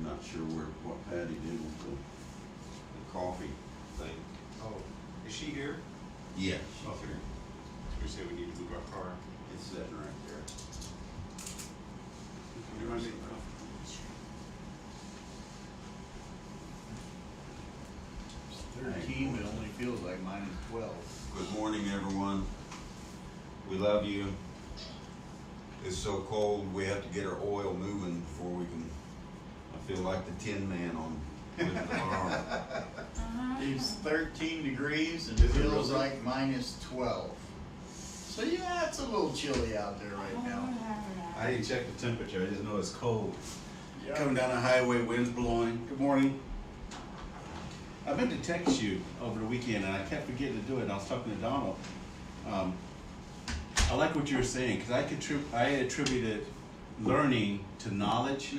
not sure what Patty did with the coffee thing. Oh, is she here? Yeah. Okay. We said we need to move our car. It's sitting right there. You mind me? 13, but it only feels like mine is 12. Good morning, everyone. We love you. It's so cold, we have to get our oil moving before we can. I feel like the Tin Man on with the arm. It's 13 degrees and Is it feels really? like minus 12. So yeah, it's a little chilly out there right now. I didn't check the temperature. I just know it's cold. Yeah. Coming down the highway, winds blowing. Good morning. I meant to text you over the weekend, and I kept forgetting to do it. And I was talking to Donald. I like what you were saying because I attributed learning to knowledge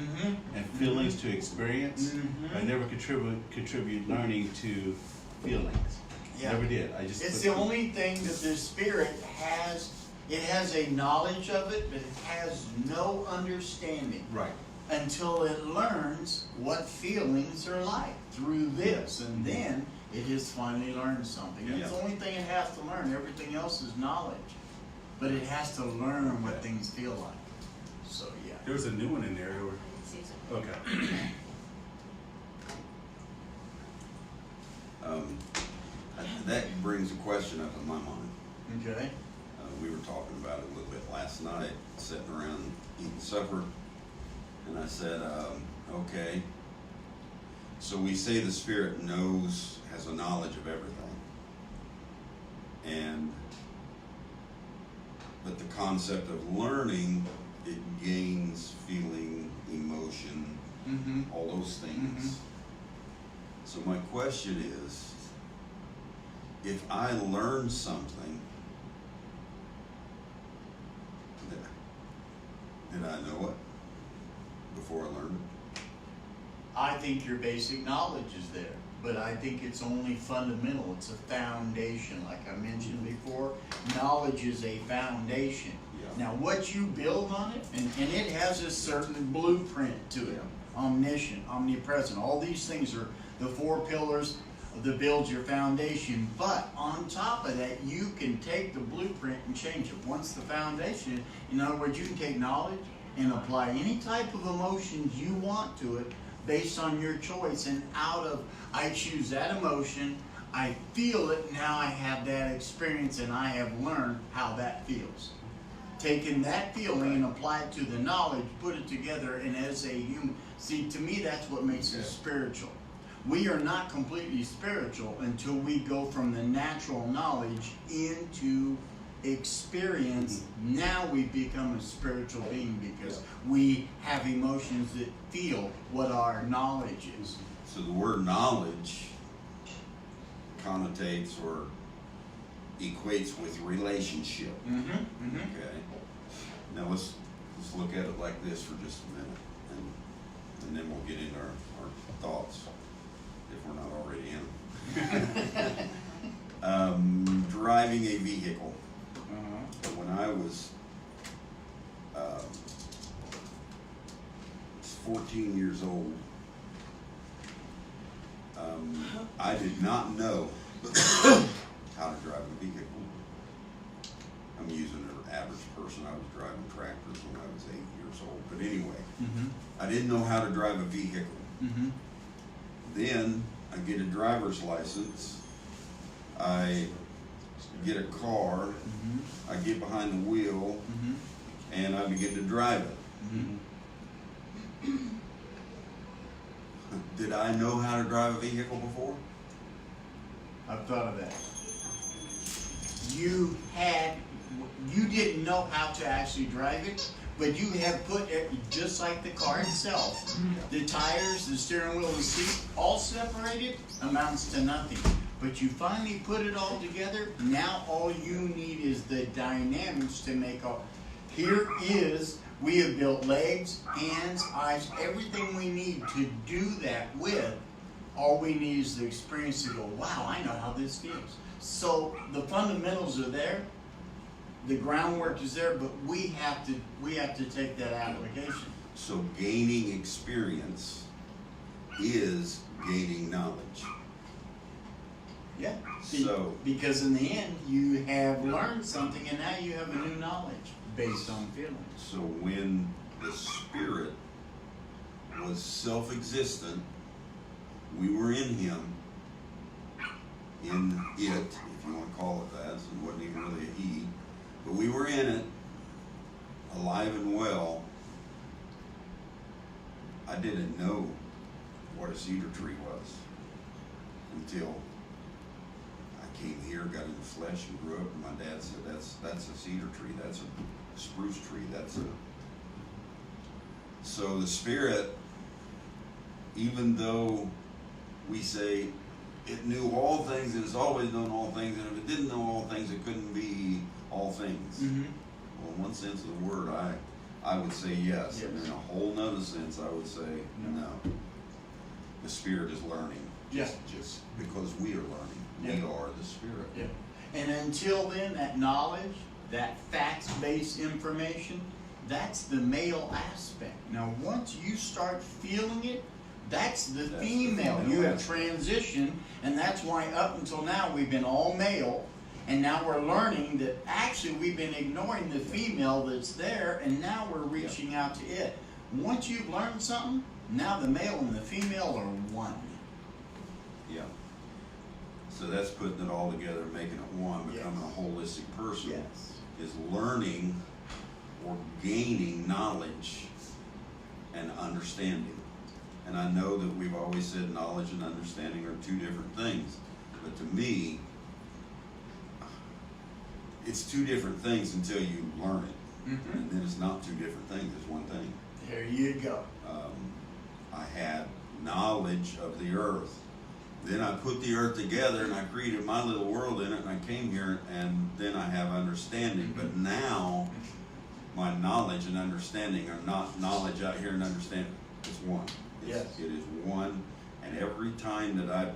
and feelings to experience. I never contribute learning to feelings. Yeah. Never did. I just. It's the only thing that the spirit has. It has a knowledge of it, but it has no understanding. Right. Until it learns what feelings are like through this, and then it has finally learned something. Yeah. It's the only thing it has to learn. Everything else is knowledge, but it has to learn what things feel like. So yeah. There was a new one in there. Okay. That brings a question up in my mind. Okay. We were talking about it a little bit last night, sitting around eating supper, and I said, okay, so we say the Spirit has a knowledge of everything, but the concept of learning, it gains feeling, emotion, all those things. So my question is, if I learn something, did I know it before I learned it? I think your basic knowledge is there, but I think it's only fundamental. It's a foundation, like I mentioned before. Knowledge is a foundation. Yeah. Now, what you build on it, and it has a certain blueprint to it. Yeah. Omniscient, omnipresent. All these things are the 4 pillars that build your foundation. But on top of that, you can take the blueprint and change it. Once the foundation, in other words, you can take knowledge and apply any type of emotions you want to it based on your choice. And out of, I choose that emotion, I feel it, now I have that experience and I have learned how that feels. Taking that feeling and apply it to the knowledge, put it together, and as a human, see, to me that's what makes us spiritual. We are not completely spiritual until we go from the natural knowledge into experience. Now we become a spiritual being because we have emotions that feel what our knowledge is. So the word knowledge connotates or equates with relationship. Okay. Now let's look at it like this for just a minute, and then we'll get into our thoughts if we're not already in. Driving a vehicle. When I was 14 years old, I did not know how to drive a vehicle. I'm using an average person. I was driving tractors when I was 8 years old. But anyway, I didn't know how to drive a vehicle. Then I get a driver's license. I get a car. I get behind the wheel, and I begin to drive it. Did I know how to drive a vehicle before? I've thought of that. You didn't know how to actually drive it, but you have put it, just like the car itself, the tires, the steering wheel, the seat, all separated amounts to nothing. But you finally put it all together. Now all you need is the dynamics to make all. Here is, we have built legs, hands, eyes, everything we need to do that with. All we need is the experience to go, wow, I know how this feels. So the fundamentals are there. The groundwork is there, but we have to take that application. So gaining experience is gaining knowledge. Yeah. So- because in the end, you have learned something, and now you have a new knowledge based on feelings. So when the Spirit was self-existent, we were in Him, in it, if you want to call it that. So it wasn't even really a He, but we were in it, alive and well. I didn't know what a cedar tree was until I came here, got in the flesh, and grew up. And my dad said, "That's a cedar tree. That's a spruce tree. That's a." So the Spirit, even though we say it knew all things, it has always known all things, and if it didn't know all things, it couldn't be all things. Mm-hmm. Well, in one sense of the word, I would say yes. And in a whole nother sense, I would say no. The Spirit is learning. Just because we are learning. Yeah. We are the Spirit. Yeah. And until then, that knowledge, that facts-based information, that's the male aspect. Now, once you start feeling it, that's the female. You have transitioned, and that's why up until now we've been all male, and now we're learning that actually we've been ignoring the female that's there, and now we're reaching out to it. Once you've learned something, now the male and the female are one. Yeah. So that's putting it all together, making it one, becoming a holistic person. Yes. Is learning or gaining knowledge and understanding. And I know that we've always said knowledge and understanding are two different things. But to me, it's two different things until you learn it. Mm-hmm. And then it's not two different things, it's one thing. There you go. I had knowledge of the earth. Then I put the earth together and I created my little world in it, and I came here, and then I have understanding. But now my knowledge and understanding are not knowledge out here and understanding. It's one. Yes. It is one. And every time that I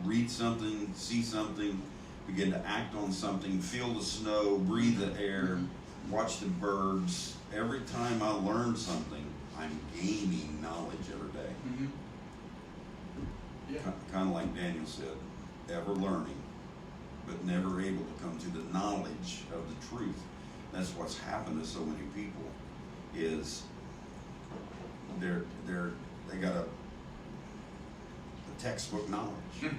read something, see something, begin to act on something, feel the snow, breathe the air, watch the birds, every time I learn something, I'm gaining knowledge every day. Mm-hmm. Yeah. Kind of like Daniel said, ever learning, but never able to come to the knowledge of the truth. That's what's happened to so many people, is they got a textbook knowledge, Yeah.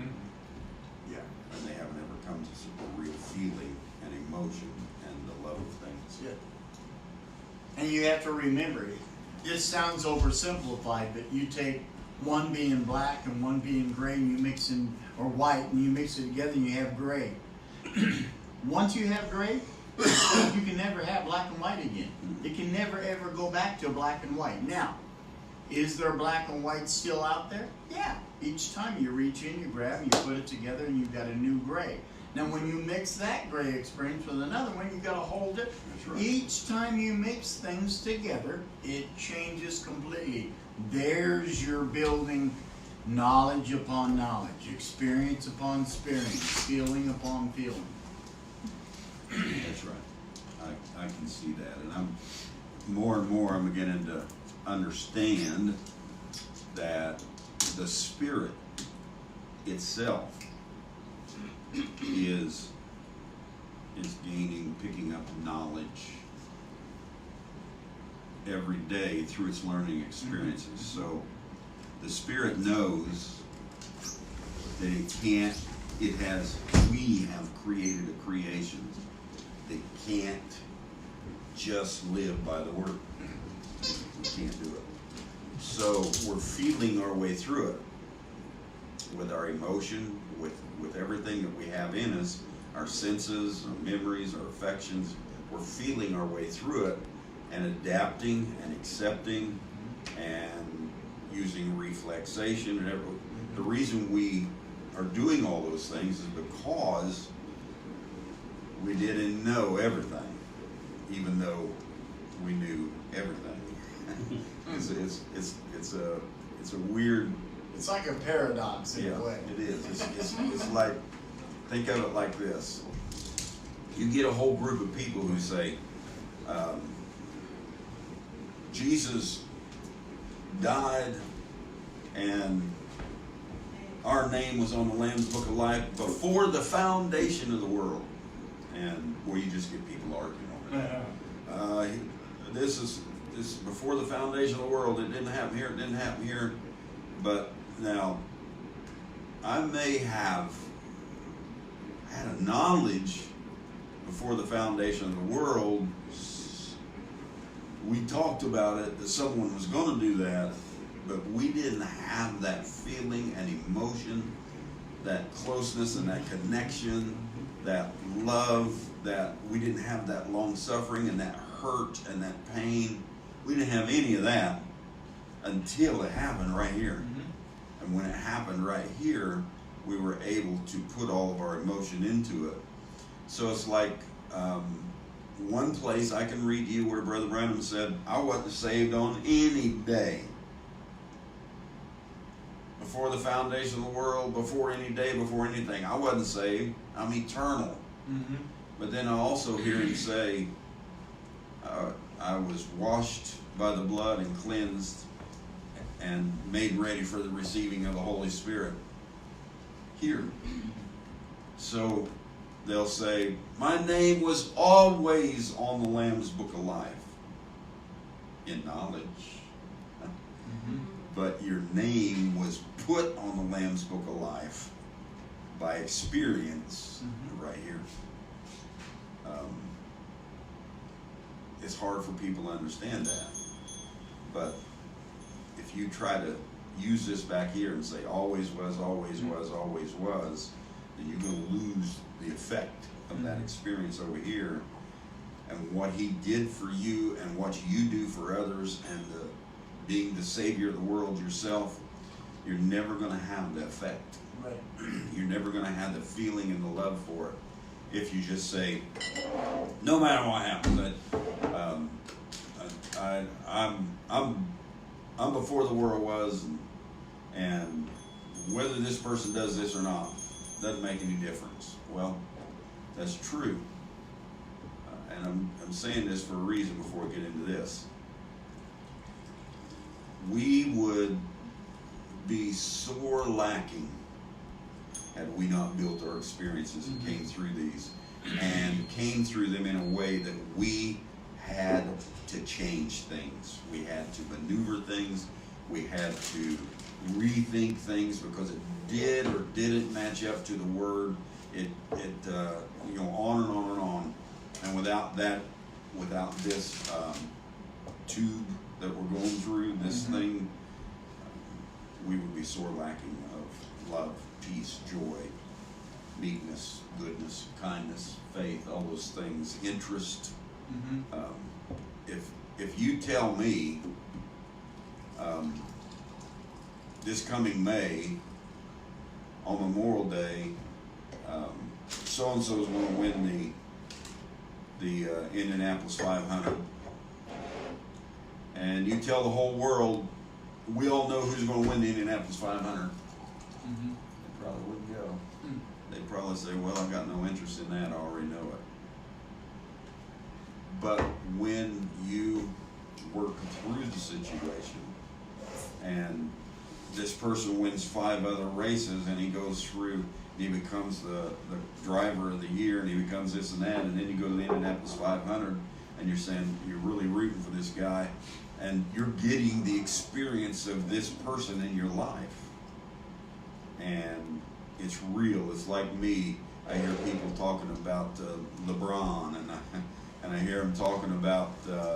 and they haven't ever come to some real feeling and emotion and the love of things. Yeah. And you have to remember, this sounds oversimplified, but you take one being black and one being gray, and you mix in, or white, and you mix it together and you have gray. Once you have gray, you can never have black and white again. It can never ever go back to black and white. Now, is there black and white still out there? Yeah. Each time you reach in, you grab, you put it together, and you've got a new gray. Now, when you mix that gray experience with another one, you've got to hold it. That's right. Each time you mix things together, it changes completely. There's your building knowledge upon knowledge, experience upon experience, feeling upon feeling. That's right. I can see that, and I'm more and more I'm beginning to understand that the Spirit itself is gaining, picking up knowledge every day through its learning experiences. So the Spirit knows that we have created a creation that can't just live by the Word. We can't do it. So we're feeling our way through it with our emotion, with everything that we have in us, our senses, our memories, our affections. We're feeling our way through it and adapting and accepting and using reflexation and everything. The reason we are doing all those things is because we didn't know everything, even though we knew everything. It's a weird. It's like a paradox in a way. It is. It's like, think of it like this. You get a whole group of people who say, Jesus died, and our name was on the Lamb's Book of Life before the foundation of the world. And well, you just get people arguing over it. This is before the foundation of the world. It didn't happen here. It didn't happen here. But now, I may have had a knowledge before the foundation of the world. We talked about it, that someone was going to do that, but we didn't have that feeling and emotion, that closeness and that connection, that love, that we didn't have that long suffering and that hurt and that pain. We didn't have any of that until it happened right here. And when it happened right here, we were able to put all of our emotion into it. So it's like one place I can read to you where Brother Branham said, I wasn't saved on any day. Before the foundation of the world, before any day, before anything, I wasn't saved. I'm eternal. But then I also hear him say, I was washed by the blood and cleansed and made ready for the receiving of the Holy Spirit here. So they'll say, my name was always on the Lamb's Book of Life in knowledge. But your name was put on the Lamb's Book of Life by experience right here. It's hard for people to understand that. But if you try to use this back here and say always was, always was, always was, then you're going to lose the effect of that experience over here. And what he did for you and what you do for others, and being the Savior of the world yourself, you're never going to have the effect. Right. You're never going to have the feeling and the love for it if you just say, no matter what happens, I'm before the world was, and whether this person does this or not doesn't make any difference. Well, that's true. And I'm saying this for a reason before we get into this. We would be sore lacking had we not built our experiences and came through these, and came through them in a way that we had to change things. We had to maneuver things. We had to rethink things because it did or didn't match up to the Word. It on and on and on. And without this tube that we're going through, this thing, we would be sore lacking of love, peace, joy, meekness, goodness, kindness, faith, all those things, interest. If you tell me this coming May on Memorial Day, so and so is going to win the Indianapolis 500, and you tell the whole world, we all know who's going to win the Indianapolis 500. They probably wouldn't go. They'd probably say, well, I've got no interest in that, I already know it. But when you work through the situation, and this person wins 5 other races, and he goes through, and he becomes the driver of the year, and he becomes this and that, and then you go to the Indianapolis 500, and you're saying you're really rooting for this guy, and you're getting the experience of this person in your life. And it's real. It's like me. I hear people talking about LeBron, and I hear them talking about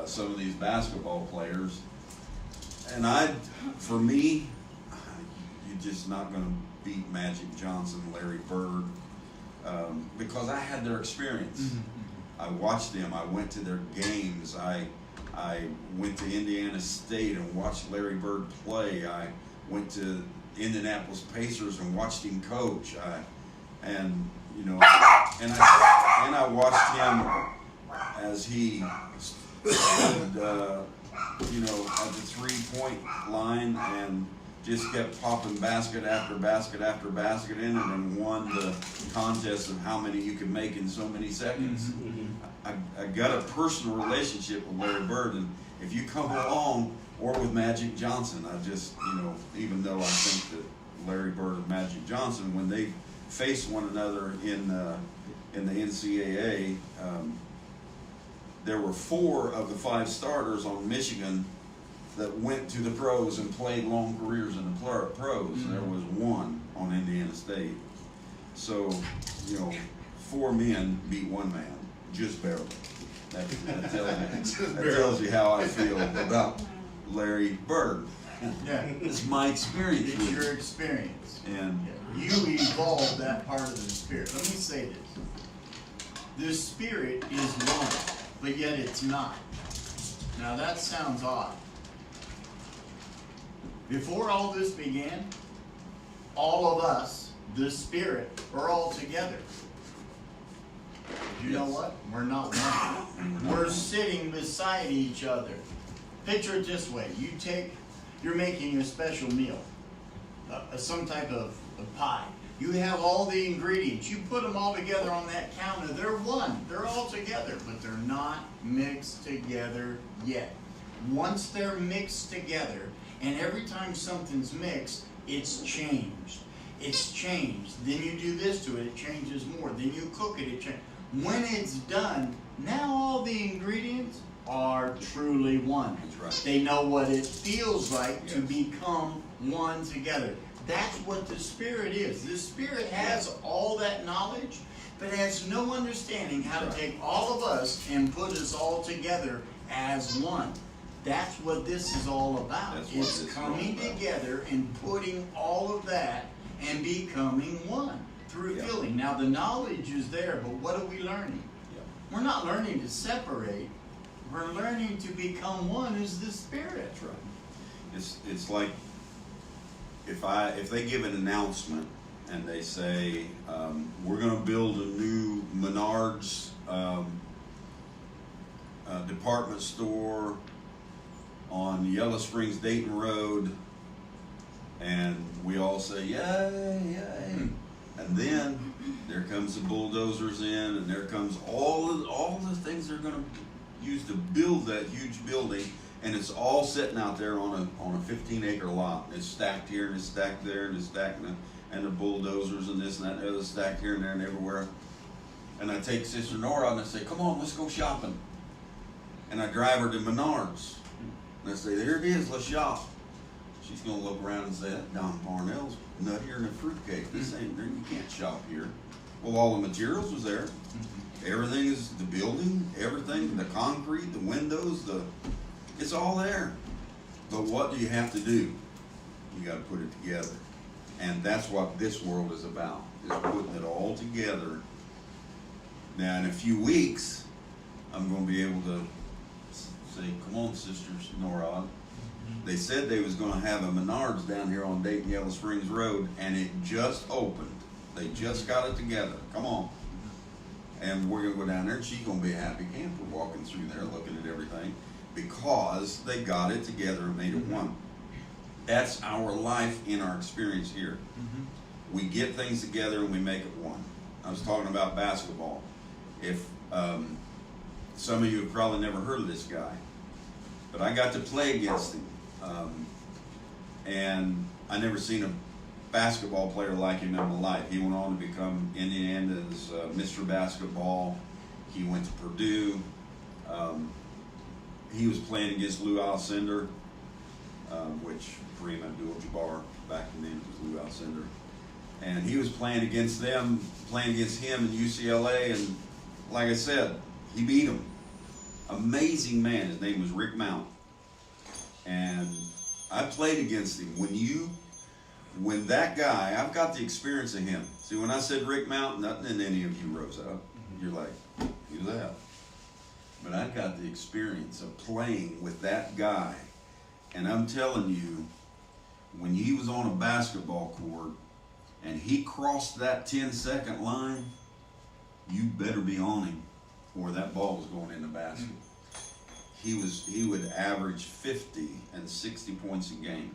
some of these basketball players. And for me, you're just not going to beat Magic Johnson, Larry Bird, because I had their experience. I watched them. I went to their games. I went to Indiana State and watched Larry Bird play. I went to Indianapolis Pacers and watched him coach. I watched him as he stood, at the 3-point line and just kept popping basket after basket after basket in it, and won the contest of how many you could make in so many seconds. I got a personal relationship with Larry Bird, and if you come along, or with Magic Johnson, I just, even though I think that Larry Bird and Magic Johnson, when they faced one another in the NCAA, there were 4 of the 5 starters on Michigan that went to the pros and played long careers in the pros. Mm-hmm. There was 1 on Indiana State. So, 4 men beat 1 man, just barely. That tells you how I feel about Larry Bird. Yeah. It's my experience. It's your experience. And you evolved that part of the Spirit. Let me say this. The Spirit is one, but yet it's not. Now that sounds odd. Before all this began, all of us, the Spirit, are all together. You know what? We're not one. We're sitting beside each other. Picture it this way. You're making a special meal, some type of pie. You have all the ingredients. You put them all together on that counter. They're one. They're all together, but they're not mixed together yet. Once they're mixed together, and every time something's mixed, it's changed. It's changed. Then you do this to it, it changes more. Then you cook it, it changes. When it's done, now all the ingredients are truly one. That's right. They know what it feels like to become one together. That's what the Spirit is. The Spirit has all that knowledge, but has no understanding how to take all of us and put us all together as one. That's what this is all about. It's coming together and putting all of that and becoming one through feeling. Now the knowledge is there, but what are we learning? We're not learning to separate. We're learning to become one as the Spirit. That's right. It's like if they give an announcement and they say we're going to build a new Menards department store on Yellow Springs Dayton Road, and we all say yay, yay, and then there comes the bulldozers in, and there comes all the things they're going to use to build that huge building, and it's all sitting out there on a 15-acre lot. It's stacked here and it's stacked there and it's stacked and the bulldozers and this and that and the other stacked here and there and everywhere. And I take Sister Nora and I say, come on, let's go shopping. And I drive her to Menards. And I say, there it is, let's shop. She's going to look around and say, Don Parnell's nuttier than a fruitcake. This ain't, you can't shop here. Well, all the materials was there. Everything is, the building, everything, the concrete, the windows, it's all there. But what do you have to do? You got to put it together. And that's what this world is about, is putting it all together. Now, in a few weeks, I'm going to be able to say, come on, Sisters Norad. They said they was going to have a Menards down here on Dayton Yellow Springs Road, and it just opened. They just got it together. Come on. And we're going to go down there, and she's going to be a happy camper walking through there looking at everything because they got it together and made it one. That's our life in our experience here. We get things together and we make it one. I was talking about basketball. If some of you have probably never heard of this guy, but I got to play against him. And I never seen a basketball player like him in my life. He went on to become Indiana's Mr. Basketball. He went to Purdue. He was playing against Lou Alcindor, which Kareem Abdul-Jabbar back then was Lou Alcindor. And he was playing against him in UCLA, and like I said, he beat him. Amazing man. His name was Rick Mount. And I played against him. When that guy, I've got the experience of him. See, when I said Rick Mount, nothing in any of you rose up. You're like, who's that? But I got the experience of playing with that guy. And I'm telling you, when he was on a basketball court and he crossed that 10-second line, you better be on him or that ball was going in the basket. He would average 50 and 60 points a game.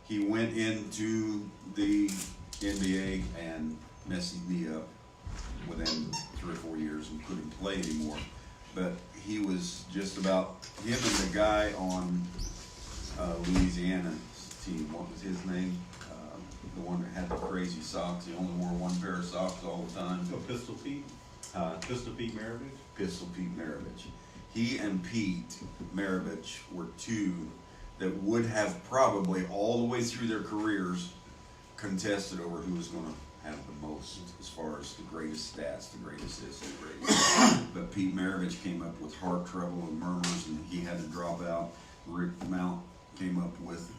He went into the NBA and messed me up within 3 or 4 years and couldn't play anymore. But he was just about, him and the guy on Louisiana team, what was his name? The one that had the crazy socks, he only wore one pair of socks all the time. So Pistol Pete? Pistol Pete Maravich? Pistol Pete Maravich. He and Pete Maravich were two that would have probably all the way through their careers contested over who was going to have the most as far as the greatest stats, the greatest this, the greatest. But Pete Maravich came up with heart trouble and murmurs, and he had to drop out. Rick Mount came up with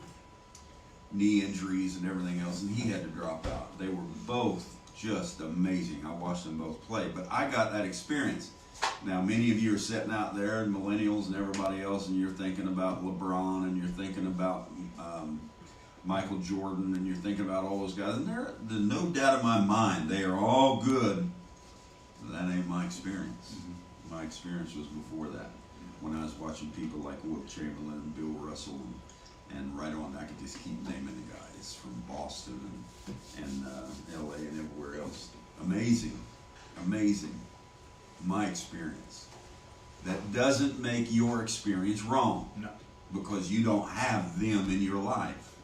knee injuries and everything else, and he had to drop out. They were both just amazing. I watched them both play, but I got that experience. Now, many of you are sitting out there, and millennials and everybody else, and you're thinking about LeBron, and you're thinking about Michael Jordan, and you're thinking about all those guys, and there's no doubt in my mind, they are all good, but that ain't my experience. My experience was before that, when I was watching people like Wilt Chamberlain, Bill Russell, and right on, I could just keep naming the guys from Boston and LA and everywhere else. Amazing, amazing. My experience. That doesn't make your experience wrong. No. Because you don't have them in your life.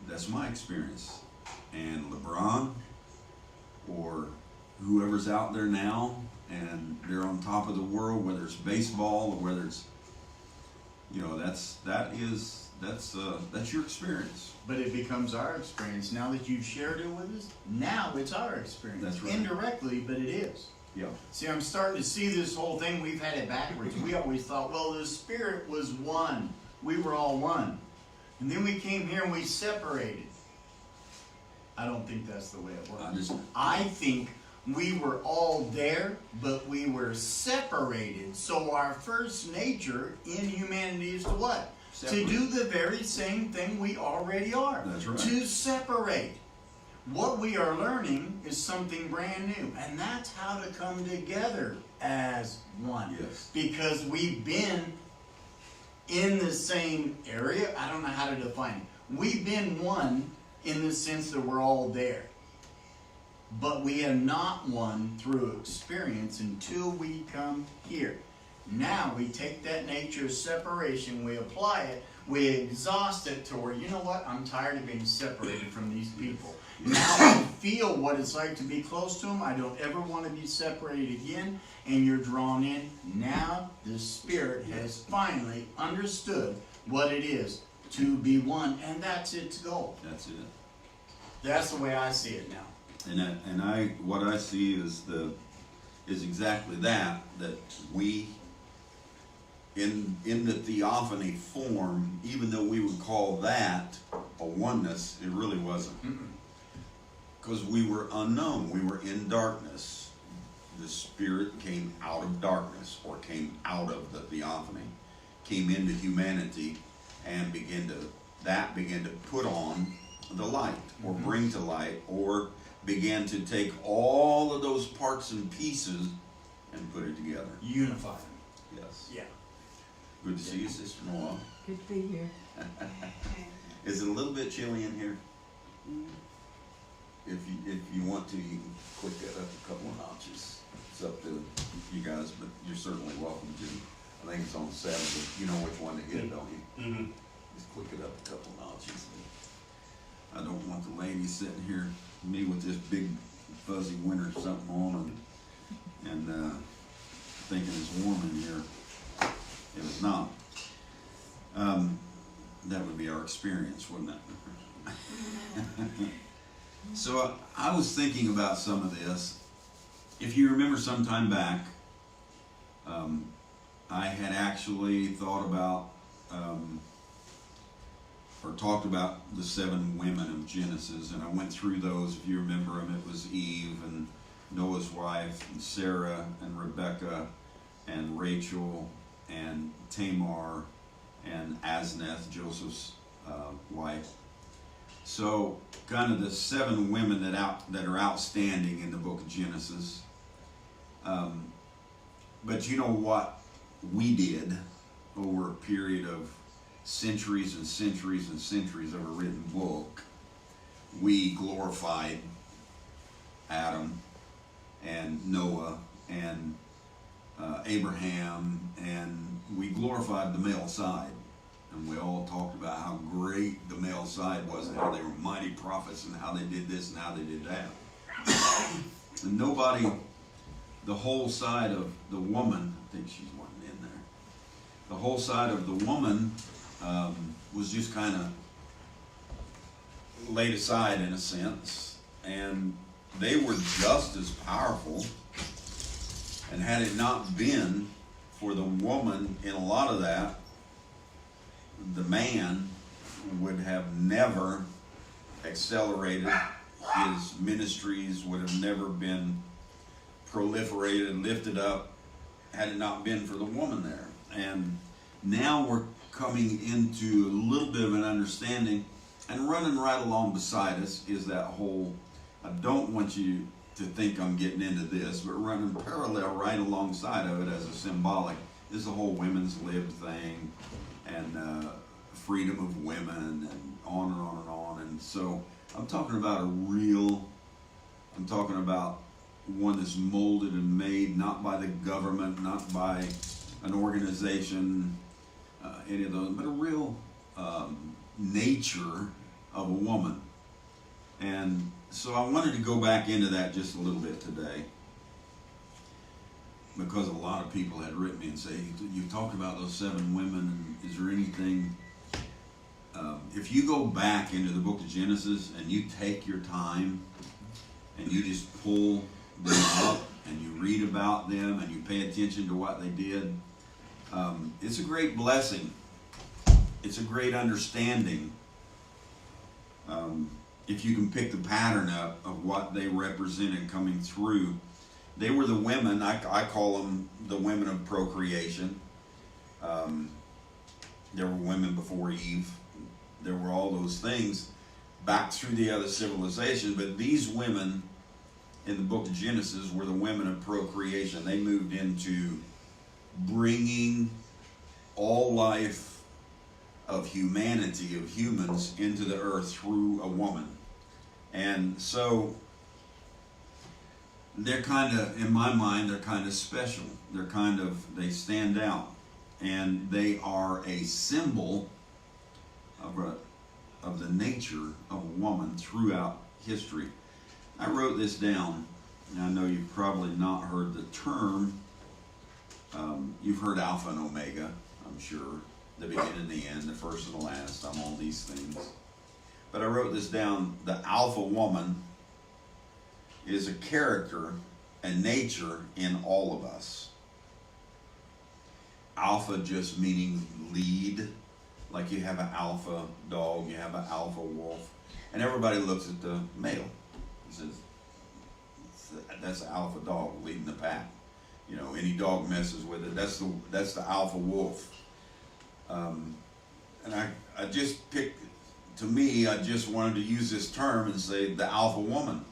That's my experience. And LeBron or whoever's out there now and they're on top of the world, whether it's baseball or whether it's, you know, that's your experience. But it becomes our experience. Now that you've shared it with us, now it's our experience. That's right. Indirectly, but it is. Yeah. See, I'm starting to see this whole thing. We've had it backwards. We always thought, well, the Spirit was one. We were all one. And then we came here and we separated. I don't think that's the way it works. I think we were all there, but we were separated. So our first nature in humanity is to what? Separate. To do the very same thing we already are. That's right. To separate. What we are learning is something brand new, and that's how to come together as one. Yes. Because we've been in the same area. I don't know how to define it. We've been one in the sense that we're all there. But we have not one through experience until we come here. Now we take that nature of separation, we apply it, we exhaust it to where, you know what, I'm tired of being separated from these people. Now I feel what it's like to be close to them. I don't ever want to be separated again. And you're drawn in. Now the Spirit has finally understood what it is to be one. And that's its goal. That's it. That's the way I see it now. And what I see is exactly that we in the theophany form, even though we would call that a oneness, it really wasn't. Because we were unknown, we were in darkness. The Spirit came out of darkness, or came out of the theophany, came into humanity, and began to put on the light, or bring to light, or began to take all of those parts and pieces and put it together. Unify them. Yes. Yeah. Good to see you, Sister Noah. Good to be here. Is it a little bit chilly in here? If you want to, you can click that up a couple of notches. It's up to you guys, but you're certainly welcome to. I think it's on 7, but you know which one to hit, don't you? Mm-hmm. Just click it up a couple of notches. I don't want the ladies sitting here, me with this big fuzzy winter something on, and thinking it's warm in here. It was not. That would be our experience, wouldn't it? So I was thinking about some of this. If you remember some time back, I had actually thought about or talked about the 7 women of Genesis, and I went through those. If you remember them, it was Eve and Noah's wife, and Sarah and Rebecca and Rachel and Tamar and Asneth, Joseph's wife. So kind of the 7 women that are outstanding in the book of Genesis. But you know what we did over a period of centuries and centuries and centuries of a written book? We glorified Adam and Noah and Abraham, and we glorified the male side. And we all talked about how great the male side was, and how they were mighty prophets, and how they did this and how they did that. And nobody, the whole side of the woman, I think she's one in there, the whole side of the woman was just kind of laid aside in a sense. And they were just as powerful. And had it not been for the woman in a lot of that, the man would have never accelerated. His ministries would have never been proliferated, lifted up, had it not been for the woman there. And now we're coming into a little bit of an understanding, and running right along beside us is that whole, I don't want you to think I'm getting into this, but running parallel right alongside of it as a symbolic is the whole women's lib thing, and freedom of women, and on and on and on. And so I'm talking about I'm talking about one that's molded and made not by the government, not by an organization, any of those, but a real nature of a woman. And so I wanted to go back into that just a little bit today, because a lot of people had written me and say, you talked about those 7 women, and is there anything, if you go back into the book of Genesis and you take your time and you just pull them up and you read about them and you pay attention to what they did, it's a great blessing. It's a great understanding. If you can pick the pattern up of what they represented coming through. They were the women, I call them the women of procreation. There were women before Eve. There were all those things back through the other civilizations, but these women in the book of Genesis were the women of procreation. They moved into bringing all life of humanity, of humans, into the earth through a woman. And so they're kind of, in my mind, they're kind of special. They stand out. And they are a symbol of the nature of a woman throughout history. I wrote this down, and I know you've probably not heard the term. You've heard Alpha and Omega, I'm sure. The beginning and the end, the first and the last. I'm all these things. But I wrote this down. The alpha woman is a character and nature in all of us. Alpha just meaning lead. Like you have an alpha dog, you have an alpha wolf. And everybody looks at the male. He says, that's the alpha dog leading the pack. You know, any dog messes with it. That's the alpha wolf. And I just picked, to me, I just wanted to use this term and say the alpha woman.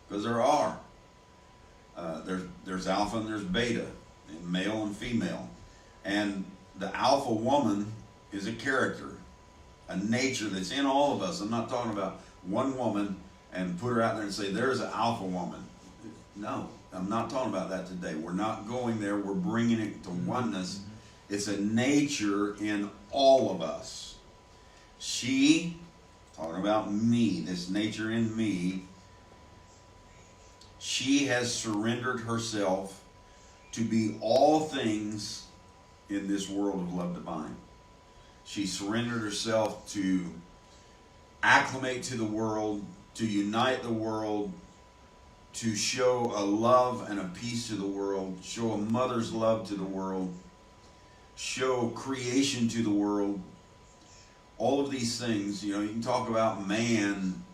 Because there are. There's alpha and there's beta, and male and female. And the alpha woman is a character, a nature that's in all of us. I'm not talking about one woman and put her out there and say, there's an alpha woman. No, I'm not talking about that today. We're not going there. We're bringing it to oneness. It's a nature in all of us. She, talking about me, this nature in me, she has surrendered herself to be all things in this world of love divine. She surrendered herself to acclimate to the world, to unite the world, to show a love and a peace to the world, show a mother's love to the world, show creation to the world. All of these things, you know, you can talk about man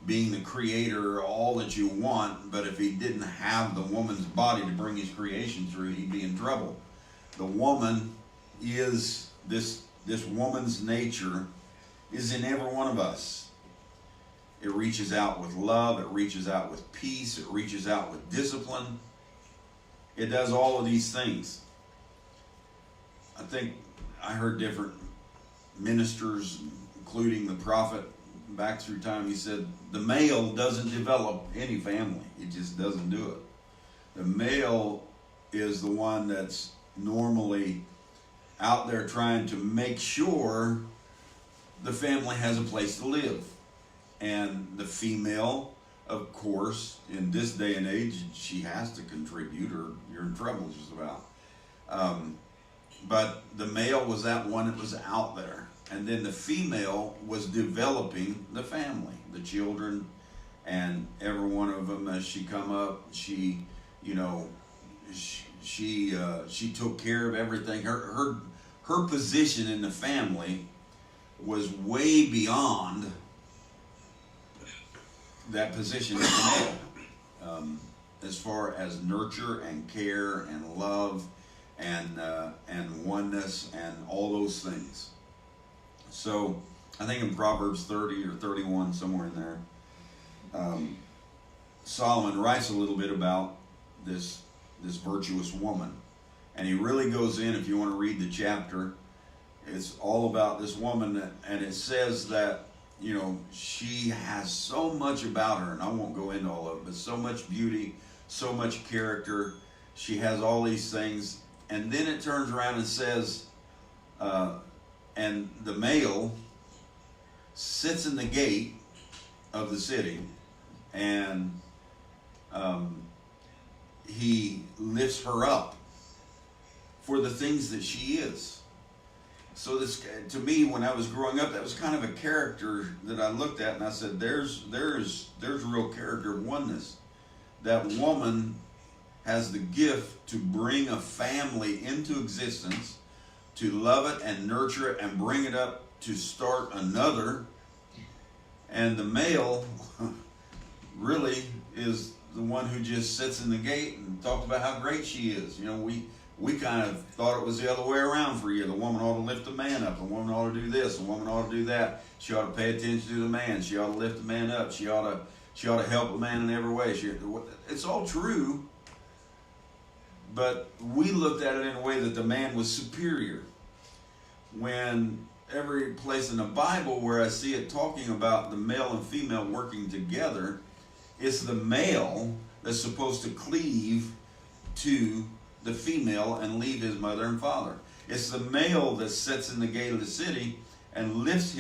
being the creator, all that you want, but if he didn't have the woman's body to bring his creation through, he'd be in trouble. The woman is, this woman's nature is in every one of us. It reaches out with love, it reaches out with peace, it reaches out with discipline. It does all of these things. I think I heard different ministers, including the prophet, back through time. He said, the male doesn't develop any family. It just doesn't do it. The male is the one that's normally out there trying to make sure the family has a place to live. And the female, of course, in this day and age, she has to contribute or you're in trouble just about. But the male was that one that was out there. And then the female was developing the family, the children, and every one of them as she come up, she, you know, she took care of everything. Her position in the family was way beyond that position of the male, as far as nurture and care and love and oneness and all those things. So I think in Proverbs 30 or 31, somewhere in there, Solomon writes a little bit about this virtuous woman. And he really goes in, if you want to read the chapter, it's all about this woman, and it says that, you know, she has so much about her, and I won't go into all of it, but so much beauty, so much character. She has all these things. And then it turns around and says, and the male sits in the gate of the city, and he lifts her up for the things that she is. So this, to me, when I was growing up, that was kind of a character that I looked at, and I said, there's real character of oneness. That woman has the gift to bring a family into existence, to love it and nurture it and bring it up to start another. And the male really is the one who just sits in the gate and talks about how great she is. You know, we kind of thought it was the other way around for you. The woman ought to lift the man up. The woman ought to do this. The woman ought to do that. She ought to pay attention to the man. She ought to lift the man up. She ought to help the man in every way. It's all true, but we looked at it in a way that the man was superior. When every place in the Bible where I see it talking about the male and female working together, it's the male that's supposed to cleave to the female and leave his mother and father. It's the male that sits in the gate of the city and lifts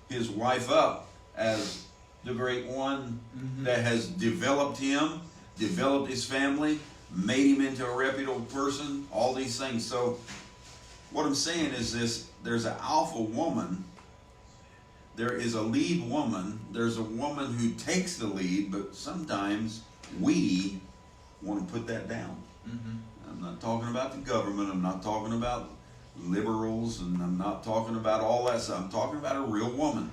his wife up as the great one that has developed him, developed his family, made him into a reputable person, all these things. So what I'm saying is this: there's an alpha woman, there is a lead woman, there's a woman who takes the lead, but sometimes we want to put that down. I'm not talking about the government, I'm not talking about liberals, and I'm not talking about all that stuff. I'm talking about a real woman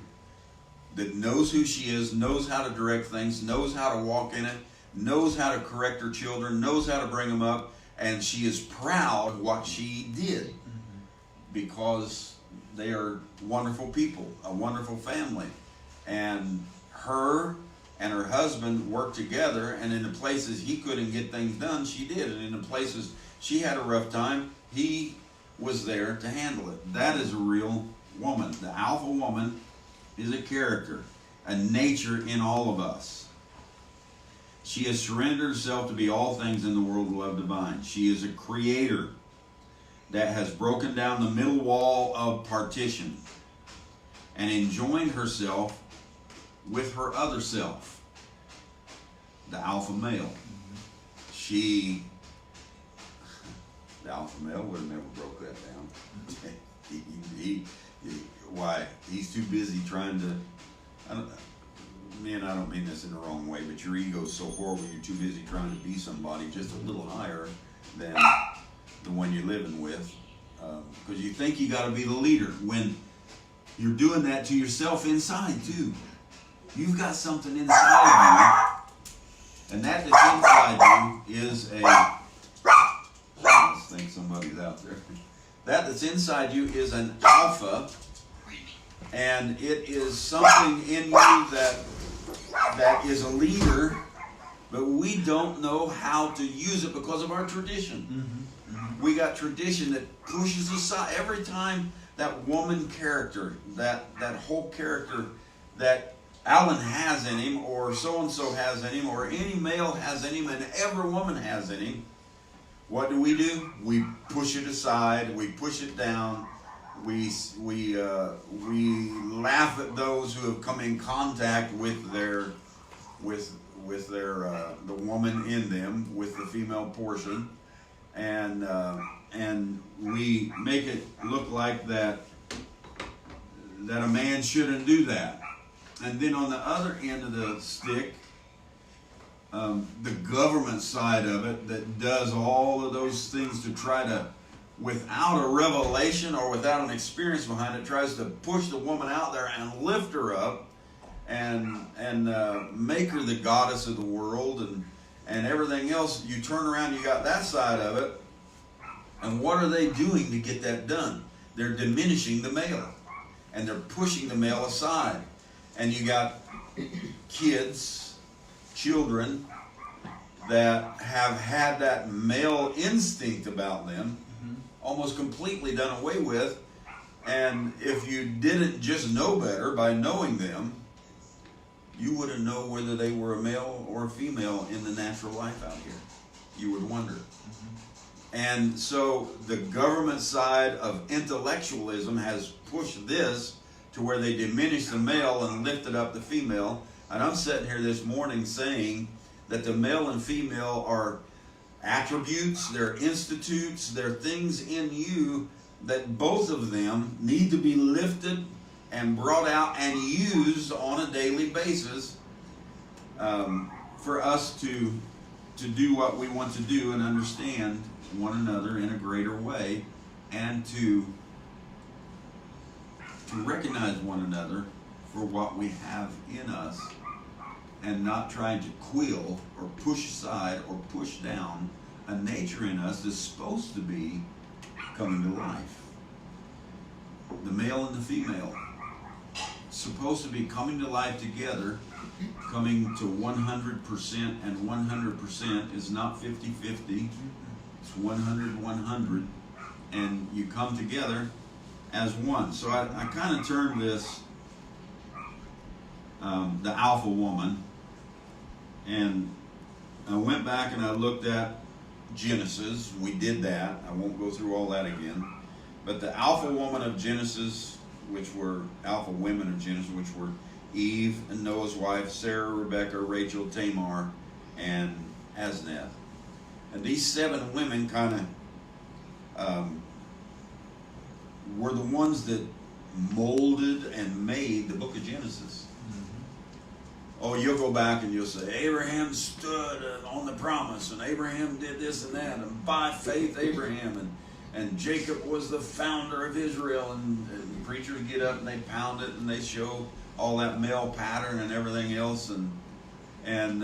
that knows who she is, knows how to direct things, knows how to walk in it, knows how to correct her children, knows how to bring them up, and she is proud what she did because they are wonderful people, a wonderful family. And her husband worked together, and in the places he couldn't get things done, she did. And in the places she had a rough time, he was there to handle it. That is a real woman. The alpha woman is a character, a nature in all of us. She has surrendered herself to be all things in the world of love divine. She is a creator that has broken down the middle wall of partition and enjoined herself with her other self, the alpha male. The alpha male would have never broke that down. Why? He's too busy trying to, I don't mean this in the wrong way, but your ego's so horrible, you're too busy trying to be somebody just a little higher than the one you're living with. Because you think you got to be the leader when you're doing that to yourself inside too. You've got something inside you, and that that's inside you is I think somebody's out there. That that's inside you is an alpha, and it is something in you that is a leader, but we don't know how to use it because of our tradition. We got tradition that pushes aside every time that woman character, that whole character that Alan has in him, or so-and-so has in him, or any male has in him, and every woman has in him. what do? We push it aside. We push it down. We laugh at those who have come in contact with their the woman in them, with the female portion, and we make it look like that a man shouldn't do that. And then on the other end of the stick, the government side of it that does all of those things to try to, without a revelation or without an experience behind it, tries to push the woman out there and lift her up and make her the goddess of the world and everything else. You turn around, you got that side of it. And what are they doing to get that done? They're diminishing the male, and they're pushing the male aside. And you got children that have had that male instinct about them almost completely done away with. And if you didn't just know better by knowing them, you wouldn't know whether they were a male or a female in the natural life out here. You would wonder. And so the government side of intellectualism has pushed this to where they diminish the male and lifted up the female. And I'm sitting here this morning saying that the male and female are attributes, they're institutes, they're things in you that both of them need to be lifted and brought out and used on a daily basis for us to do what we want to do and understand one another in a greater way, and to recognize one another for what we have in us, and not trying to quill or push aside or push down a nature in us that's supposed to be coming to life. The male and the female supposed to be coming to life together, coming to 100%, and 100% is not 50-50. It's 100-100, and you come together as one. So I kind of termed this the alpha woman, and I went back and I looked at Genesis. We did that. I won't go through all that again. But the alpha woman of Genesis, which were alpha women of Genesis, which were Eve and Noah's wife, Sarah, Rebecca, Rachel, Tamar, and Azneth. And these 7 women kind of were the ones that molded and made the book of Genesis. Oh, you'll go back and you'll say, Abraham stood on the promise, and Abraham did this and that, and by faith Abraham, and Jacob was the founder of Israel, and preachers get up and they pound it and they show all that male pattern and everything else, and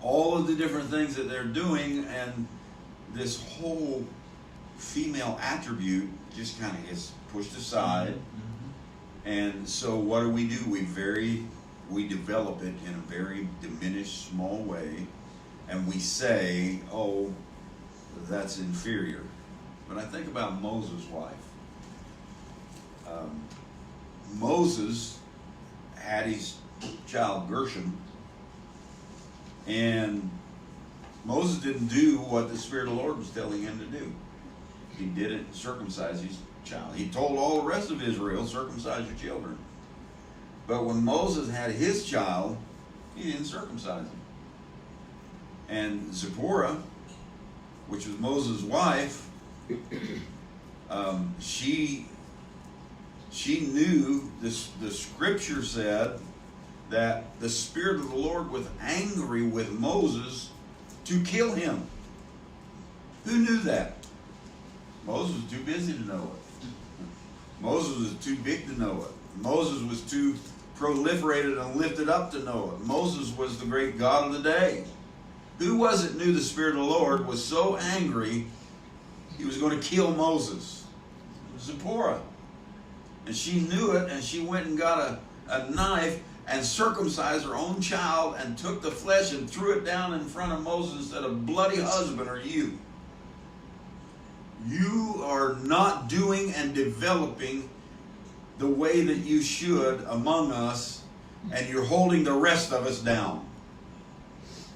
all of the different things that they're doing, and this whole female attribute just kind of gets pushed aside. And so what do? We develop it in a very diminished, small way, and we say, oh, that's inferior. But I think about Moses' wife. Moses had his child Gershom, and Moses didn't do what the Spirit of the Lord was telling him to do. He didn't circumcise his child. He told all the rest of Israel, circumcise your children. But when Moses had his child, he didn't circumcise him. And Zipporah, which was Moses' wife, she knew, the scripture said that the Spirit of the Lord was angry with Moses to kill him. Who knew that? Moses was too busy to know it. Moses was too big to know it. Moses was too proliferated and lifted up to know it. Moses was the great God of the day. Who was it knew the Spirit of the Lord was so angry he was going to kill Moses? It was Zipporah. And she knew it, and she went and got a knife and circumcised her own child and took the flesh and threw it down in front of Moses and said, a bloody husband are you. You are not doing and developing the way that you should among us, and you're holding the rest of us down.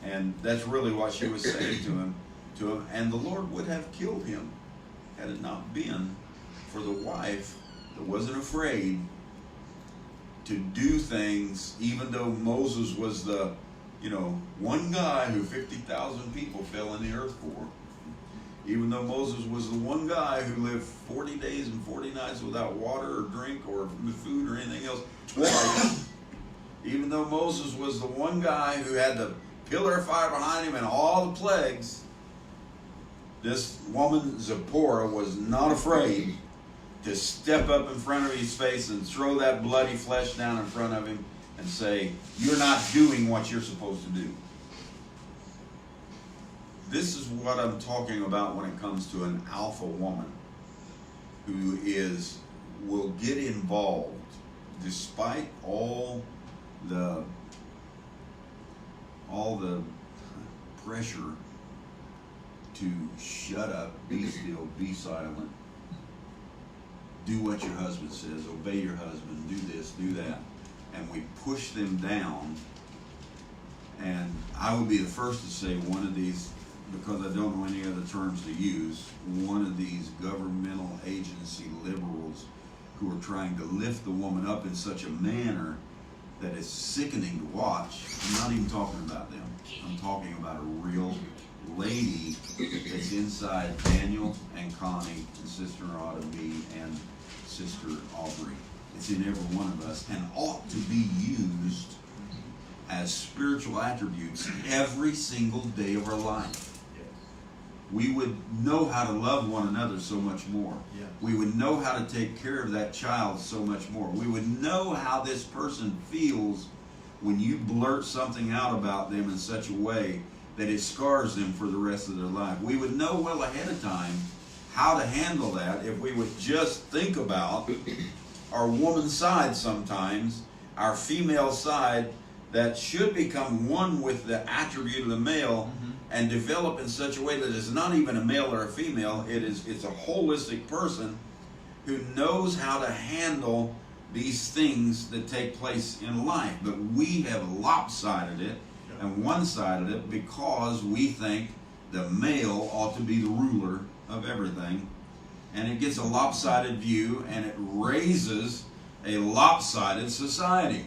And that's really what she was saying to him. to him, and the Lord would have killed him had it not been for the wife that wasn't afraid to do things, even though Moses was the, one guy who 50,000 people fell in the earth for. Even though Moses was the one guy who lived 40 days and 40 nights without water or drink or food or anything else twice. Even though Moses was the one guy who had the pillar of fire behind him and all the plagues, this woman Zipporah was not afraid to step up in front of his face and throw that bloody flesh down in front of him and say, "You're not doing what you're supposed to do." This is what I'm talking about when it comes to an alpha woman who will get involved despite all the pressure to shut up, be still, be silent, do what your husband says, obey your husband, do this, do that. And we push them down. And I would be the first to say one of these, because I don't know any other terms to use, one of these governmental agency liberals who are trying to lift the woman up in such a manner that is sickening to watch. I'm not even talking about them. I'm talking about a real lady that's inside Daniel and Connie and Sister Autumn and Sister Aubrey. It's in every one of us and ought to be used as spiritual attributes every single day of our life. We would know how to love one another so much more. Yes. We would know how to take care of that child so much more. We would know how this person feels when you blurt something out about them in such a way that it scars them for the rest of their life. We would know well ahead of time how to handle that if we would just think about our woman side sometimes, our female side that should become one with the attribute of the male, and develop in such a way that it's not even a male or a female. It's a holistic person who knows how to handle these things that take place in life. But we have lopsided it and one-sided it because we think the male ought to be the ruler of everything. And it gets a lopsided view, and it raises a lopsided society,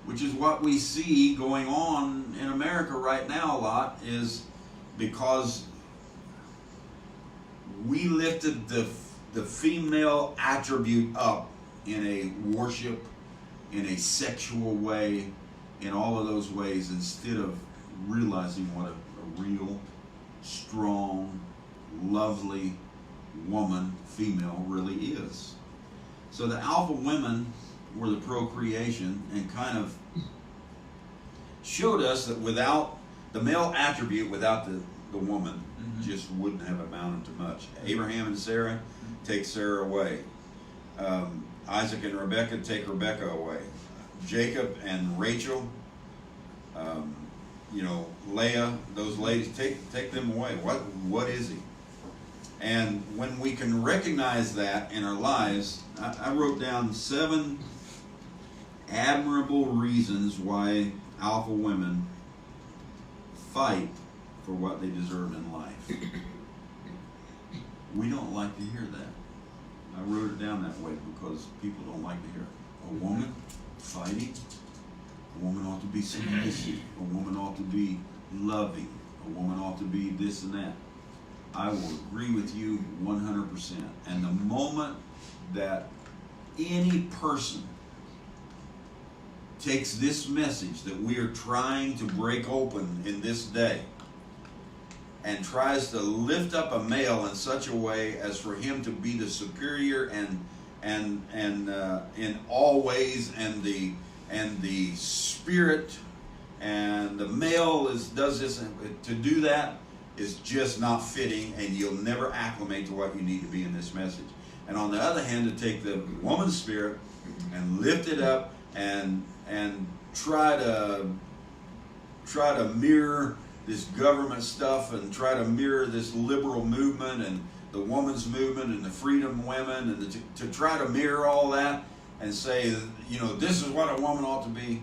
which is what we see going on in America right now a lot, is because we lifted the female attribute up in a worship, in a sexual way, in all of those ways, instead of realizing what a real, strong, lovely woman, female, really is. So the alpha women were the procreation, and kind of showed us that without the male attribute, without the woman, just wouldn't have amounted to much. Abraham and Sarah take Sarah away. Isaac and Rebekah take Rebekah away. Jacob and Rachel, Leah, those ladies, take them away. What is he? And when we can recognize that in our lives, I wrote down 7 admirable reasons why alpha women fight for what they deserve in life. We don't like to hear that. I wrote it down that way because people don't like to hear it. A woman fighting. A woman ought to be submissive. A woman ought to be loving. A woman ought to be this and that. I will agree with you 100%. And the moment that any person takes this message that we are trying to break open in this day and tries to lift up a male in such a way as for him to be the superior and in all ways, and the spirit, and the male does this, and to do that is just not fitting, and you'll never acclimate to what you need to be in this message. And on the other hand, to take the woman's spirit and lift it up and try to mirror this government stuff, and try to mirror this liberal movement and the woman's movement and the freedom women, and to try to mirror all that and say, this is what a woman ought to be.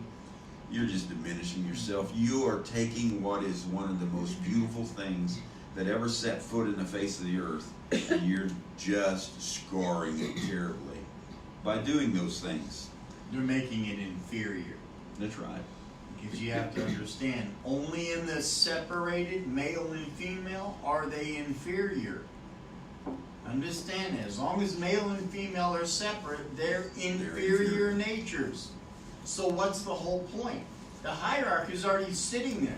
You're just diminishing yourself. You are taking what is one of the most beautiful things that ever set foot in the face of the earth, and you're just scarring it terribly by doing those things. They're making it inferior. That's right. Because you have to understand, only in the separated male and female are they inferior. Understand that. As long as male and female are separate, they're inferior natures. So what's the whole point? The hierarchy is already sitting there.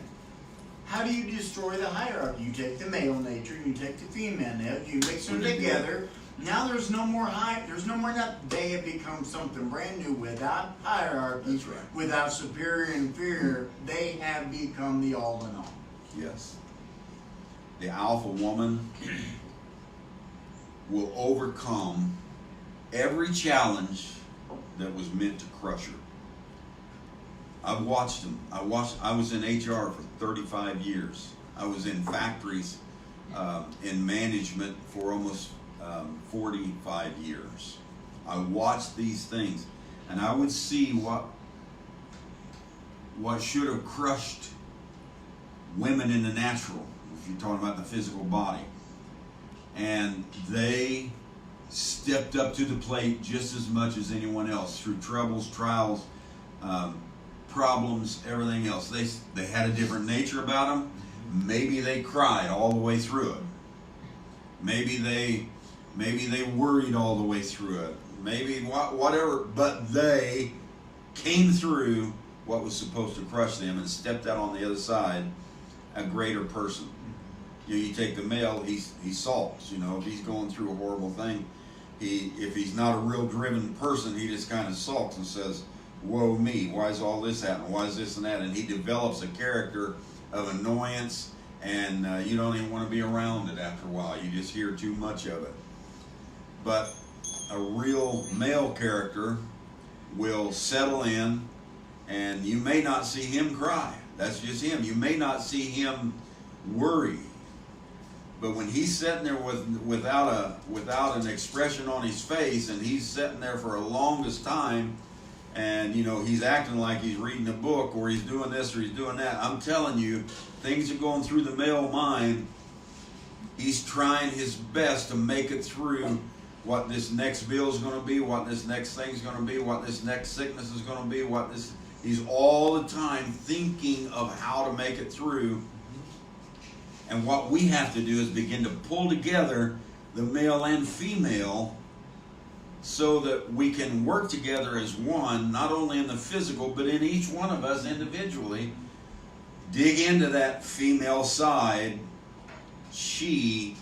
How do you destroy the hierarchy? You take the male nature and you take the female nature, you mix them together. Now there's no more they have become something brand new without hierarchy, That's right. without superior and inferior. They have become the all in all. Yes. The alpha woman will overcome every challenge that was meant to crush her. I've watched them. I was in HR for 35 years. I was in factories in management for almost 45 years. I watched these things, and I would see what should have crushed women in the natural, if you're talking about the physical body. And they stepped up to the plate just as much as anyone else through troubles, trials, problems, everything else. They had a different nature about them. Maybe they cried all the way through it. Maybe they worried all the way through it. Maybe whatever, but they came through what was supposed to crush them and stepped out on the other side a greater person. You take the male, he sulks. If he's going through a horrible thing, if he's not a real driven person, he just kind of sulks and says, "Woe me, why is all this happening? Why is this and that?" And he develops a character of annoyance, and you don't even want to be around it after a while. You just hear too much of it. But a real male character will settle in, and you may not see him cry. That's just him. You may not see him worry. But when he's sitting there without an expression on his face, and he's sitting there for a longest time, and he's acting like he's reading a book, or he's doing this or he's doing that, I'm telling you, things are going through the male mind. He's trying his best to make it through what this next bill is going to be, what this next thing is going to be, what this next sickness is going to be, he's all the time thinking of how to make it through. And what we have to do is begin to pull together the male and female so that we can work together as one, not only in the physical, but in each one of us individually. Dig into that female side. She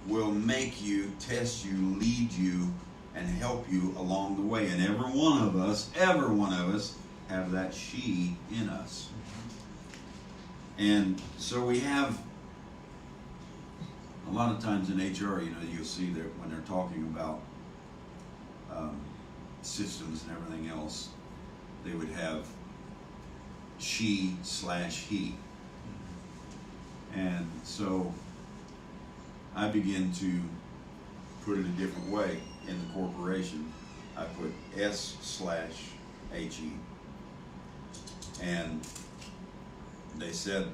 will make you, test you, lead you, and help you along the way. And every one of us have that she in us. And so we have, a lot of times in HR, you'll see that when they're talking about systems and everything else, they would have she/he. And so I begin to put it a different way in the corporation. I put S/HE. And they said,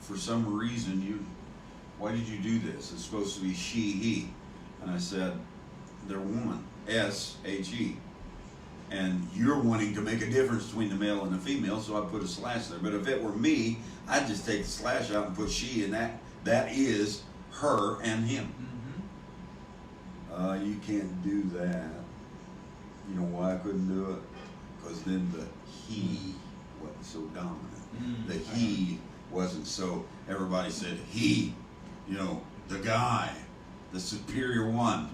for some reason, why did you do this? It's supposed to be she, he. And I said, they're one, S/HE. And you're wanting to make a difference between the male and the female, so I put a slash there. But if it were me, I'd just take the slash out and put she, and that is her and him. Mm-hmm. You can't do that. You know why I couldn't do it? Because then the he wasn't so dominant. Mm-hmm. The he wasn't so, everybody said he, the guy, the superior one.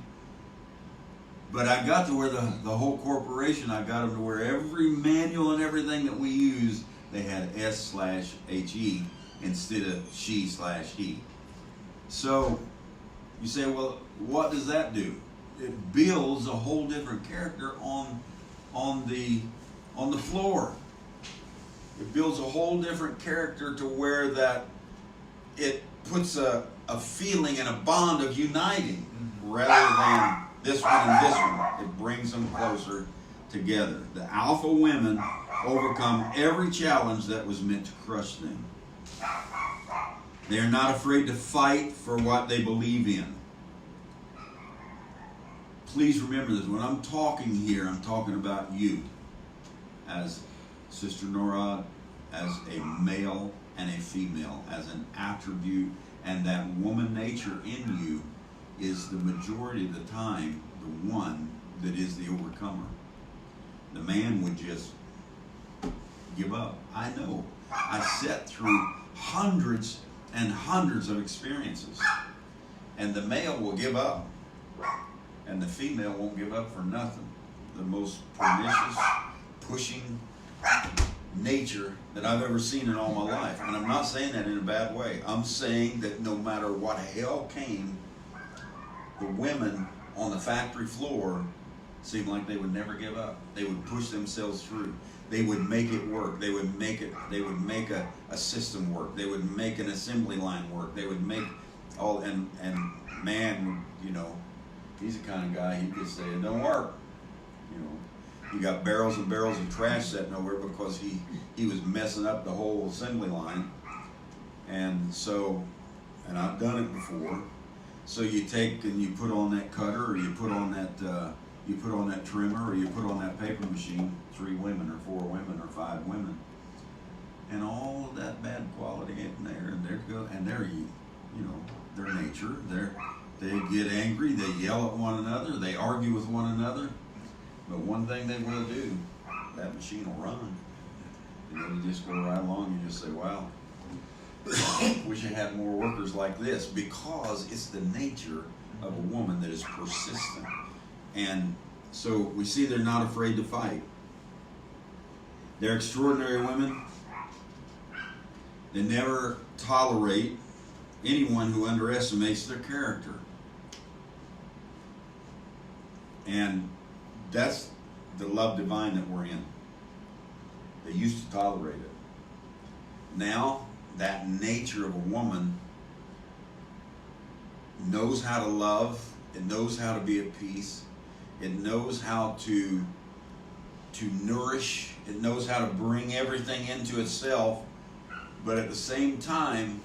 But I got to where the whole corporation, I got them to where every manual and everything that we use, they had S/HE instead of she/he. So you say, well, what does that do? It builds a whole different character on the floor. It builds a whole different character to where that it puts a feeling and a bond of uniting rather than this one and this one. It brings them closer together. The alpha women overcome every challenge that was meant to crush them. They are not afraid to fight for what they believe in. Please remember this. When I'm talking here, I'm talking about you as Sister Nora, as a male and a female, as an attribute, and that woman nature in you is the majority of the time the one that is the overcomer. The man would just give up. I know. I sat through hundreds and hundreds of experiences, and the male will give up, and the female won't give up for nothing. The most pernicious, pushing nature that I've ever seen in all my life. And I'm not saying that in a bad way. I'm saying that no matter what hell came, the women on the factory floor seemed like they would never give up. They would push themselves through. They would make it work. They would make a system work. They would make an assembly line work. They would make all, and man, you know, he's the kind of guy, he could say it don't work. You know, you got barrels and barrels of trash sitting over because he was messing up the whole assembly line. And so, and I've done it before. So you take and you put on that cutter, or you put on that trimmer, or you put on that paper machine, 3 women or 4 women or 5 women, and all of that bad quality in there, and they're you know, their nature. They get angry, they yell at one another, they argue with one another. But one thing they will do, that machine will run. And it'll just go right along. You just say, wow, wish I had more workers like this, because it's the nature of a woman that is persistent. And so we see they're not afraid to fight. They're extraordinary women. They never tolerate anyone who underestimates their character. And that's the love divine that we're in. They used to tolerate it. Now, that nature of a woman knows how to love. It knows how to be at peace. It knows how to nourish. It knows how to bring everything into itself. But at the same time,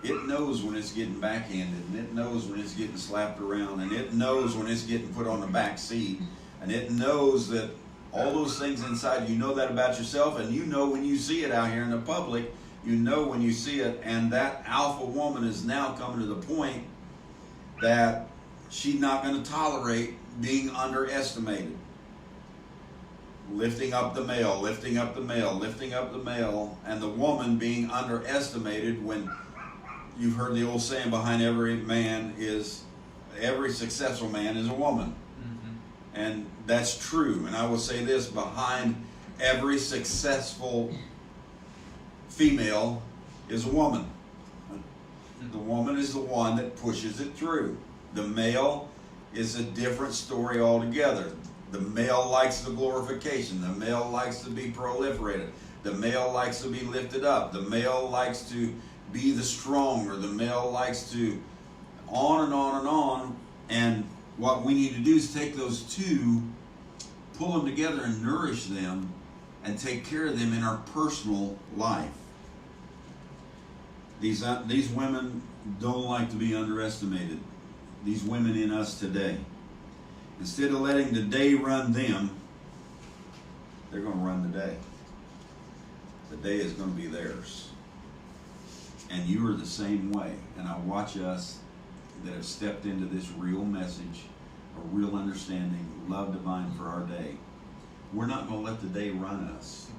it knows when it's getting backhanded, and it knows when it's getting slapped around, and it knows when it's getting put on the back seat, and it knows that all those things inside, you know that about yourself, and you know when you see it out here in the public, you know when you see it. And that alpha woman is now coming to the point that she's not going to tolerate being underestimated. Lifting up the male, lifting up the male, lifting up the male, and the woman being underestimated. When you've heard the old saying, behind every successful man is a woman. Mm-hmm. And that's true. And I will say this, behind every successful female is a woman. The woman is the one that pushes it through. The male is a different story altogether. The male likes the glorification. The male likes to be proliferated. The male likes to be lifted up. The male likes to be the stronger. The male likes to on and on and on. And what we need to do is take those two, pull them together and nourish them, and take care of them in our personal life. These women don't like to be underestimated. These women in us today. Instead of letting the day run them, they're going to run the day. The day is going to be theirs. And you are the same way. And I watch us that have stepped into this real message, a real understanding, love divine for our day. We're not going to let the day run us.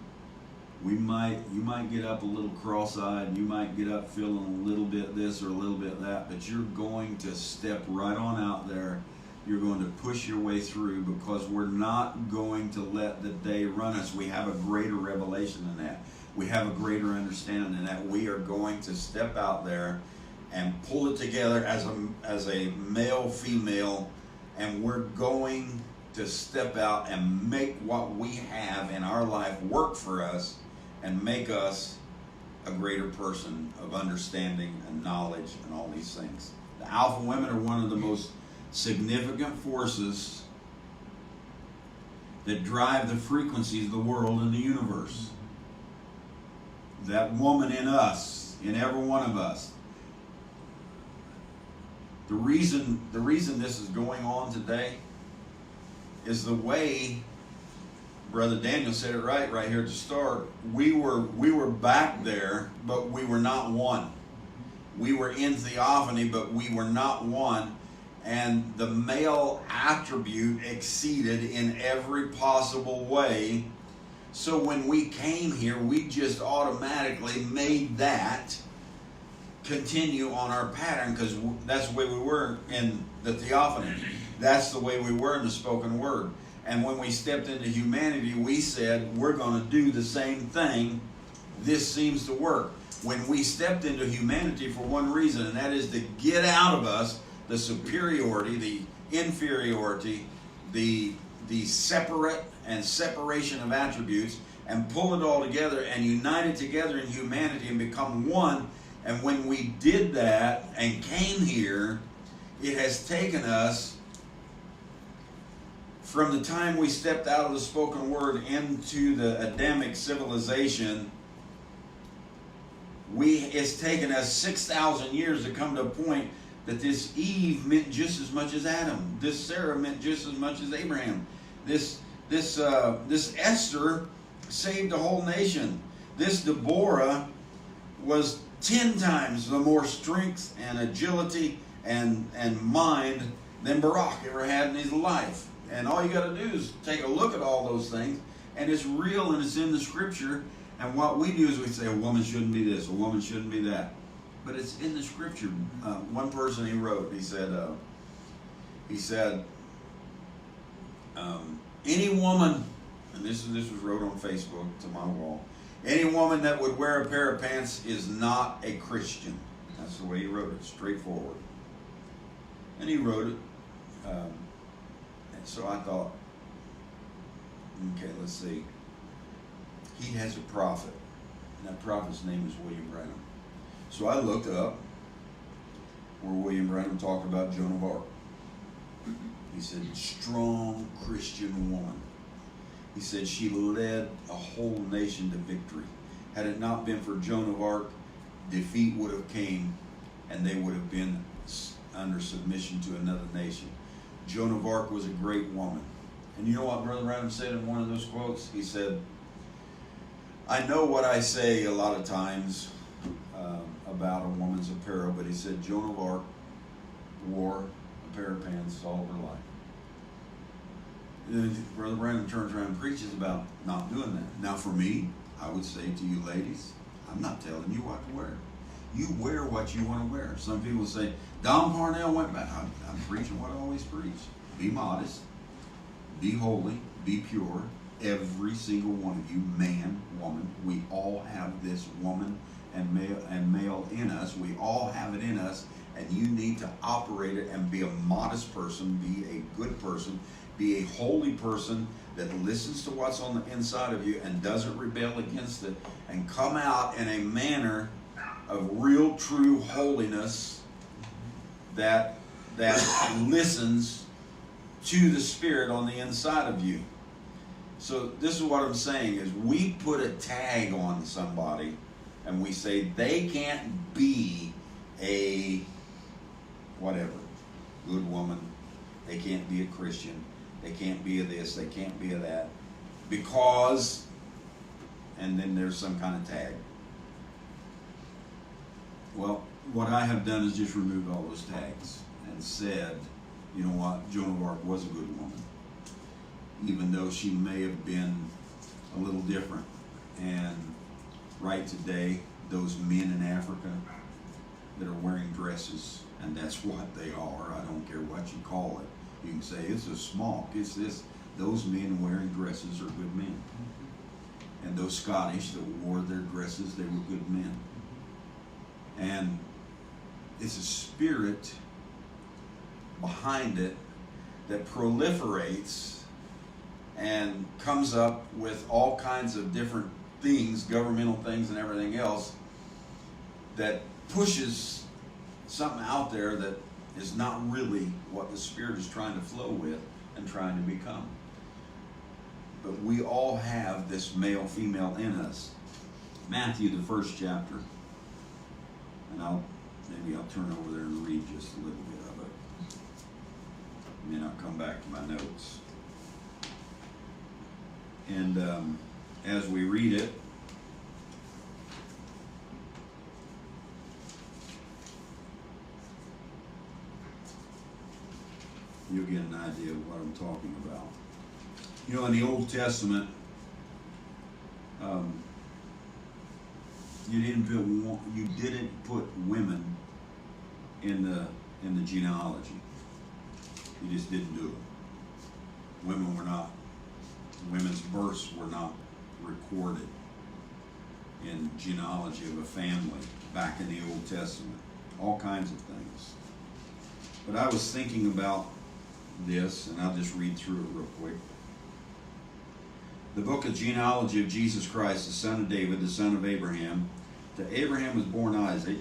You might get up a little cross-eyed, you might get up feeling a little bit this or a little bit that, but you're going to step right on out there. You're going to push your way through, because we're not going to let the day run us. We have a greater revelation than that. We have a greater understanding than that. We are going to step out there and pull it together as a male, female, and we're going to step out and make what we have in our life work for us and make us a greater person of understanding and knowledge and all these things. The alpha women are one of the most significant forces that drive the frequencies of the world and the universe. That woman in us in every one of us. The reason this is going on today is the way Brother Daniel said it right here at the start. We were back there, but we were not one. We were in theophany, but we were not one. And the male attribute exceeded in every possible way. So when we came here, we just automatically made that continue on our pattern, because that's the way we were in the theophany. That's the way we were in the spoken word. And when we stepped into humanity, we said, we're going to do the same thing. This seems to work. When we stepped into humanity for one reason, and that is to get out of us the superiority, the inferiority, the separate and separation of attributes, and pull it all together and unite it together in humanity and become one. And when we did that and came here, it has taken us from the time we stepped out of the spoken word into the Adamic civilization. It's taken us 6,000 years to come to a point that this Eve meant just as much as Adam. This Sarah meant just as much as Abraham. This Esther saved a whole nation. This Deborah was 10 times the more strength and agility and mind than Barak ever had in his life. And all you got to do is take a look at all those things, and it's real and it's in the scripture. And what we do is we say a woman shouldn't be this, a woman shouldn't be that, but it's in the scripture. One person he wrote, he said, any woman, and this was wrote on Facebook to my wall, any woman that would wear a pair of pants is not a Christian. That's the way he wrote it, straightforward. And he wrote it. And so I thought, okay, let's see. He has a prophet. And that prophet's name is William Branham. So I looked up where William Branham talked about Joan of Arc. He said, strong Christian woman. He said she led a whole nation to victory. Had it not been for Joan of Arc, defeat would have came and they would have been under submission to another nation. Joan of Arc was a great woman. And you know what Brother Branham said in one of those quotes? He said, I know what I say a lot of times about a woman's apparel, but he said Joan of Arc wore a pair of pants all her life. Brother Branham turns around and preaches about not doing that. Now for me, I would say to you ladies, I'm not telling you what to wear. You wear what you want to wear. Some people say, Don Parnell went back. I'm preaching what I always preach. Be modest, be holy, be pure. Every single one of you, man, woman, we all have this woman and male in us. We all have it in us, and you need to operate it and be a modest person, be a good person, be a holy person that listens to what's on the inside of you and doesn't rebel against it, and come out in a manner of real, true holiness that listens to the Spirit on the inside of you. So this is what I'm saying is we put a tag on somebody and we say they can't be a whatever, good woman, they can't be a Christian, they can't be a this, they can't be a that, because, and then there's some kind of tag. Well, what I have done is just removed all those tags and said, you know what, Joan of Arc was a good woman, even though she may have been a little different. And right today, those men in Africa that are wearing dresses, and that's what they are, I don't care what you call it. You can say it's a smock, it's this. Those men wearing dresses are good men. And those Scottish that wore their dresses, they were good men. And it's a spirit behind it that proliferates and comes up with all kinds of different things, governmental things and everything else, that pushes something out there that is not really what the Spirit is trying to flow with and trying to become. But we all have this male-female in us. Matthew, the 1st chapter, And maybe I'll turn over there and read just a little bit of it. And then I'll come back to my notes. And as we read it, you'll get an idea of what I'm talking about. You know, in the Old Testament, you didn't put women in the genealogy. You just didn't do it. Women's births were not recorded in genealogy of a family back in the Old Testament. All kinds of things. But I was thinking about this, and I'll just read through it real quick. The book of genealogy of Jesus Christ, the son of David, the son of Abraham. To Abraham was born Isaac,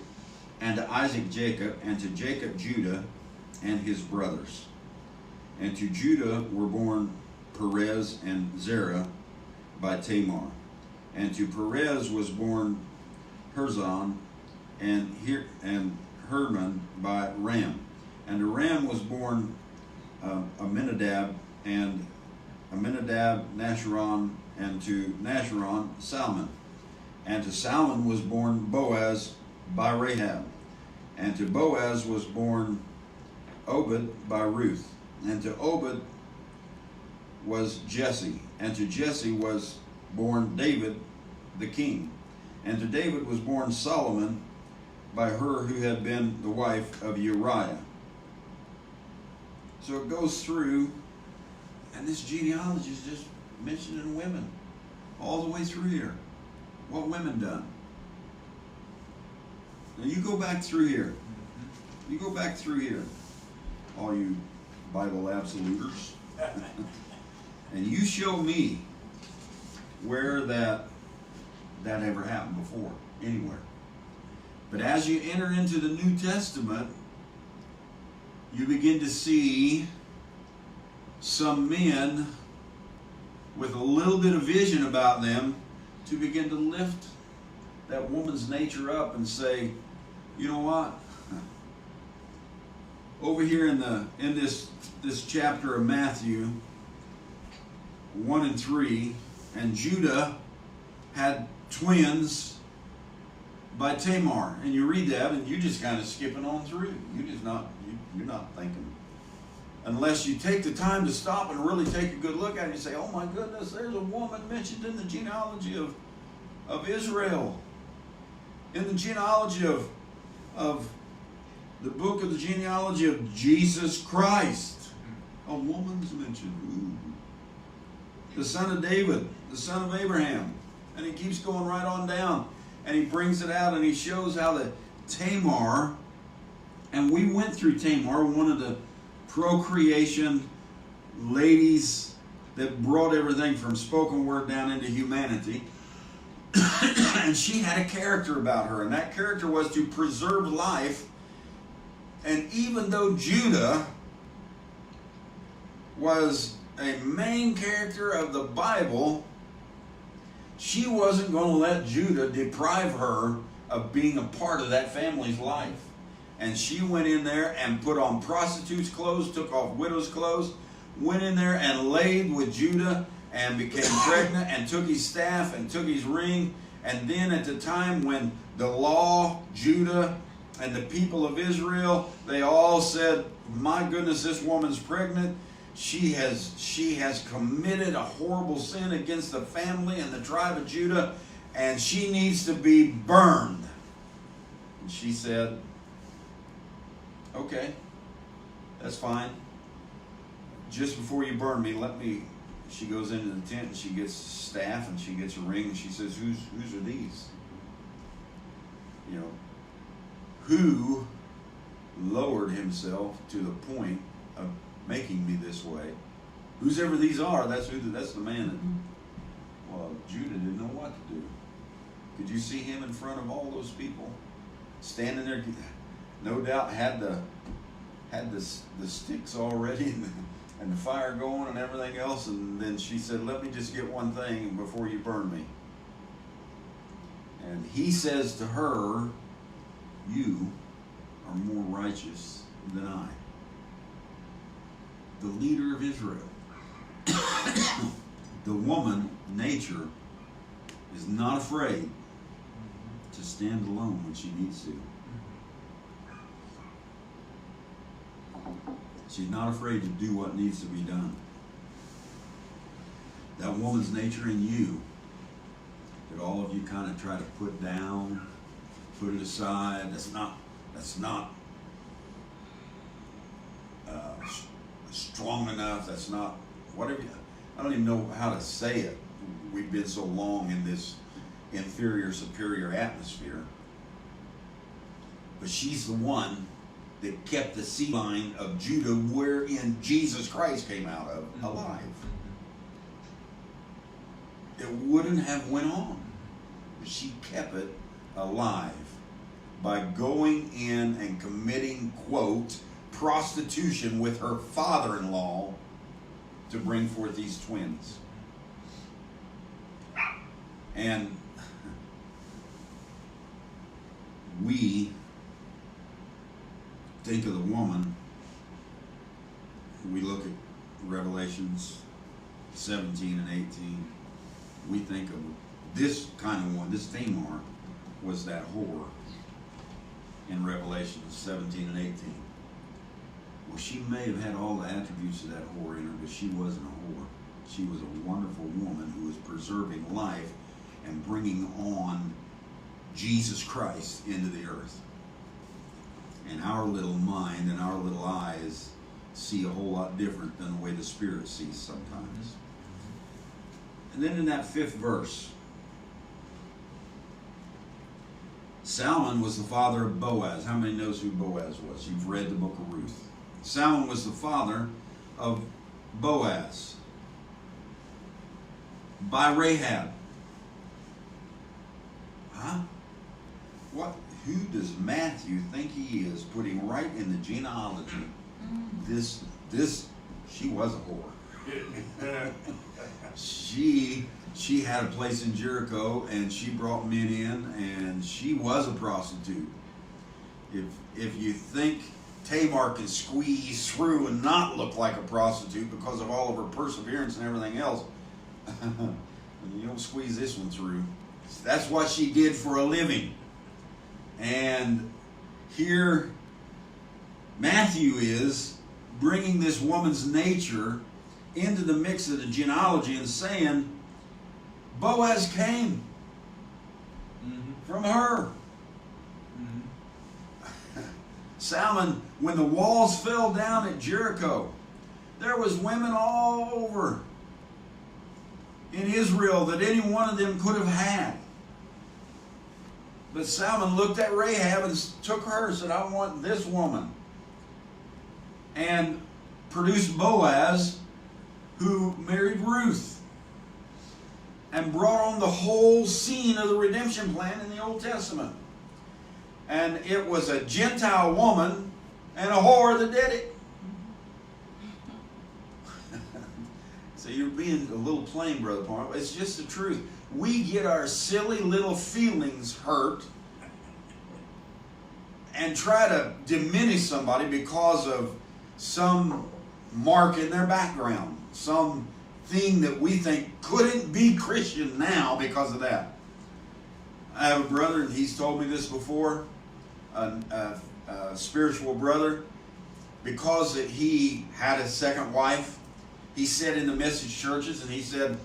and to Isaac Jacob, and to Jacob Judah and his brothers. And to Judah were born Perez and Zerah by Tamar. And to Perez was born Hizon and Herman by Ram. And to Ram was born Aminadab, and Aminadab Nashron, and to Nashron Salmon. And to Salmon was born Boaz by Rahab. And to Boaz was born Obed by Ruth. And to Obed was Jesse. And to Jesse was born David the king. And to David was born Solomon by her who had been the wife of Uriah. So it goes through, and this genealogy is just mentioning women all the way through here. What women done? Now you go back through here. You go back through here, all you Bible absoluters, and you show me where that ever happened before, anywhere. But as you enter into the New Testament, you begin to see some men with a little bit of vision about them to begin to lift that woman's nature up and say, you know what? Over here in this chapter of Matthew 1 and 3, and Judah had twins by Tamar, and you read that, and you're just kind of skipping on through. You're not thinking, unless you take the time to stop and really take a good look at it and say, oh my goodness, there's a woman mentioned in the genealogy of Israel, in the genealogy of the book of the genealogy of Jesus Christ. A woman's mentioned. Ooh. The son of David, the son of Abraham. And he keeps going right on down. And he brings it out and he shows how that Tamar, and we went through Tamar, one of the procreation ladies that brought everything from spoken word down into humanity. And she had a character about her, and that character was to preserve life. And even though Judah was a main character of the Bible, she wasn't going to let Judah deprive her of being a part of that family's life. And she went in there and put on prostitute's clothes, took off widow's clothes, went in there and laid with Judah and became pregnant and took his staff and took his ring. And then at the time when the law, Judah, and the people of Israel, they all said, my goodness, this woman's pregnant. She has committed a horrible sin against the family and the tribe of Judah, and she needs to be burned. And she said, okay, that's fine. Just before you burn me, she goes into the tent and she gets staff and she gets a ring and she says, whose are these? You know, who lowered himself to the point of making me this way? Whosoever these are, that's the man that, well, Judah didn't know what to do. Could you see him in front of all those people? Standing there, no doubt had the sticks already and the fire going and everything else, and then she said, let me just get one thing before you burn me. And he says to her, you are more righteous than I. The leader of Israel. The woman, nature, is not afraid to stand alone when she needs to. She's not afraid to do what needs to be done. That woman's nature in you that all of you kind of try to put down, put it aside. That's not strong enough. That's not whatever. I don't even know how to say it. We've been so long in this inferior, superior atmosphere. But she's the one that kept the seed line of Judah wherein Jesus Christ came out of alive. It wouldn't have went on. But she kept it alive by going in and committing, quote, prostitution with her father-in-law to bring forth these twins. And we think of the woman, we look at Revelations 17 and 18, we think of this kind of one, this Tamar was that whore in Revelations 17 and 18. Well, she may have had all the attributes of that whore in her, but she wasn't a whore. She was a wonderful woman who was preserving life and bringing on Jesus Christ into the earth. And our little mind and our little eyes see a whole lot different than the way the Spirit sees sometimes. And then in that 5th verse, Salmon was the father of Boaz. How many knows who Boaz was? You've read the book of Ruth. Salmon was the father of Boaz by Rahab. Huh? What? Who does Matthew think he is putting right in the genealogy? This, she was a whore. She had a place in Jericho, and she brought men in, and she was a prostitute. If you think Tamar can squeeze through and not look like a prostitute because of all of her perseverance and everything else, you don't squeeze this one through. That's what she did for a living. And here Matthew is bringing this woman's nature into the mix of the genealogy and saying, Boaz came from her. Salmon, when the walls fell down at Jericho, there was women all over in Israel that any one of them could have had. But Salmon looked at Rahab and took her and said, I want this woman. And produced Boaz, who married Ruth and brought on the whole scene of the redemption plan in the Old Testament. And it was a Gentile woman and a whore that did it. So you're being a little plain, Brother Paul. It's just the truth. We get our silly little feelings hurt and try to diminish somebody because of some mark in their background, some thing that we think couldn't be Christian now because of that. I have a brother, and he's told me this before, a spiritual brother, because that he had a second wife. He said in the message churches, and he said,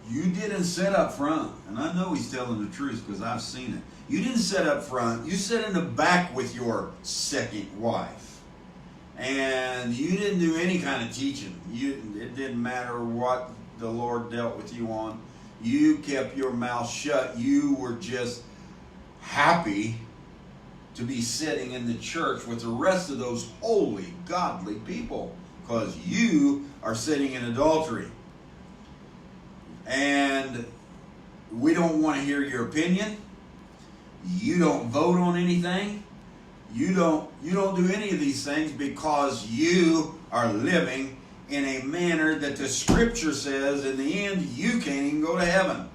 you didn't sit up front. And I know he's telling the truth because I've seen it. You didn't sit up front. You sat in the back with your second wife. And you didn't do any kind of teaching. It didn't matter what the Lord dealt with you on. You kept your mouth shut. You were just happy to be sitting in the church with the rest of those holy, godly people, because you are sitting in adultery. And we don't want to hear your opinion. You don't vote on anything. You don't do any of these things because you are living in a manner that the Scripture says in the end you can't even go to heaven.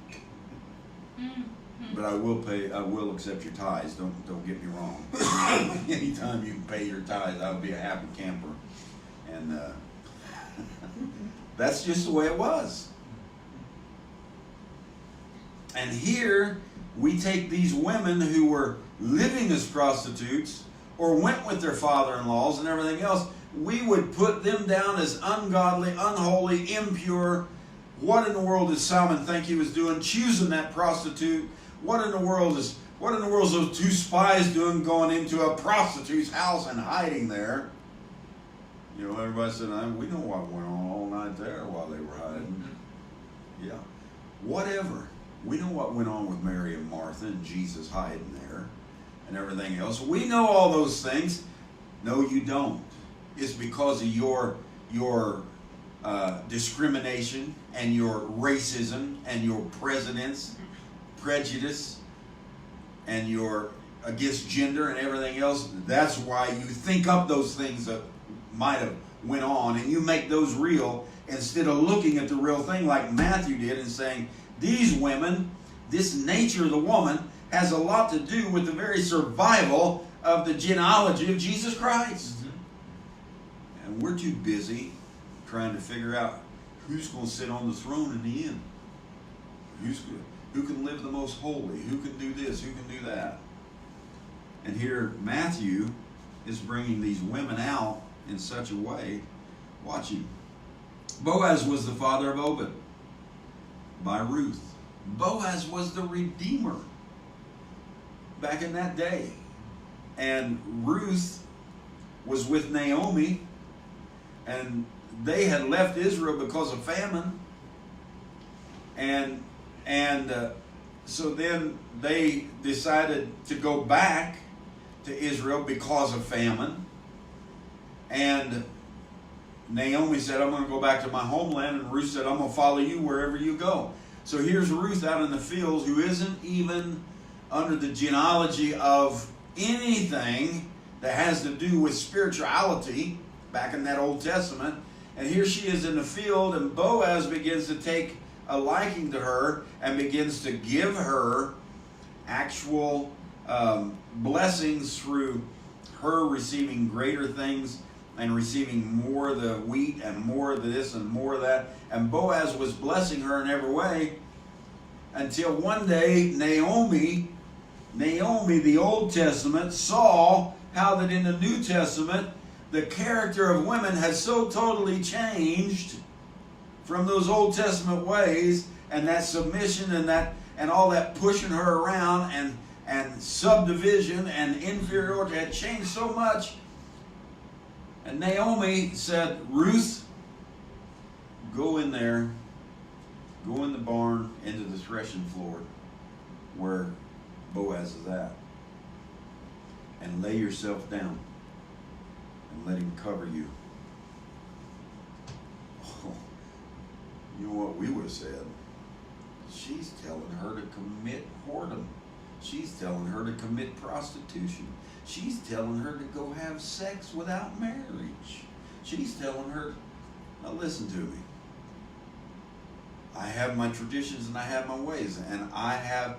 But I will accept your tithes. Don't get me wrong. Anytime you can pay your tithes, I would be a happy camper. And that's just the way it was. And here we take these women who were living as prostitutes or went with their father-in-laws and everything else. We would put them down as ungodly, unholy, impure. What in the world did Solomon think he was doing, choosing that prostitute? What in the world is those two spies doing, going into a prostitute's house and hiding there? You know, everybody said, we know what went on all night there while they were hiding. Yeah, whatever. We know what went on with Mary and Martha and Jesus hiding there and everything else. We know all those things. No, you don't. It's because of your discrimination and your racism and your prejudice and your against gender and everything else. That's why you think up those things that might have went on, and you make those real instead of looking at the real thing like Matthew did and saying, these women, this nature of the woman has a lot to do with the very survival of the genealogy of Jesus Christ. Mm-hmm. And we're too busy trying to figure out who's going to sit on the throne in the end. Who can live the most holy? Who can do this? Who can do that? And here Matthew is bringing these women out in such a way. Watch him. Boaz was the father of Obed by Ruth. Boaz was the redeemer back in that day. And Ruth was with Naomi, and they had left Israel because of famine. And so then they decided to go back to Israel because of famine. And Naomi said, I'm going to go back to my homeland. And Ruth said, I'm going to follow you wherever you go. So here's Ruth out in the fields, who isn't even under the genealogy of anything that has to do with spirituality back in that Old Testament. And here she is in the field, and Boaz begins to take a liking to her and begins to give her actual blessings through her receiving greater things and receiving more of the wheat and more of this and more of that. And Boaz was blessing her in every way until one day Naomi, the Old Testament, saw how that in the New Testament the character of women had so totally changed from those Old Testament ways, and that submission and all that pushing her around and subdivision and inferiority had changed so much. And Naomi said, Ruth, go in there, go in the barn, into the threshing floor where Boaz is at, and lay yourself down and let him cover you. Oh, you know what we would have said? She's telling her to commit whoredom. She's telling her to commit prostitution. She's telling her to go have sex without marriage. She's telling her, now listen to me. I have my traditions and I have my ways, and I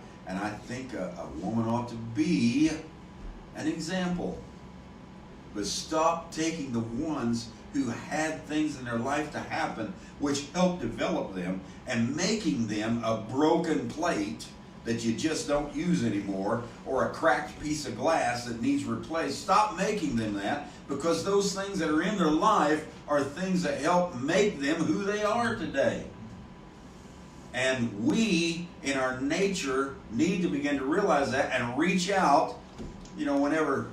think a woman ought to be an example. But stop taking the ones who had things in their life to happen which helped develop them and making them a broken plate that you just don't use anymore, or a cracked piece of glass that needs replaced. Stop making them that, because those things that are in their life are things that help make them who they are today. And we, in our nature, need to begin to realize that and reach out. You know, whenever,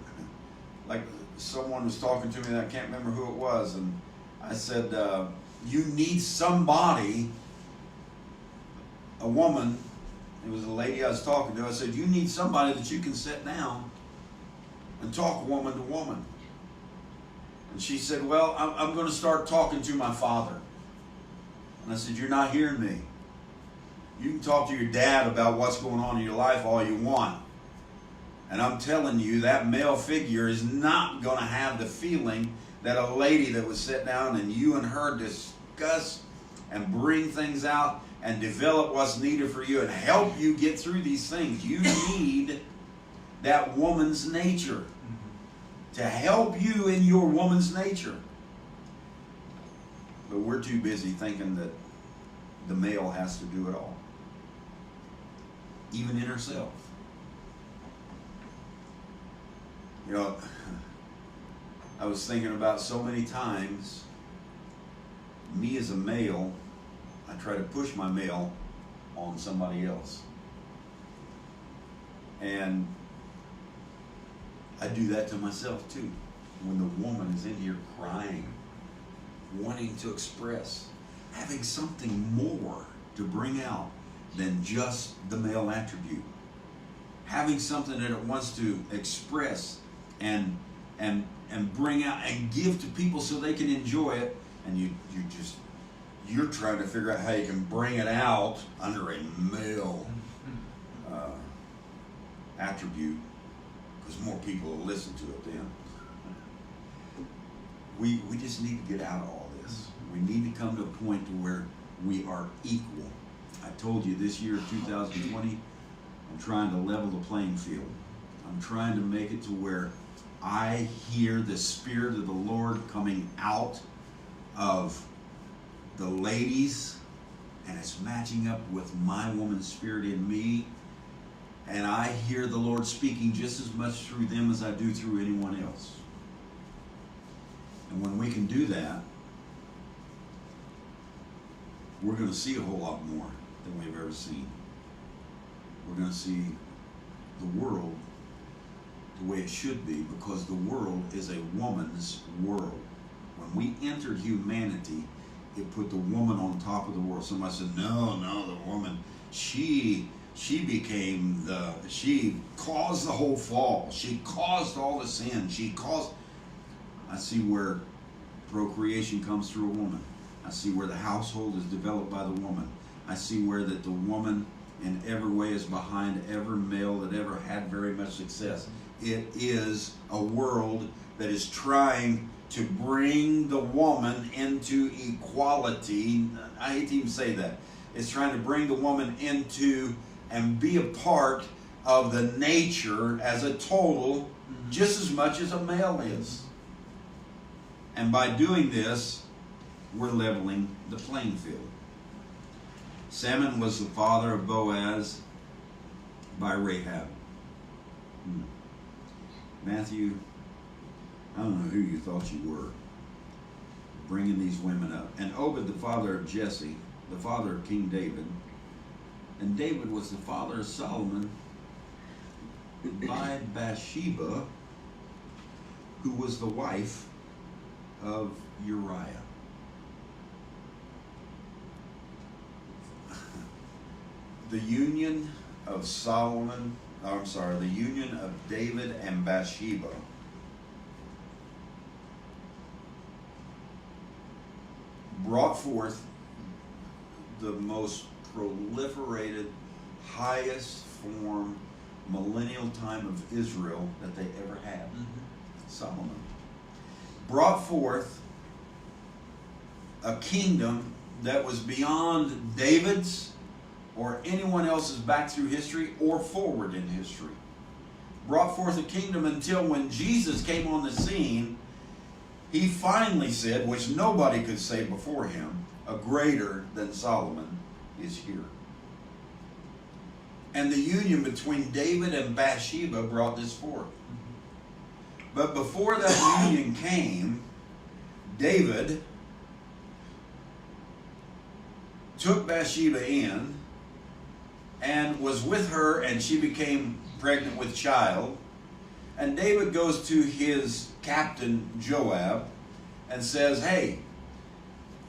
like someone was talking to me, and I can't remember who it was, and I said, you need somebody, a woman. It was a lady I was talking to. I said, you need somebody that you can sit down and talk woman to woman. And she said, well, I'm going to start talking to my father. And I said, you're not hearing me. You can talk to your dad about what's going on in your life all you want. And I'm telling you, that male figure is not going to have the feeling that a lady that would sit down and you and her discuss and bring things out and develop what's needed for you and help you get through these things. You need that woman's nature to help you in your woman's nature. But we're too busy thinking that the male has to do it all, even in herself. You know, I was thinking about so many times, me as a male, I try to push my male on somebody else. And I do that to myself too. When the woman is in here crying, wanting to express, having something more to bring out than just the male attribute. Having something that it wants to express and bring out and give to people so they can enjoy it, and you're trying to figure out how you can bring it out under a male attribute, because more people will listen to it then. We just need to get out of all this. We need to come to a point to where we are equal. I told you this year, 2020, I'm trying to level the playing field. I'm trying to make it to where I hear the Spirit of the Lord coming out of the ladies, and it's matching up with my woman's spirit in me, and I hear the Lord speaking just as much through them as I do through anyone else. And when we can do that, we're going to see a whole lot more than we've ever seen. We're going to see the world the way it should be, because the world is a woman's world. When we entered humanity, it put the woman on top of the world. Somebody said, no, the woman, she caused the whole fall. She caused all the sin. I see where procreation comes through a woman. I see where the household is developed by the woman. I see where that the woman in every way is behind every male that ever had very much success. It is a world that is trying to bring the woman into equality. I hate to even say that. It's trying to bring the woman into and be a part of the nature as a total, just as much as a male is. And by doing this, we're leveling the playing field. Salmon was the father of Boaz by Rahab. Matthew, I don't know who you thought you were, bringing these women up. And Obed, the father of Jesse, the father of King David. And David was the father of Solomon by Bathsheba, who was the wife of Uriah. The union of the union of David and Bathsheba brought forth the most proliferated, highest form, millennial time of Israel that they ever had. Solomon brought forth a kingdom that was beyond David's or anyone else's back through history or forward in history. Brought forth a kingdom until when Jesus came on the scene, he finally said, which nobody could say before him, a greater than Solomon is here. And the union between David and Bathsheba brought this forth. But before that union came, David took Bathsheba in and was with her, and she became pregnant with child. And David goes to his captain Joab and says, hey,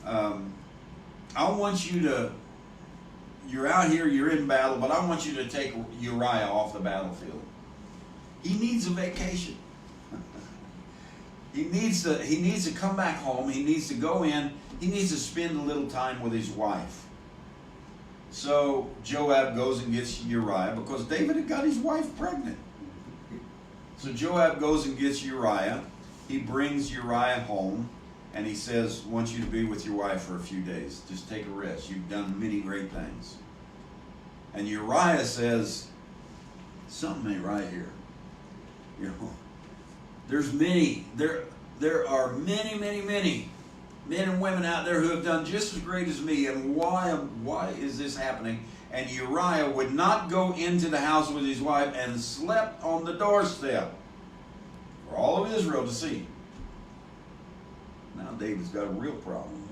I want you to, you're out here, you're in battle, but I want you to take Uriah off the battlefield. He needs a vacation. He needs to come back home. He needs to go in. He needs to spend a little time with his wife. So Joab goes and gets Uriah, because David had got his wife pregnant. So Joab goes and gets Uriah. He brings Uriah home, And he says, wants you to be with your wife for a few days. Just take a rest. You've done many great things. And Uriah says, something ain't right here. You know, there's many, there are many men and women out there who have done just as great as me. And why is this happening? And Uriah would not go into the house with his wife and slept on the doorstep for all of Israel to see. Now David's got a real problem.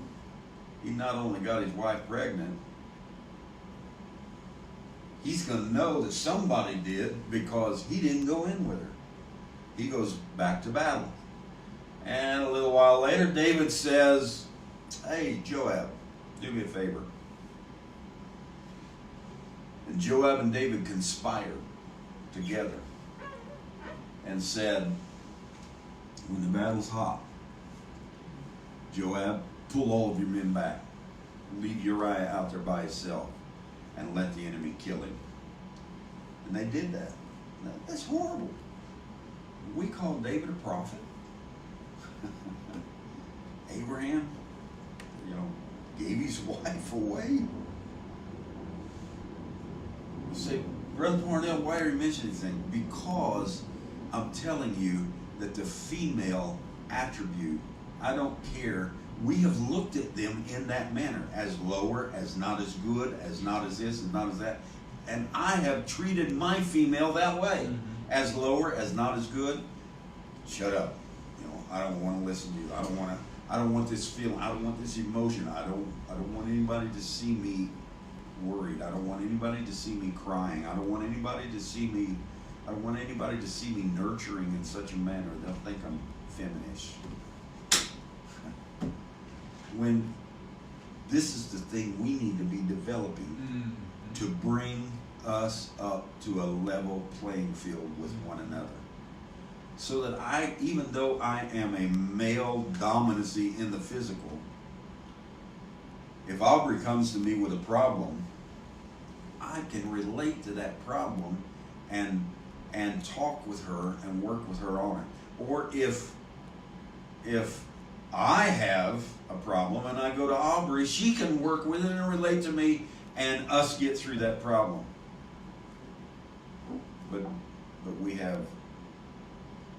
He not only got his wife pregnant, he's going to know that somebody did because he didn't go in with her. He goes back to battle. And a little while later, David says, hey, Joab, do me a favor. And Joab and David conspired together and said, when the battle's hot, Joab, pull all of your men back. Leave Uriah out there by himself and let the enemy kill him. And they did that. Now, that's horrible. We call David a prophet. Abraham, you know, gave his wife away. You say, Brother Parnell, why are you mentioning anything? Because I'm telling you that the female attribute, I don't care. We have looked at them in that manner, as lower, as not as good, as not as this, as not as that. And I have treated my female that way, as lower, as not as good. Shut up. You know, I don't want to listen to you. I don't want this feeling. I don't want this emotion. I don't want anybody to see me worried. I don't want anybody to see me crying. I don't want anybody to see me nurturing in such a manner they'll think I'm feminist. When this is the thing we need to be developing to bring us up to a level playing field with one another. So that even though I am a male dominancy in the physical, if Aubrey comes to me with a problem, I can relate to that problem and talk with her and work with her on it. Or if I have a problem and I go to Aubrey, she can work with it and relate to me and us get through that problem. But we have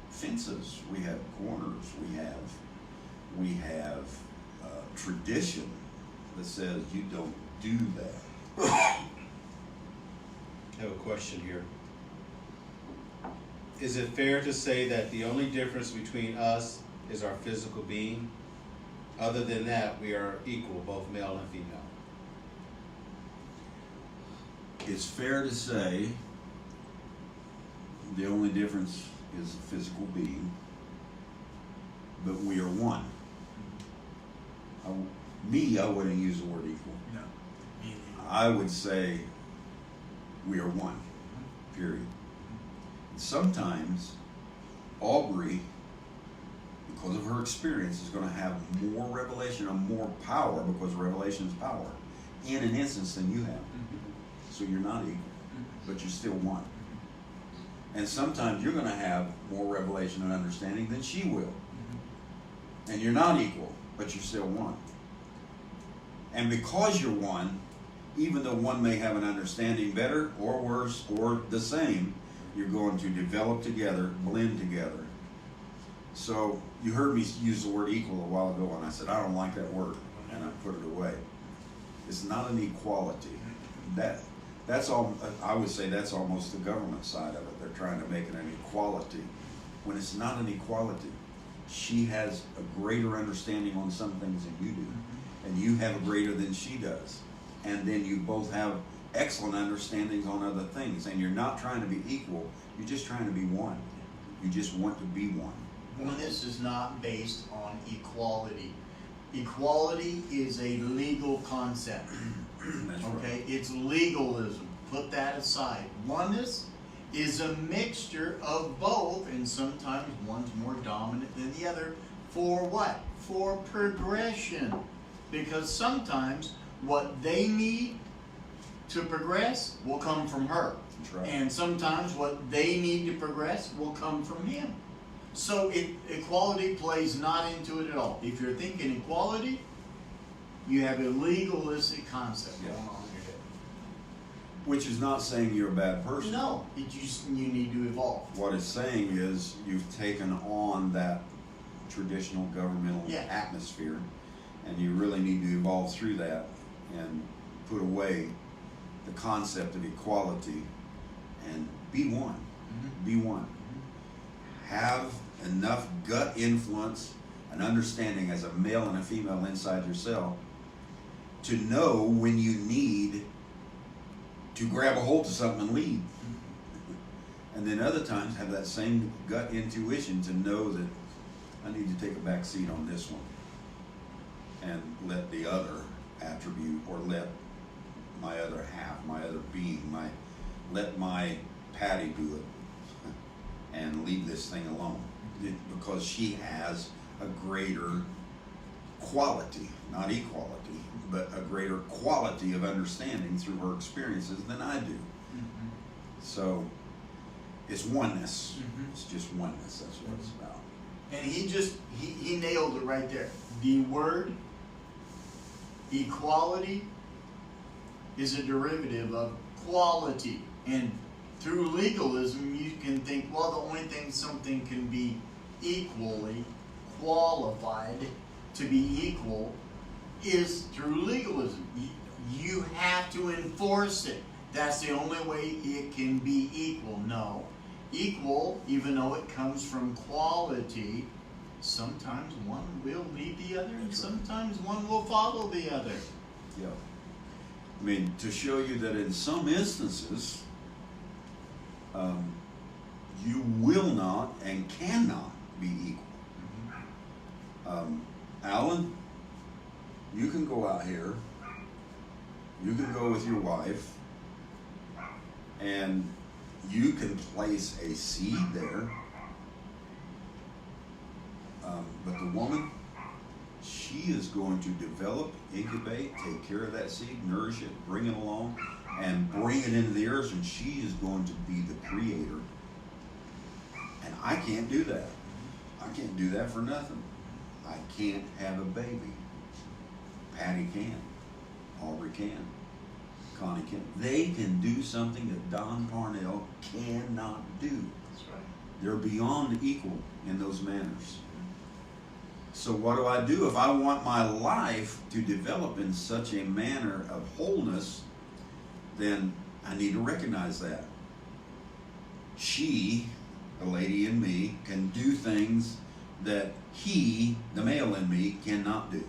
fences, we have corners, we have tradition that says you don't do that. I have a question here. Is it fair to say that the only difference between us is our physical being? Other than that, we are equal, both male and female. It's fair to say the only difference is the physical being, but we are one. I wouldn't use the word equal. No. I would say we are one, period. Sometimes Aubrey, because of her experience, is going to have more revelation and more power, because revelation is power, in an instance than you have. So you're not equal, but you're still one. And sometimes you're going to have more revelation and understanding than she will. And you're not equal, but you're still one. And because you're one, even though one may have an understanding better or worse or the same, you're going to develop together, blend together. So you heard me use the word equal a while ago, and I said, I don't like that word, and I put it away. It's not an equality. That's all. I would say that's almost the government side of it. They're trying to make it an equality, when it's not an equality. She has a greater understanding on some things than you do, and you have a greater than she does. And then you both have excellent understandings on other things, and you're not trying to be equal, you're just trying to be one. You just want to be one. Well, this is not based on equality. Equality is a legal concept. That's Okay, right. it's legalism. Put that aside. Oneness is a mixture of both, and sometimes one's more dominant than the other. For what? For progression. Because sometimes what they need to progress will come from her. That's right. And sometimes what they need to progress will come from him. So equality plays not into it at all. If you're thinking equality, you have a legalistic concept going on in your head. Which is not saying you're a bad person. No, you need to evolve. What it's saying is you've taken on that traditional governmental Yeah. atmosphere, and you really need to evolve through that and put away the concept of equality and be one. Mm-hmm. Be one. Have enough gut influence and understanding as a male and a female inside yourself to know when you need to grab a hold of something and lead. And then other times have that same gut intuition to know that I need to take a back seat on this one and let the other attribute, or let my other half, my other being, let my Patty do it and leave this thing alone. Because she has a greater quality, not equality, but a greater quality of understanding through her experiences than I do. Mm-hmm. So it's oneness. Mm-hmm. It's just oneness. That's what it's about. And he nailed it right there. The word equality is a derivative of quality. And through legalism, you can think, well, the only thing something can be equally qualified to be equal is through legalism. You have to enforce it. That's the only way it can be equal. No. Equal, even though it comes from quality, sometimes one will lead the other, and sometimes one will follow the other. Yeah. I mean, to show you that in some instances, you will not and cannot be equal. Alan, you can go out here, you can go with your wife, and you can place a seed there, but the woman, she is going to develop, incubate, take care of that seed, nourish it, bring it along, and bring it into the earth, and she is going to be the creator. And I can't do that. I can't do that for nothing. I can't have a baby. Patty can. Aubrey can. Connie can. They can do something that Don Parnell cannot do. That's right. They're beyond equal in those manners. So what do? If I want my life to develop in such a manner of wholeness, then I need to recognize that. She, the lady in me, can do things that he, the male in me, cannot do.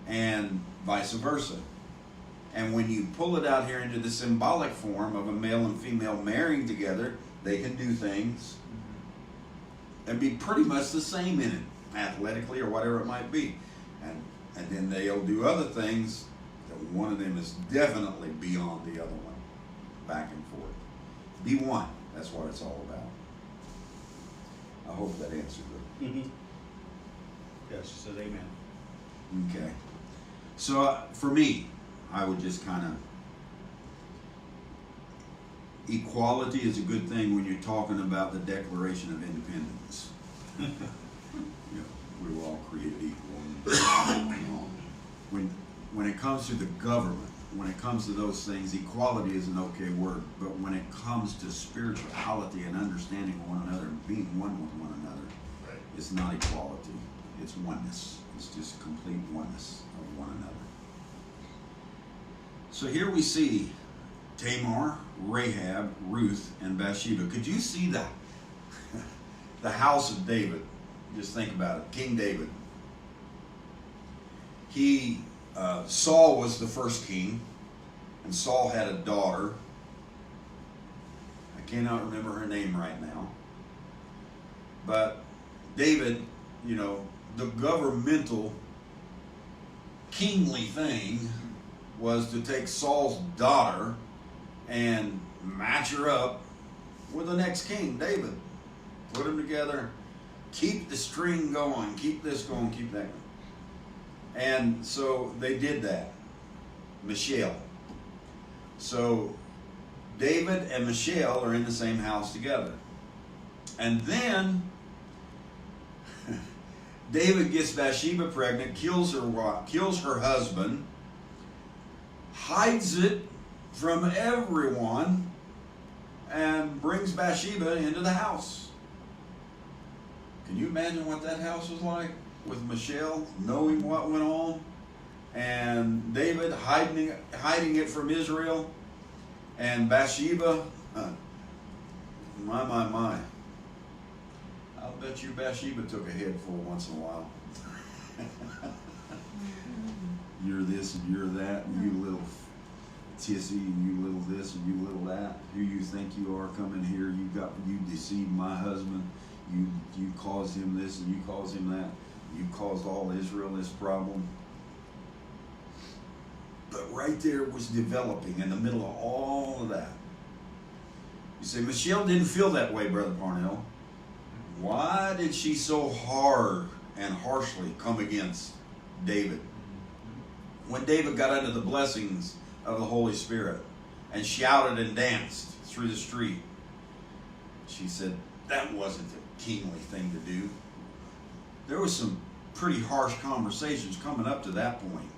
And vice versa. And when you pull it out here into the symbolic form of a male and female marrying together, they can do things and be pretty much the same in it, athletically or whatever it might be. And then they'll do other things that one of them is definitely beyond the other one, back and forth. Be one. That's what it's all about. I hope that answered it. Mm-hmm. Yes, she said amen. Okay. So for me, I would just kind of, equality is a good thing when you're talking about the Declaration of Independence. You know, we were all created equal. And, when it comes to the government, when it comes to those things, equality is an okay word. But when it comes to spirituality and understanding one another and being one with one another, Right. it's not equality. It's oneness. It's just complete oneness of one another. So here we see Tamar, Rahab, Ruth, and Bathsheba. Could you see the house of David? Just think about it. King David. Saul was the first king, and Saul had a daughter. I cannot remember her name right now. But David, you know, the governmental kingly thing was to take Saul's daughter and match her up with the next king, David. Put them together, keep the string going, keep this going, keep that going. And so they did that. Michelle. So David and Michelle are in the same house together. And then David gets Bathsheba pregnant, kills her husband, hides it from everyone, and brings Bathsheba into the house. Can you imagine what that house was like with Michelle knowing what went on, and David hiding it from Israel, and Bathsheba? My. I'll bet you Bathsheba took a head full once in a while. You're this and you're that, and you little tissy, and you little this and you little that. Who you think you are coming here? You deceived my husband. You caused him this and you caused him that. You caused all Israel this problem. But right there was developing in the middle of all of that. You say, Michelle didn't feel that way, Brother Parnell. Why did she so hard and harshly come against David? When David got under the blessings of the Holy Spirit and shouted and danced through the street, she said, that wasn't a kingly thing to do. There was some pretty harsh conversations coming up to that point,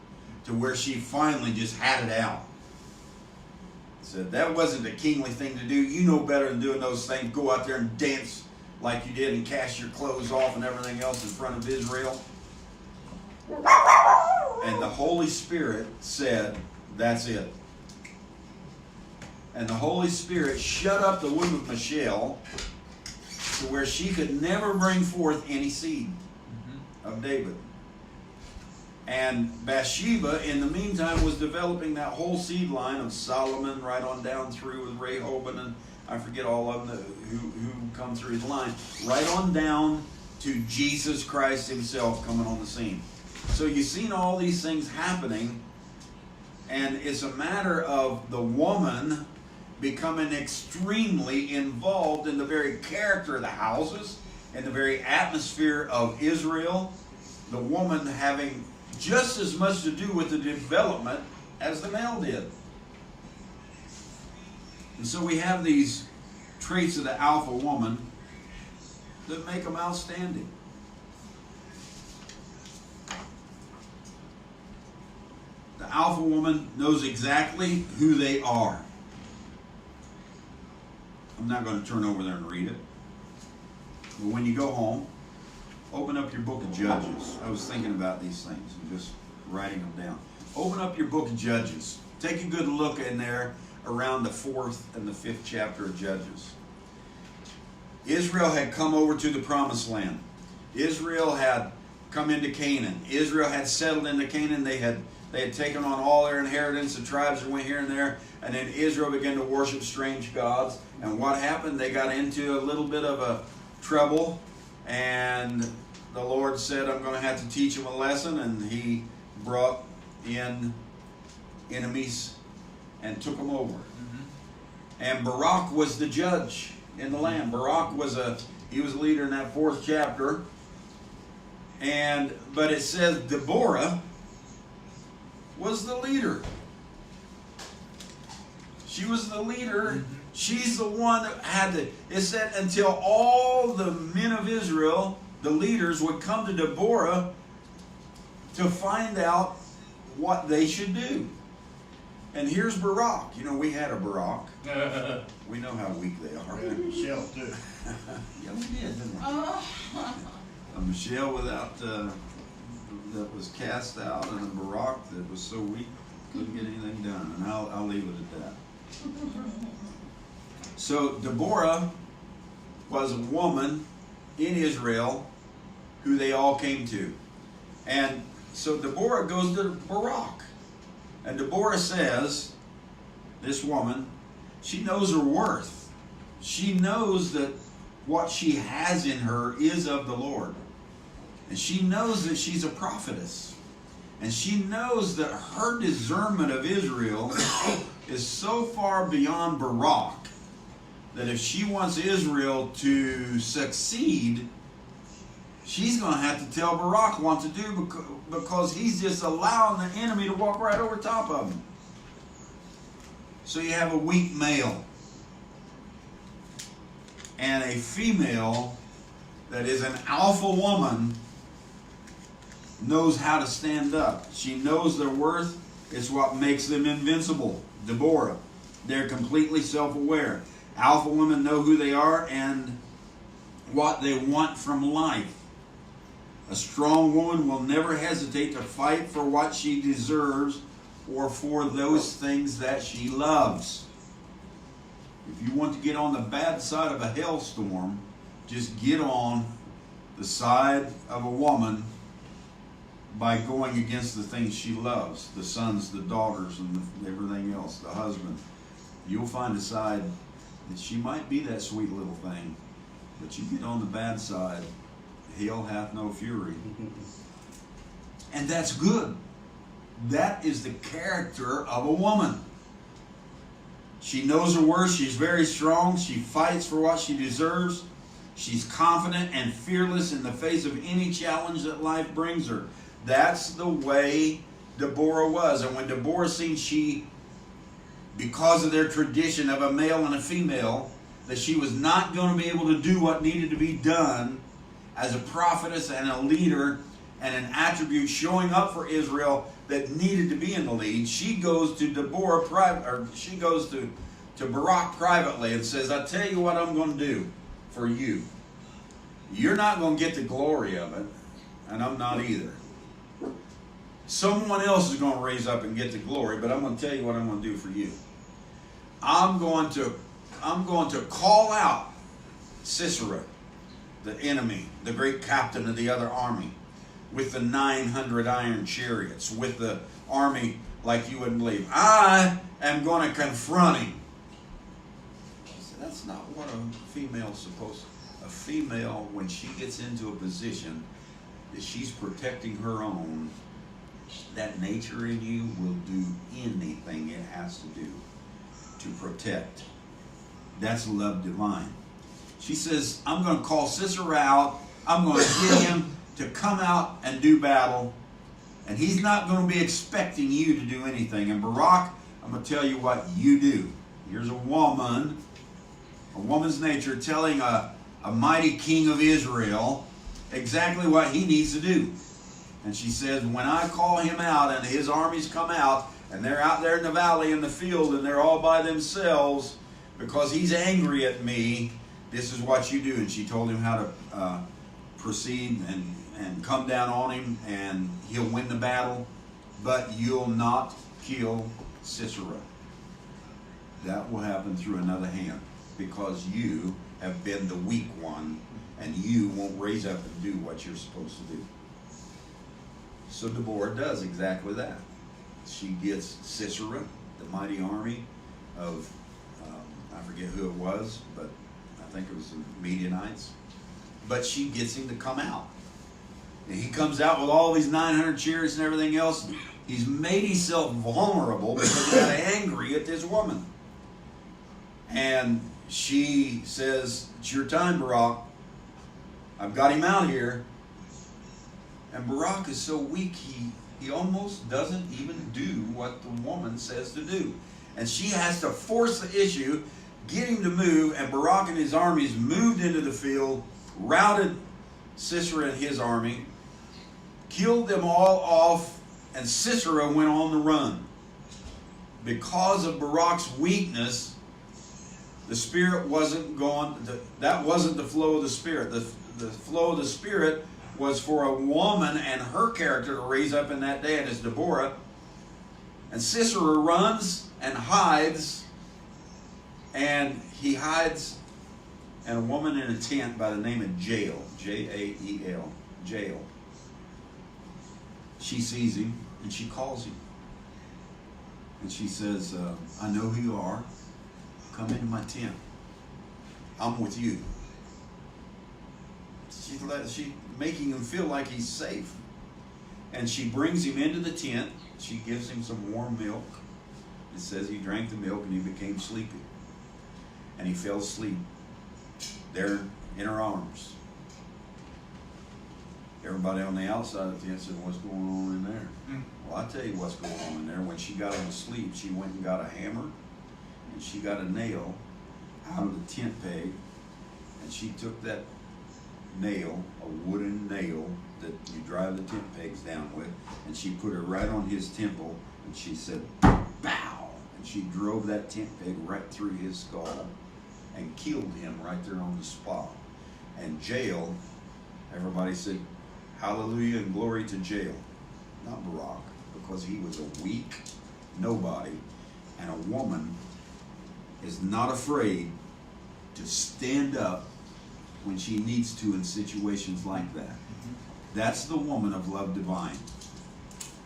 to where she finally just had it out. Said, that wasn't a kingly thing to do. You know better than doing those things. Go out there and dance like you did and cast your clothes off and everything else in front of Israel. And the Holy Spirit said, that's it. And the Holy Spirit shut up the womb of Michelle to where she could never bring forth any seed of David. And Bathsheba, in the meantime, was developing that whole seed line of Solomon right on down through with Rehoboam, and I forget all of them who come through his line, right on down to Jesus Christ himself coming on the scene. So you've seen all these things happening, and it's a matter of the woman becoming extremely involved in the very character of the houses and the very atmosphere of Israel. The woman having just as much to do with the development as the male did. And so we have these traits of the alpha woman that make them outstanding. The alpha woman knows exactly who they are. I'm not going to turn over there and read it. But when you go home, open up your book of Judges. I was thinking about these things and just writing them down. Open up your book of Judges. Take a good look in there around the 4th and the 5th chapter of Judges. Israel had come over to the promised land. Israel had come into Canaan. Israel had settled into Canaan. They had taken on all their inheritance. The tribes that went here and there. And then Israel began to worship strange gods. And what happened? They got into a little bit of a trouble. And the Lord said, I'm going to have to teach them a lesson. And he brought in enemies and took them over. And Barak was the judge in the land. Barak was a leader in that 4th chapter. But it says Deborah was the leader. She was the leader. She's the one that had to. It said until all the men of Israel, the leaders, would come to Deborah to find out what they should do. And here's Barak. You know, we had a Barak. We know how weak they are. Yeah, Michelle too. Yeah, we did, didn't we? A Michelle without that was cast out, and a Barak that was so weak couldn't get anything done. And I'll leave it at that. So Deborah was a woman in Israel who they all came to. And so Deborah goes to Barak. And Deborah says, this woman, she knows her worth. She knows that what she has in her is of the Lord. And she knows that she's a prophetess. And she knows that her discernment of Israel is so far beyond Barak that if she wants Israel to succeed, she's going to have to tell Barak what to do because he's just allowing the enemy to walk right over top of him. So you have a weak male and a female that is an alpha woman knows how to stand up. She knows their worth. It's what makes them invincible. Deborah, they're completely self-aware. Alpha women know who they are and what they want from life. A strong woman will never hesitate to fight for what she deserves or for those things that she loves. If you want to get on the bad side of a hailstorm, just get on the side of a woman by going against the things she loves, the sons, the daughters, and everything else, the husband. You'll find a side that she might be that sweet little thing, but you get on the bad side, hell hath no fury. And that's good. That is the character of a woman. She knows her worth. She's very strong. She fights for what she deserves. She's confident and fearless in the face of any challenge that life brings her. That's the way Deborah was. And when Deborah seen because of their tradition of a male and a female, that she was not going to be able to do what needed to be done as a prophetess and a leader and an attribute showing up for Israel that needed to be in the lead, she goes to she goes to Barak privately and says, I tell you what I'm going to do for you. You're not going to get the glory of it, and I'm not either. Someone else is going to raise up and get the glory, but I'm going to tell you what I'm going to do for you. I'm going to call out Sisera, the enemy, the great captain of the other army, with the 900 iron chariots, with the army like you wouldn't believe. I am going to confront him. She said, that's not what a female's supposed to. A female, when she gets into a position that she's protecting her own, that nature in you will do anything it has to do to protect. That's love divine. She says, I'm going to call Sisera out. I'm going to get him to come out and do battle. And he's not going to be expecting you to do anything. And Barak, I'm going to tell you what you do. Here's a woman's nature telling a mighty king of Israel exactly what he needs to do. And she says, when I call him out and his armies come out, and they're out there in the valley in the field and they're all by themselves because he's angry at me, this is what you do. And she told him how to proceed and come down on him, and he'll win the battle, but you'll not kill Sisera. That will happen through another hand, because you have been the weak one, and you won't raise up and do what you're supposed to do. So Deborah does exactly that. She gets Sisera, the mighty army of, I forget who it was, but I think it was the Midianites. But she gets him to come out. And he comes out with all these 900 chariots and everything else. He's made himself vulnerable because he got angry at this woman. And she says, it's your time, Barak. I've got him out here. And Barak is so weak, he almost doesn't even do what the woman says to do. And she has to force the issue, get him to move, and Barak and his armies moved into the field, routed Sisera and his army, killed them all off, and Sisera went on the run. Because of Barak's weakness, the Spirit wasn't going, that wasn't the flow of the Spirit. The flow of the Spirit was for a woman and her character to raise up in that day, and it's Deborah. And Sisera runs and hides, and he hides in a woman in a tent by the name of Jael, Jael, Jael. She sees him, and she calls him. And she says, I know who you are. Come into my tent. I'm with you. She's making him feel like he's safe. And she brings him into the tent. She gives him some warm milk. It says he drank the milk and he became sleepy. And he fell asleep there in her arms. Everybody on the outside of the tent said, what's going on in there? Well, I'll tell you what's going on in there. When she got him to sleep, she went and got a hammer, and she got a nail out of the tent peg, and she took that nail, a wooden nail, that you drive the tent pegs down with, and she put it right on his temple, and she said, bow, and she drove that tent peg right through his skull and killed him right there on the spot. And Jael, everybody said, hallelujah and glory to Jael, not Barak, because he was a weak nobody, and a woman is not afraid to stand up when she needs to in situations like that. That's the woman of love divine.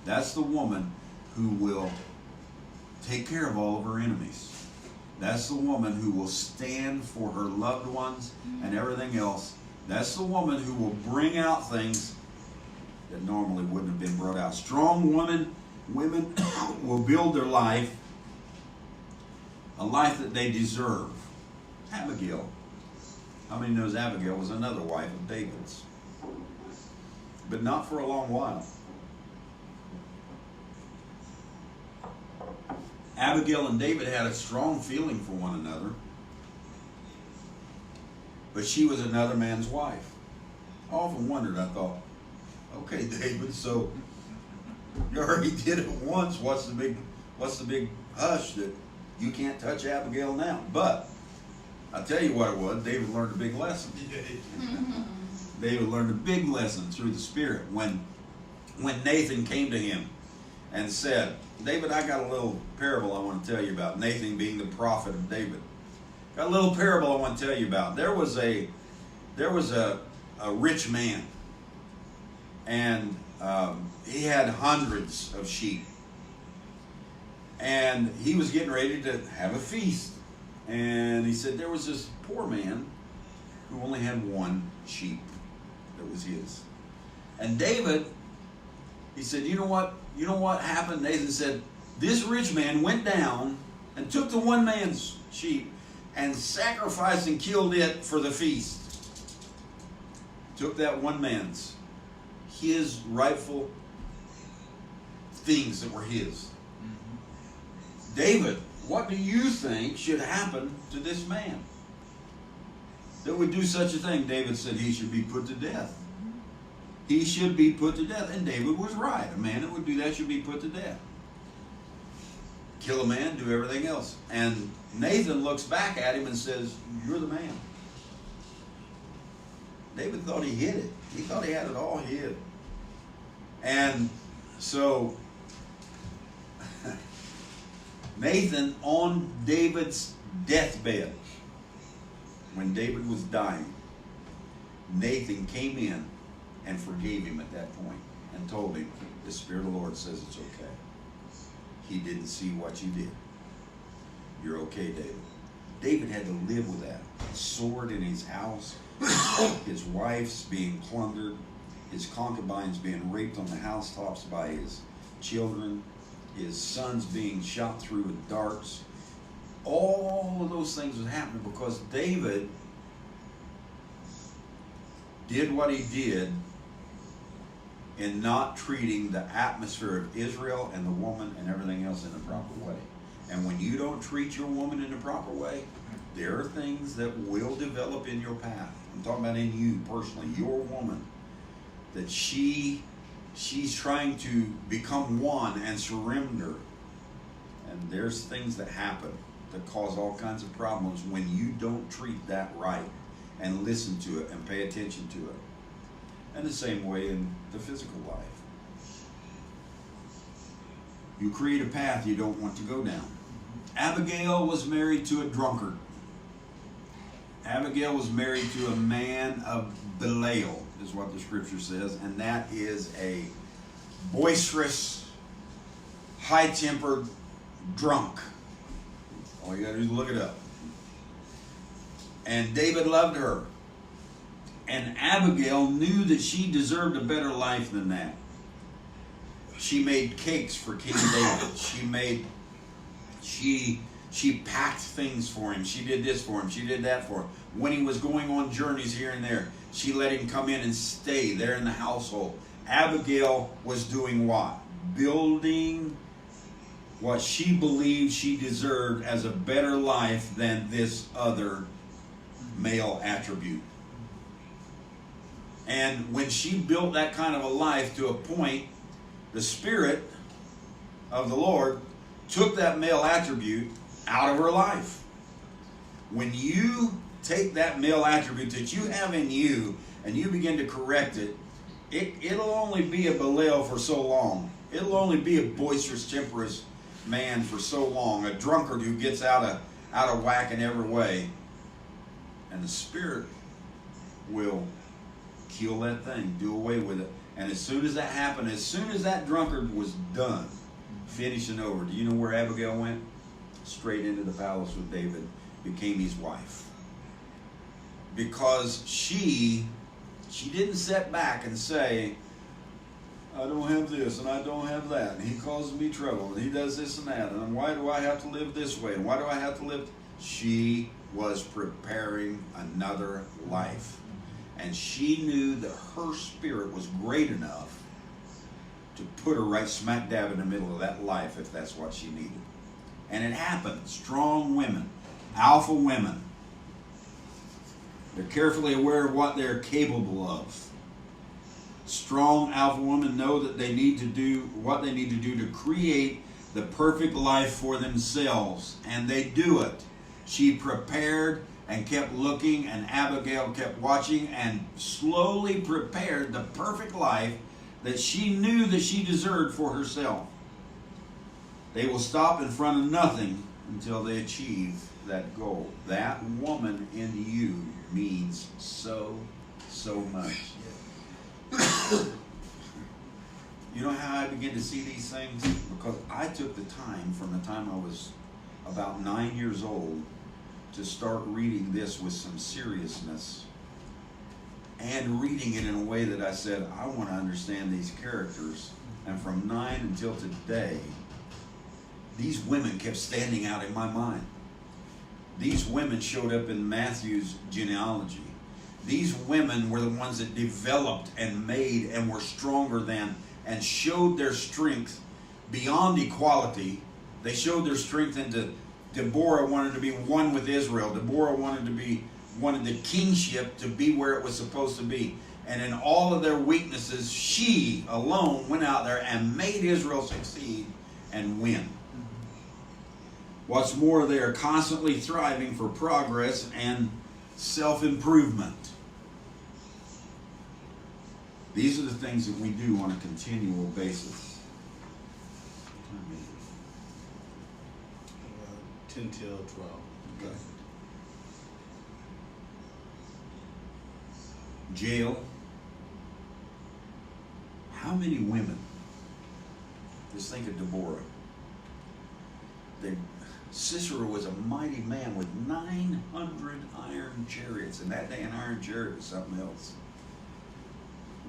That's the woman who will take care of all of her enemies. That's the woman who will stand for her loved ones and everything else. That's the woman who will bring out things that normally wouldn't have been brought out. Strong women will build their life, a life that they deserve. Abigail. How many knows Abigail was another wife of David's? But not for a long while. Abigail and David had a strong feeling for one another, but she was another man's wife. I often wondered, I thought, okay, David, so you already did it once. What's the big hush that you can't touch Abigail now? But I'll tell you what it was. David learned a big lesson. David learned a big lesson through the Spirit when Nathan came to him and said, David, I got a little parable I want to tell you about. Nathan being the prophet of David. Got a little parable I want to tell you about. There was a rich man, and he had hundreds of sheep. And he was getting ready to have a feast. And he said there was this poor man who only had one sheep that was his. And David, he said, you know what happened? Nathan said, this rich man went down and took the one man's sheep and sacrificed and killed it for the feast. Took that one man's, his rightful things that were his. David, what do you think should happen to this man that would do such a thing? David said he should be put to death. He should be put to death. And David was right. A man that would do that should be put to death. Kill a man, do everything else. And Nathan looks back at him and says, you're the man. David thought he hid it. He thought he had it all hid. And so Nathan, on David's deathbed, when David was dying, Nathan came in and forgave him at that point and told him, the Spirit of the Lord says it's okay. He didn't see what you did. You're okay, David. David had to live with that. A sword in his house, his wife's being plundered, his concubines being raped on the housetops by his children, his sons being shot through with darts. All of those things was happening because David did what he did in not treating the atmosphere of Israel and the woman and everything else in the proper way. And when you don't treat your woman in the proper way, there are things that will develop in your path. I'm talking about in you personally, your woman, that she's trying to become one and surrender. And there's things that happen that cause all kinds of problems when you don't treat that right and listen to it and pay attention to it. And the same way in the physical life. You create a path you don't want to go down. Abigail was married to a drunkard. Abigail was married to a man of Belial, is what the scripture says, and that is a boisterous, high-tempered drunk. All you got to do is look it up. And David loved her. And Abigail knew that she deserved a better life than that. She made cakes for King David. She packed things for him. She did this for him. She did that for him. When he was going on journeys here and there, she let him come in and stay there in the household. Abigail was doing what? Building what she believed she deserved as a better life than this other male attribute. And when she built that kind of a life to a point, the Spirit of the Lord took that male attribute out of her life. When you take that male attribute that you have in you and you begin to correct it, it'll only be a Belial for so long. It'll only be a boisterous, temperous man for so long, a drunkard who gets out of whack in every way. And the Spirit will kill that thing, do away with it. And as soon as that happened, as soon as that drunkard was done, finishing over, do you know where Abigail went? Straight into the palace with David, became his wife. Because she didn't sit back and say, I don't have this and I don't have that, and he causes me trouble and he does this and that, and why do I have to live this way and why do I have to live? She was preparing another life, and she knew that her spirit was great enough to put her right smack dab in the middle of that life if that's what she needed. And it happened. Strong women, alpha women, they're carefully aware of what they're capable of. Strong alpha women know that they need to do what they need to do to create the perfect life for themselves, and they do it. She prepared and kept looking, and Abigail kept watching and slowly prepared the perfect life that she knew that she deserved for herself. They will stop in front of nothing until they achieve that goal. That woman in you means so much. You know how I began to see these things? Because I took the time from the time I was about 9 years old to start reading this with some seriousness, and reading it in a way that I said, I want to understand these characters. And from 9 until today, these women kept standing out in my mind. These women showed up in Matthew's genealogy. These women were the ones that developed and made and were stronger than, and showed their strength beyond equality. They showed their strength into Deborah wanted to be one with Israel. Deborah wanted the kingship to be where it was supposed to be. And in all of their weaknesses, she alone went out there and made Israel succeed and win. What's more, they are constantly thriving for progress and self-improvement. These are the things that we do on a continual basis. 10 till 12. Okay. Jail. How many women? Just think of Deborah. Sisera was a mighty man with 900 iron chariots. And that day an iron chariot was something else.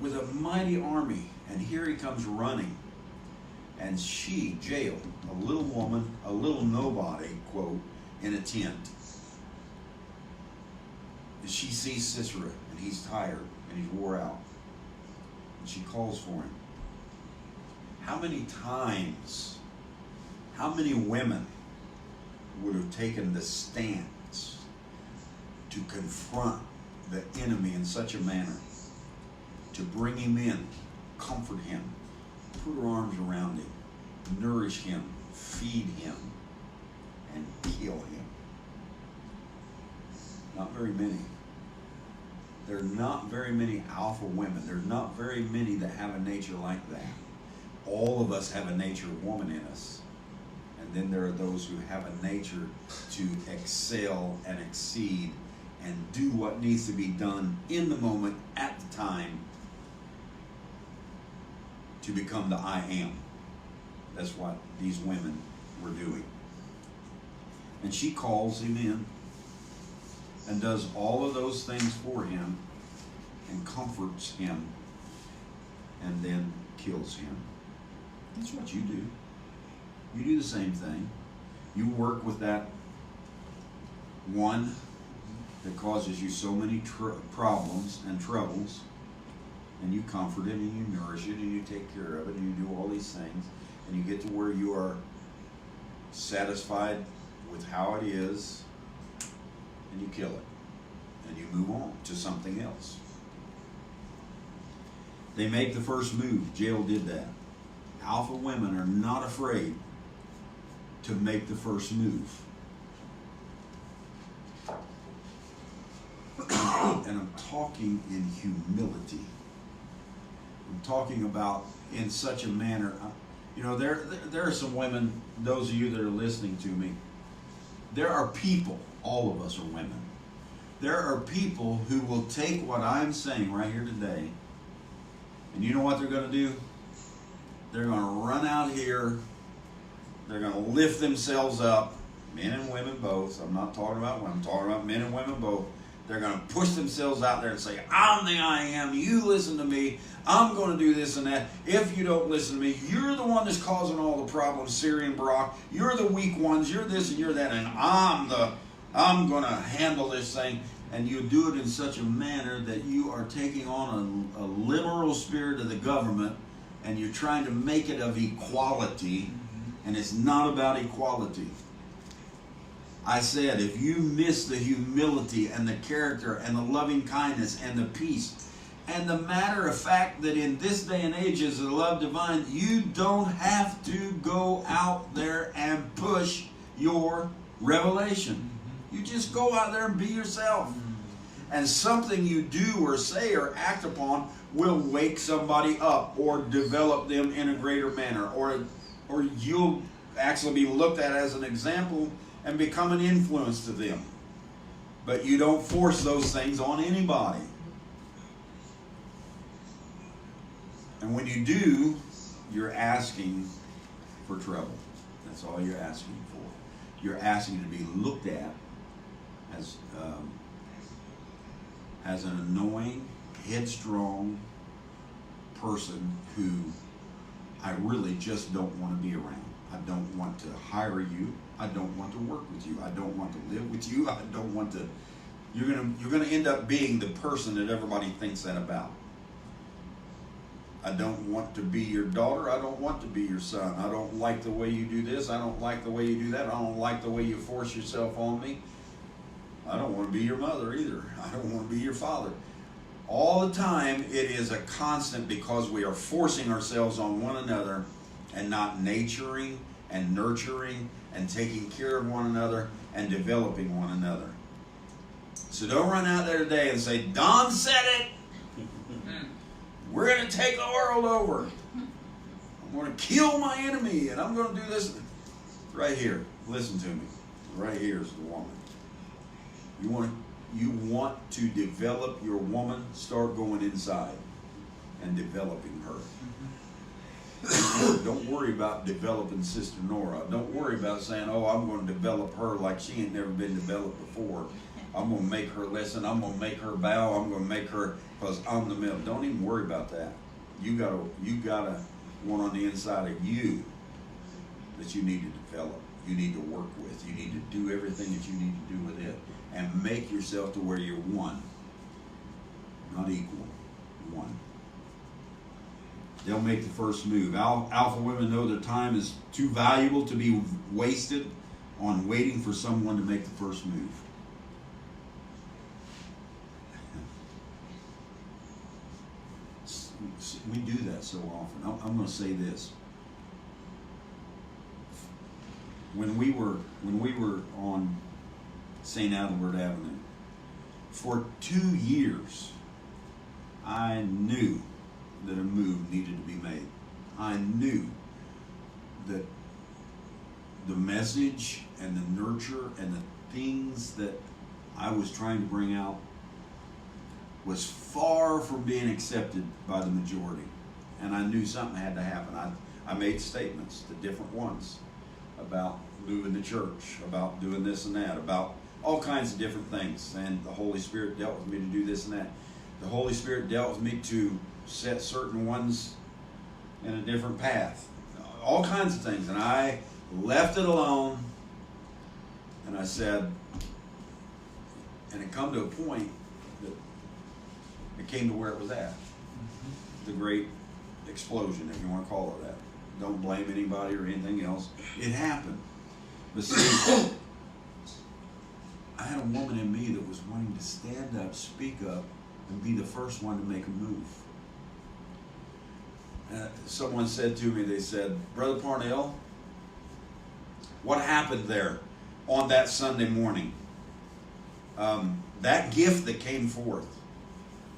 With a mighty army. And here he comes running. And she, Jael, a little woman, a little nobody, quote, in a tent. And she sees Sisera, and he's tired, and he's wore out. And she calls for him. How many times, how many women would have taken the stance to confront the enemy in such a manner, to bring him in, comfort him, put her arms around him, nourish him, feed him, and kill him? Not very many. There are not very many alpha women. There are not very many that have a nature like that. All of us have a nature of woman in us. And then there are those who have a nature to excel and exceed and do what needs to be done in the moment, at the time, to become the I am. That's what these women were doing. And she calls him in and does all of those things for him and comforts him and then kills him. That's what you do. You do the same thing. You work with that one that causes you so many problems and troubles, and you comfort it and you nourish it and you take care of it and you do all these things, and you get to where you are satisfied with how it is, and you kill it and you move on to something else. They make the first move. Jill did that. Alpha women are not afraid to make the first move. And I'm talking in humility. I'm talking about in such a manner. You know, there are some women, those of you that are listening to me, there are people, all of us are women. There are people who will take what I'm saying right here today, and you know what they're going to do? They're going to run out here, they're going to lift themselves up, men and women both. I'm not talking about women, I'm talking about men and women both. They're going to push themselves out there and say, I'm the I am, you listen to me, I'm going to do this and that. If you don't listen to me, you're the one that's causing all the problems, Syrian Barack. You're the weak ones, you're this and you're that, and I'm going to handle this thing. And you do it in such a manner that you are taking on a liberal spirit of the government, and you're trying to make it of equality, and it's not about equality. I said, if you miss the humility and the character and the loving kindness and the peace, and the matter of fact that in this day and age as the love divine, you don't have to go out there and push your revelation. You just go out there and be yourself. And something you do or say or act upon will wake somebody up or develop them in a greater manner. Or you'll actually be looked at as an example and become an influence to them. But you don't force those things on anybody. And when you do, you're asking for trouble. That's all you're asking for. You're asking to be looked at as an annoying, headstrong person who I really just don't want to be around. I don't want to hire you. I don't want to work with you. I don't want to live with you. I don't want to. You're gonna end up being the person that everybody thinks that about. I don't want to be your daughter. I don't want to be your son. I don't like the way you do this. I don't like the way you do that. I don't like the way you force yourself on me. I don't want to be your mother either. I don't want to be your father. All the time it is a constant because we are forcing ourselves on one another and not naturing and nurturing and taking care of one another and developing one another. So don't run out there today and say, Don said it. We're going to take the world over. I'm going to kill my enemy and I'm going to do this. Right here. Listen to me. Right here is the woman. You want to develop your woman, start going inside and developing her. Don't worry about developing Sister Nora. Don't worry about saying, oh, I'm going to develop her like she ain't never been developed before. I'm going to make her listen. I'm going to make her bow. I'm going to make her, because I'm the middle. Don't even worry about that. You got a one on the inside of you that you need to develop. You need to work with. You need to do everything that you need to do with it. And make yourself to where you're one. Not equal. One. They'll make the first move. Alpha women know their time is too valuable to be wasted on waiting for someone to make the first move. We do that so often. I'm going to say this. When we were on St. Adelbert Avenue, for 2 years, I knew that a move needed to be made. I knew that the message and the nurture and the things that I was trying to bring out was far from being accepted by the majority. And I knew something had to happen. I made statements, the different ones, about moving the church, about doing this and that, about all kinds of different things. And the Holy Spirit dealt with me to do this and that. The Holy Spirit dealt with me to set certain ones in a different path. All kinds of things. And I left it alone. And I said, and it come to a point that it came to where it was at. The great explosion, if you want to call it that. Don't blame anybody or anything else. It happened. But see, I had a woman in me that was wanting to stand up, speak up, and be the first one to make a move. someone said to me, they said, Brother Parnell, what happened there on that Sunday morning? That gift that came forth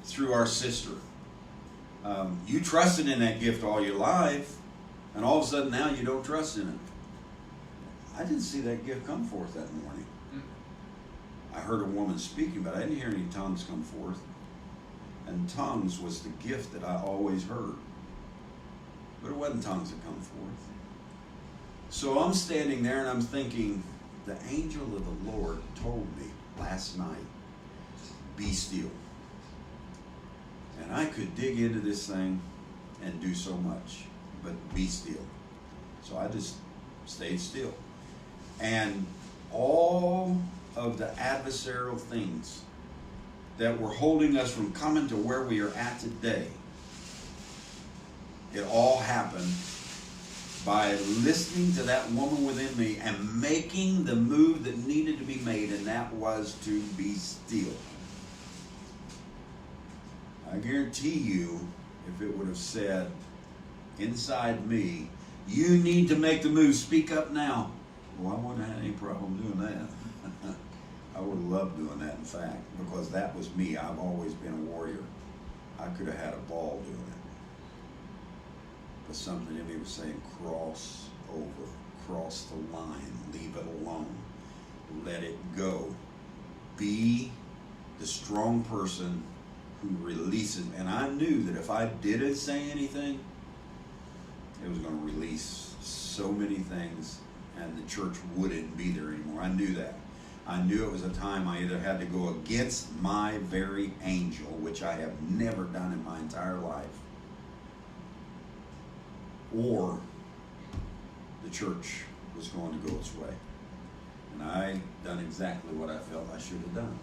through our sister. You trusted in that gift all your life, and all of a sudden now you don't trust in it. I didn't see that gift come forth that morning. I heard a woman speaking, but I didn't hear any tongues come forth. And tongues was the gift that I always heard. But it wasn't tongues that come forth. So I'm standing there and I'm thinking, the angel of the Lord told me last night, be still. And I could dig into this thing and do so much, but be still. So I just stayed still. And all of the adversarial things that were holding us from coming to where we are at today, it all happened by listening to that woman within me and making the move that needed to be made, and that was to be still. I guarantee you, if it would have said inside me, you need to make the move, speak up now, well, I wouldn't have had any problem doing that. I would have loved doing that, in fact, because that was me. I've always been a warrior. I could have had a ball doing it. But something in me was saying, cross over, cross the line, leave it alone, let it go. Be the strong person who releases. And I knew that if I didn't say anything, it was going to release so many things, and the church wouldn't be there anymore. I knew that. I knew it was a time I either had to go against my very angel, which I have never done in my entire life, or the church was going to go its way. And I done exactly what I felt I should have done.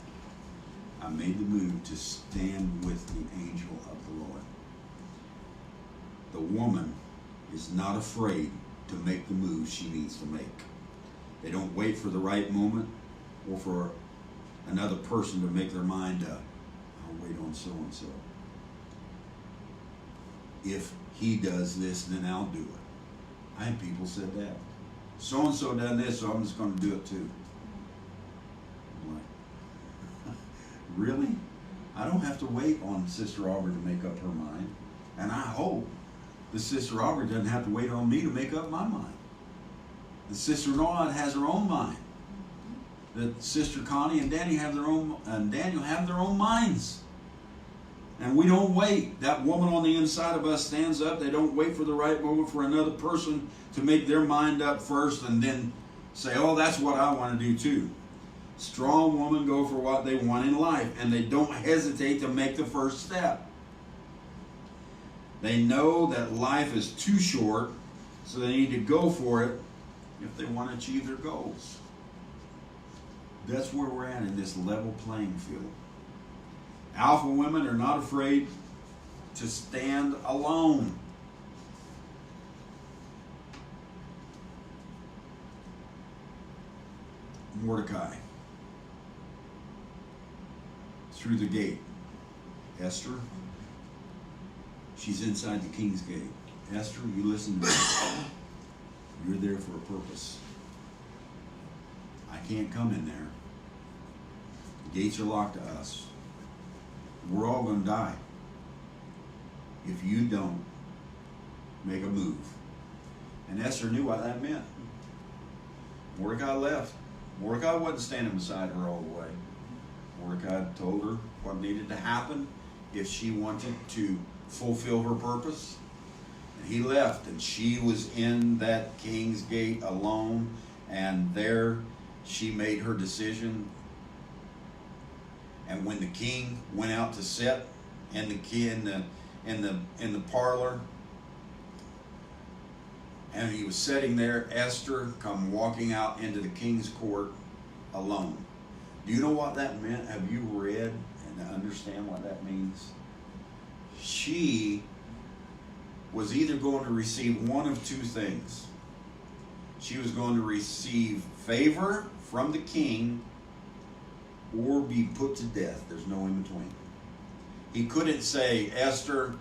I made the move to stand with the angel of the Lord. The woman is not afraid to make the move she needs to make. They don't wait for the right moment or for another person to make their mind up. I'll wait on so-and-so. If he does this, then I'll do it. I had people said that. So-and-so done this, so I'm just going to do it too. I'm like, really? I don't have to wait on Sister Aubrey to make up her mind. And I hope the Sister Aubrey doesn't have to wait on me to make up my mind. The Sister Noah has her own mind. That Sister Connie and Daniel have their own minds. And we don't wait. That woman on the inside of us stands up. They don't wait for the right moment for another person to make their mind up first and then say, oh, that's what I want to do too. Strong women go for what they want in life, and they don't hesitate to make the first step. They know that life is too short, so they need to go for it if they want to achieve their goals. That's where we're at in this level playing field. Alpha women are not afraid to stand alone. Mordecai. Through the gate. Esther. She's inside the king's gate. Esther, you listen to me. You're there for a purpose. I can't come in there. The gates are locked to us. We're all going to die if you don't make a move. And Esther knew what that meant. Mordecai left. Mordecai wasn't standing beside her all the way. Mordecai told her what needed to happen if she wanted to fulfill her purpose. And he left, and she was in that king's gate alone, and there she made her decision. And when the king went out to sit in the parlor, and he was sitting there, Esther come walking out into the king's court alone. Do you know what that meant? Have you read and understand what that means? She was either going to receive one of two things. She was going to receive favor from the king or be put to death. There's no in between. He couldn't say, Esther,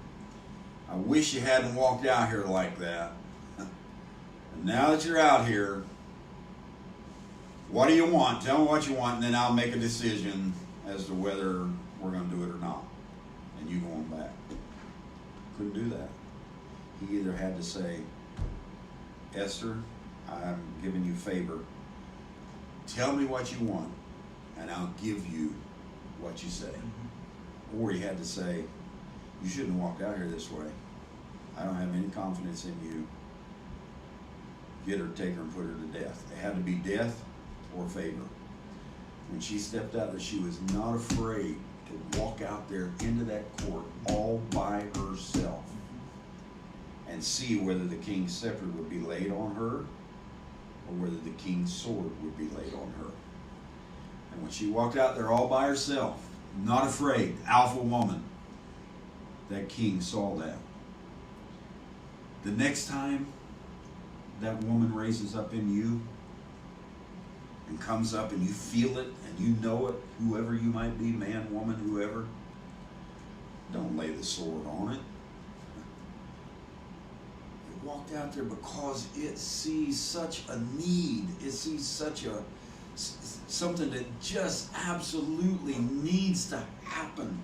I wish you hadn't walked out here like that. And now that you're out here, what do you want? Tell me what you want, and then I'll make a decision as to whether we're going to do it or not. And you going back. Couldn't do that. He either had to say, Esther, I'm giving you favor. Tell me what you want, and I'll give you what you say. Or he had to say, you shouldn't have walked out here this way. I don't have any confidence in you. Get her, take her, and put her to death. It had to be death or favor. When she stepped out there, she was not afraid to walk out there into that court all by herself and see whether the king's scepter would be laid on her or whether the king's sword would be laid on her. And when she walked out there all by herself, not afraid, alpha woman, that king saw that. The next time that woman raises up in you and comes up and you feel it and you know it, whoever you might be, man, woman, whoever, don't lay the sword on it. It walked out there because it sees such a need. It sees such a something that just absolutely needs to happen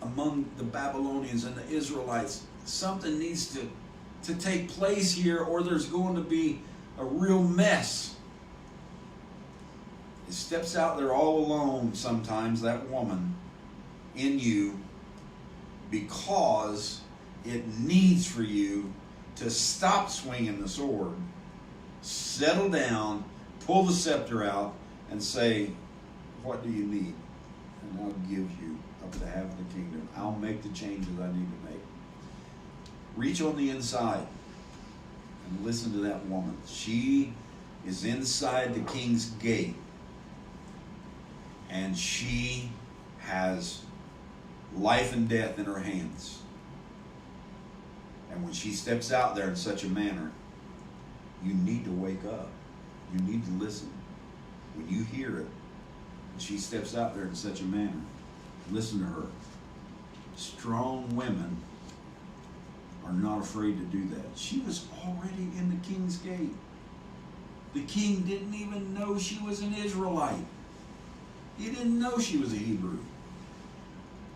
among the Babylonians and the Israelites. Something needs to take place here, or there's going to be a real mess. It steps out there all alone sometimes, that woman in you, because it needs for you to stop swinging the sword, settle down, pull the scepter out, and say, what do you need? And I'll give you up to half the kingdom. I'll make the changes I need to make. Reach on the inside and listen to that woman. She is inside the king's gate, and she has life and death in her hands. And when she steps out there in such a manner, you need to wake up. You need to listen. When you hear it, and she steps out there in such a manner, listen to her. Strong women are not afraid to do that. She was already in the king's gate. The king didn't even know she was an Israelite. He didn't know she was a Hebrew.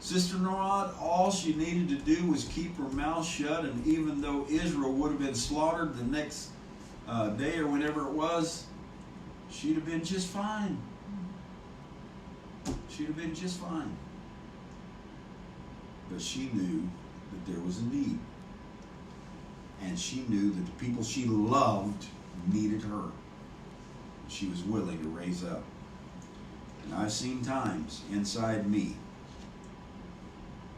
Sister Norad, all she needed to do was keep her mouth shut, and even though Israel would have been slaughtered the next day or whenever it was, she'd have been just fine. She'd have been just fine. But she knew that there was a need. And she knew that the people she loved needed her. She was willing to raise up. And I've seen times inside me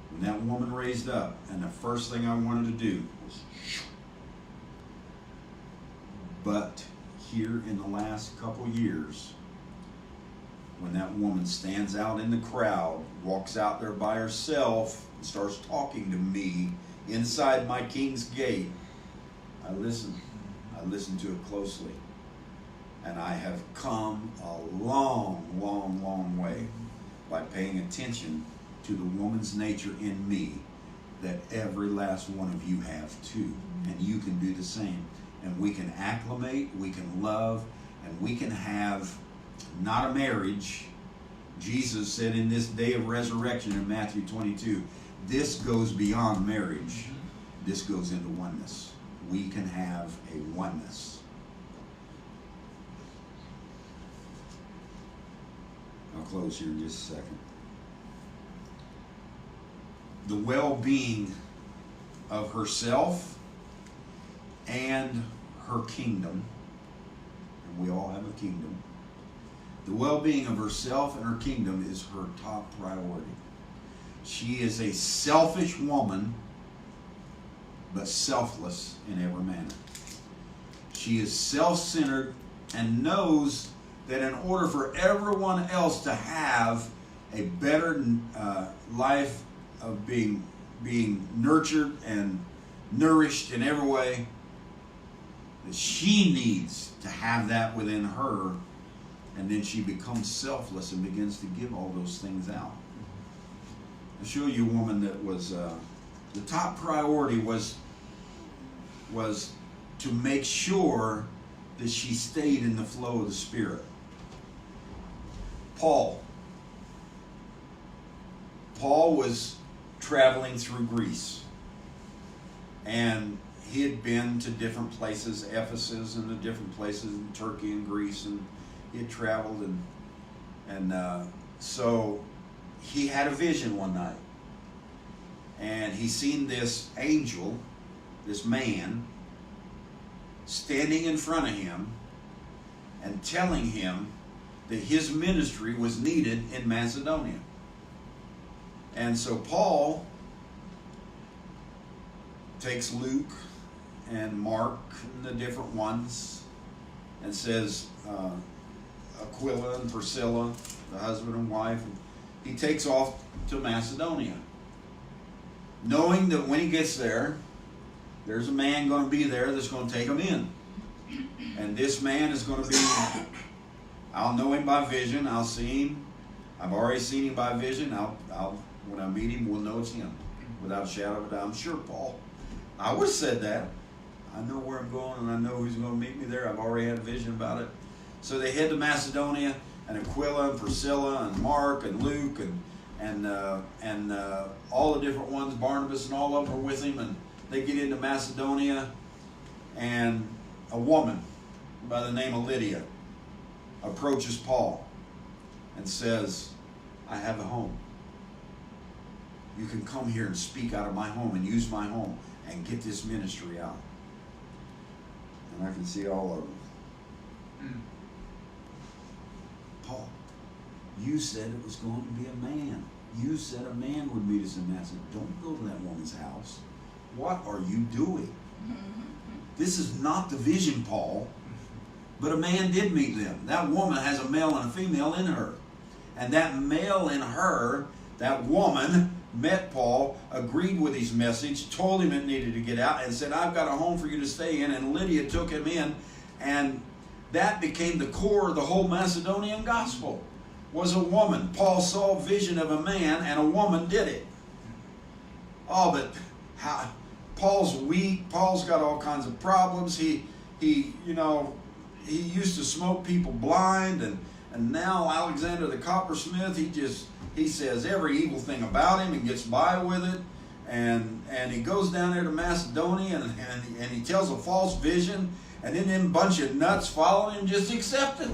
when that woman raised up, and the first thing I wanted to do was shoo. But here in the last couple years, when that woman stands out in the crowd, walks out there by herself, and starts talking to me inside my king's gate, I listen. I listen to it closely. And I have come a long, long, long way by paying attention to the woman's nature in me that every last one of you have too. And you can do the same. And we can acclimate, we can love, and we can have not a marriage. Jesus said in this day of resurrection in Matthew 22, this goes beyond marriage. This goes into oneness. We can have a oneness. I'll close here in just a second. The well-being of herself and her kingdom, and we all have a kingdom, the well-being of herself and her kingdom is her top priority. She is a selfish woman, but selfless in every manner. She is self-centered and knows that in order for everyone else to have a better life of being nurtured and nourished in every way, that she needs to have that within her, and then she becomes selfless and begins to give all those things out. I'll show you a woman that was The top priority was to make sure that she stayed in the flow of the Spirit. Paul was traveling through Greece, and he had been to different places, Ephesus and the different places in Turkey and Greece, and he had traveled, and so he had a vision one night, and he seen this angel, this man, standing in front of him and telling him that his ministry was needed in Macedonia. And so Paul takes Luke and Mark and the different ones and says, Aquila and Priscilla, the husband and wife, and he takes off to Macedonia, knowing that when he gets there, there's a man going to be there that's going to take him in. And this man is going to be, I'll know him by vision, I'll see him. I've already seen him by vision. When I meet him, we'll know it's him. Without a shadow of a doubt. I'm sure, Paul. I would have said that. I know where I'm going, and I know who's going to meet me there. I've already had a vision about it. So they head to Macedonia, and Aquila and Priscilla and Mark and Luke and all the different ones, Barnabas and all of them are with him, and they get into Macedonia, and a woman by the name of Lydia approaches Paul and says, I have a home. You can come here and speak out of my home and use my home and get this ministry out. And I can see all of them. Paul, you said it was going to be a man. You said a man would meet us in Macedonia. Don't go to that woman's house. What are you doing? This is not the vision, Paul. But a man did meet them. That woman has a male and a female in her. And that male in her, that woman, met Paul, agreed with his message, told him it needed to get out, and said, I've got a home for you to stay in. And Lydia took him in, and that became the core of the whole Macedonian gospel, was a woman. Paul saw a vision of a man, and a woman did it. Oh, but Paul's weak. Paul's got all kinds of problems. He used to smoke people blind, and now Alexander the coppersmith, he says every evil thing about him and gets by with it, and he goes down there to Macedonia and he tells a false vision, and then them bunch of nuts follow him, just accept it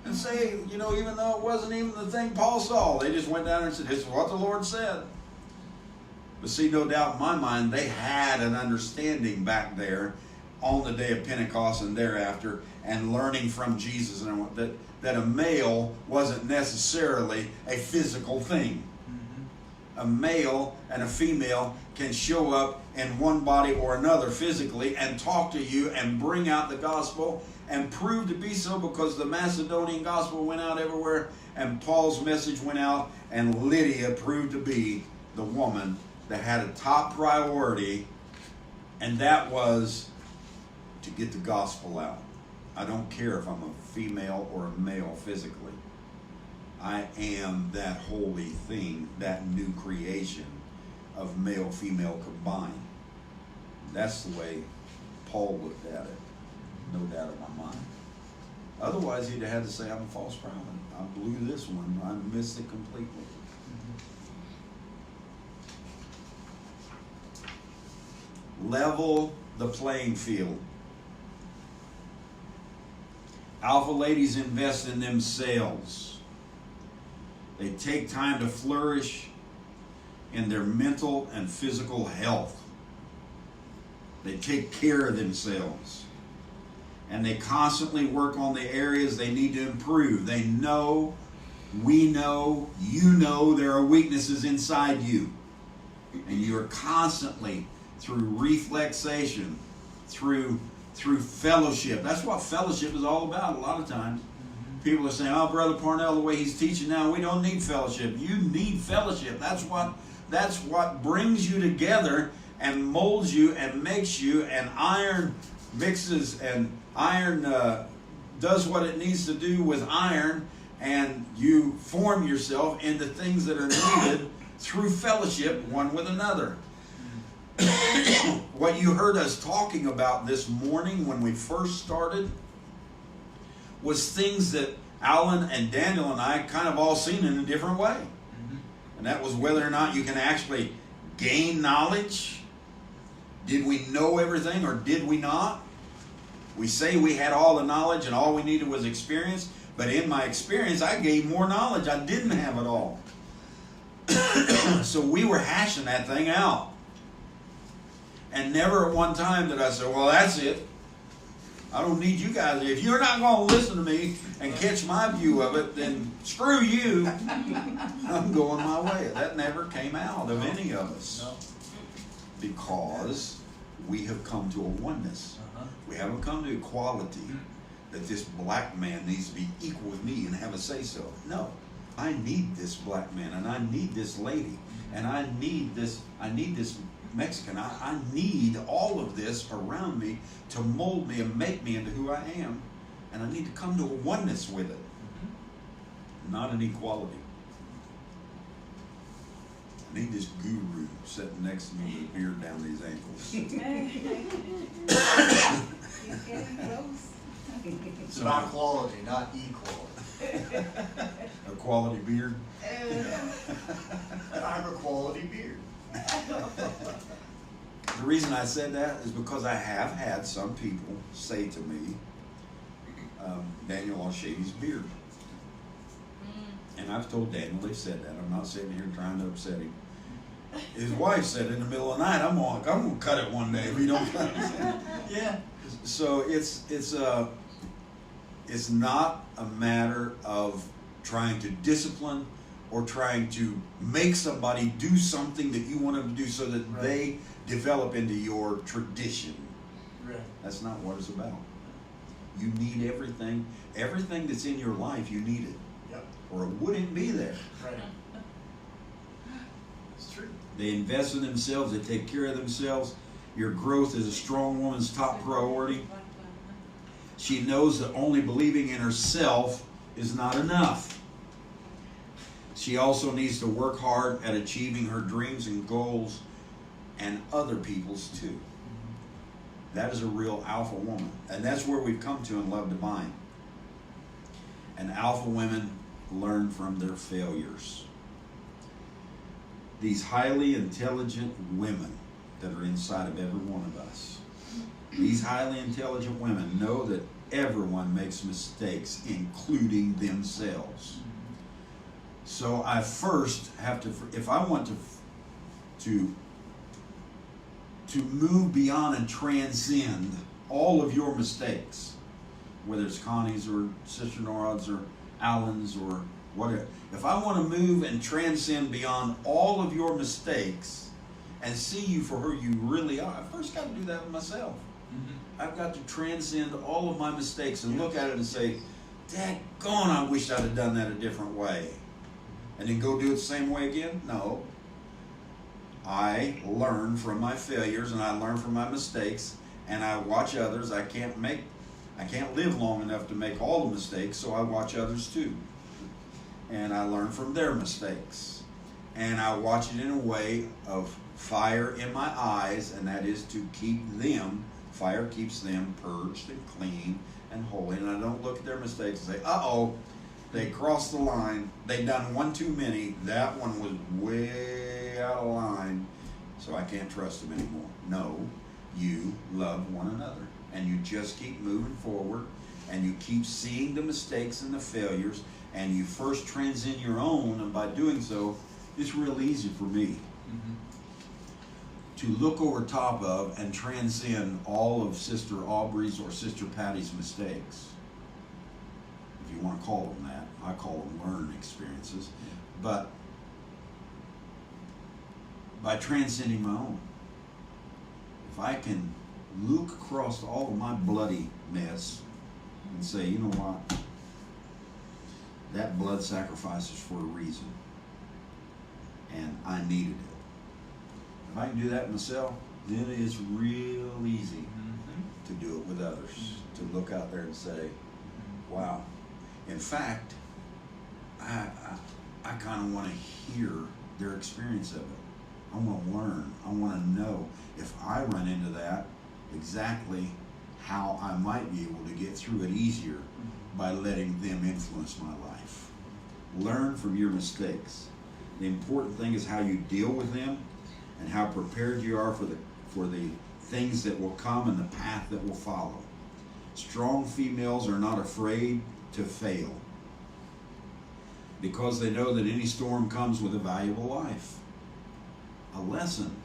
and say, even though it wasn't even the thing Paul saw, they just went down there and said, this is what the Lord said. But see, no doubt in my mind, they had an understanding back there on the day of Pentecost and thereafter, and learning from Jesus and that a male wasn't necessarily a physical thing. A male and a female can show up in one body or another physically and talk to you and bring out the gospel and prove to be so, because the Macedonian gospel went out everywhere and Paul's message went out, and Lydia proved to be the woman that had a top priority, and that was to get the gospel out. I don't care if I'm a female or a male physically. I am that holy thing, that new creation of male, female combined. That's the way Paul looked at it, no doubt in my mind. Otherwise, he'd have had to say, I'm a false prophet. I blew this one. I missed it completely. Level the playing field. Alpha ladies invest in themselves. They take time to flourish in their mental and physical health. They take care of themselves. And they constantly work on the areas they need to improve. They know, we know, you know there are weaknesses inside you. And you're constantly, through reflexation, through fellowship. That's what fellowship is all about a lot of times. People are saying, oh, Brother Parnell, the way he's teaching now, we don't need fellowship. You need fellowship. That's what brings you together and molds you and makes you, and iron mixes, and iron does what it needs to do with iron, and you form yourself into things that are needed through fellowship one with another. what you heard us talking about this morning when we first started was things that Alan and Daniel and I kind of all seen in a different way. And that was whether or not you can actually gain knowledge. Did we know everything or did we not? We say we had all the knowledge and all we needed was experience, but in my experience I gained more knowledge. I didn't have it all. So we were hashing that thing out. And never at one time did I say, well, that's it. I don't need you guys. If you're not going to listen to me and catch my view of it, then screw you. I'm going my way. That never came out of any of us. Because we have come to a oneness. We haven't come to equality, that this black man needs to be equal with me and have a say-so. No. I need this black man, and I need this lady, and I need this Mexican. I need all of this around me to mold me and make me into who I am, and I need to come to a oneness with it, not an equality. I need this guru sitting next to me with a beard down these ankles. It's about quality, not equality. A quality beard. I have a quality beard. The reason I said that is because I have had some people say to me, Daniel, I'll shave his beard. And I've told Daniel they've said that. I'm not sitting here trying to upset him. His wife said in the middle of the night, I'm gonna cut it one day if you don't cut it. Yeah. So it's not a matter of trying to discipline or trying to make somebody do something that you want them to do so that they develop into your tradition. Right. That's not what it's about. You need everything. Everything that's in your life, you need it. Yep. Or it wouldn't be there. Right. It's true. They invest in themselves. They take care of themselves. Your growth is a strong woman's top priority. She knows that only believing in herself is not enough. She also needs to work hard at achieving her dreams and goals and other people's too. That is a real alpha woman. And that's where we've come to in Love Divine. And alpha women learn from their failures. These highly intelligent women that are inside of every one of us. These highly intelligent women know that everyone makes mistakes, including themselves. So I first have to, if I want to move beyond and transcend all of your mistakes, whether it's Connie's or Sister Norad's or Alan's or whatever, if I want to move and transcend beyond all of your mistakes and see you for who you really are, I first got to do that with myself. I've got to transcend all of my mistakes and look at it and say, daggone, I wish I'd have done that a different way. And then go do it the same way again? No. I learn from my failures and I learn from my mistakes and I watch others. I can't live long enough to make all the mistakes, so I watch others too. And I learn from their mistakes. And I watch it in a way of fire in my eyes, and that is to keep them, fire keeps them purged and clean and holy. And I don't look at their mistakes and say, uh-oh, they crossed the line. They done one too many. That one was way out of line, so I can't trust them anymore. No, you love one another, and you just keep moving forward, and you keep seeing the mistakes and the failures, and you first transcend your own, and by doing so, it's real easy for me to look over top of and transcend all of Sister Aubrey's or Sister Patty's mistakes. If you want to call them that. I call them learning experiences. But by transcending my own, if I can look across all of my bloody mess and say, you know what? That blood sacrifice is for a reason. And I needed it. If I can do that myself, then it is real easy to do it with others. To look out there and say, wow. In fact, I kind of want to hear their experience of it. I want to learn. I want to know if I run into that, exactly how I might be able to get through it easier by letting them influence my life. Learn from your mistakes. The important thing is how you deal with them and how prepared you are for the things that will come and the path that will follow. Strong females are not afraid to fail because they know that any storm comes with a valuable life. A lesson.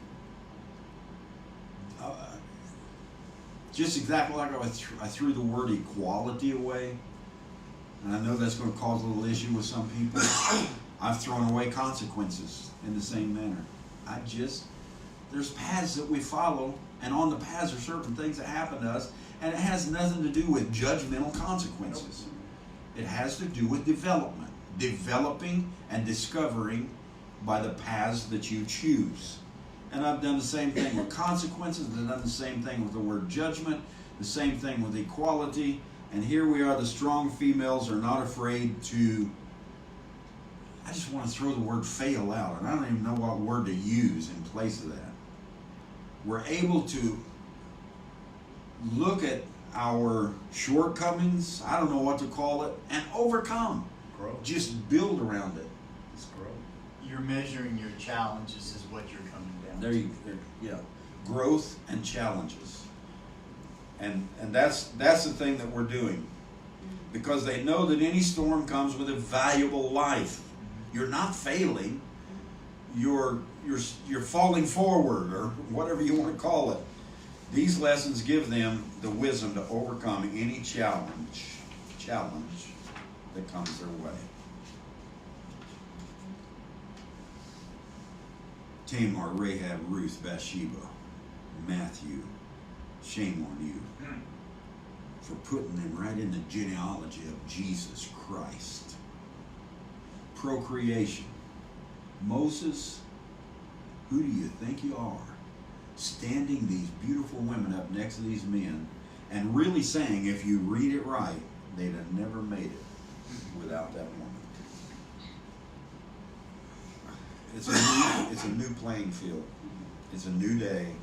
Just exactly like I threw the word equality away, and I know that's going to cause a little issue with some people. I've thrown away consequences in the same manner. There's paths that we follow, and on the paths are certain things that happen to us, and it has nothing to do with judgmental consequences. It has to do with development, developing and discovering by the paths that you choose. And I've done the same thing with consequences. I've done the same thing with the word judgment, the same thing with equality. And here we are, the strong females are not afraid to, I just want to throw the word fail out, and I don't even know what word to use in place of that. We're able to look at our shortcomings, I don't know what to call it, and overcome. Grow. Just build around it. It's grow. You're measuring your challenges is what you're coming down There to. you, yeah, growth and challenges, and that's the thing that we're doing, because they know that any storm comes with a valuable life. You're not failing. You're falling forward, or whatever you want to call it. These lessons give them the wisdom to overcome any challenge that comes their way. Tamar, Rahab, Ruth, Bathsheba, Matthew, shame on you for putting them right in the genealogy of Jesus Christ. Procreation. Moses, who do you think you are? Standing these beautiful women up next to these men and really saying, if you read it right, they'd have never made it without that woman. It's a new playing field. It's a new day,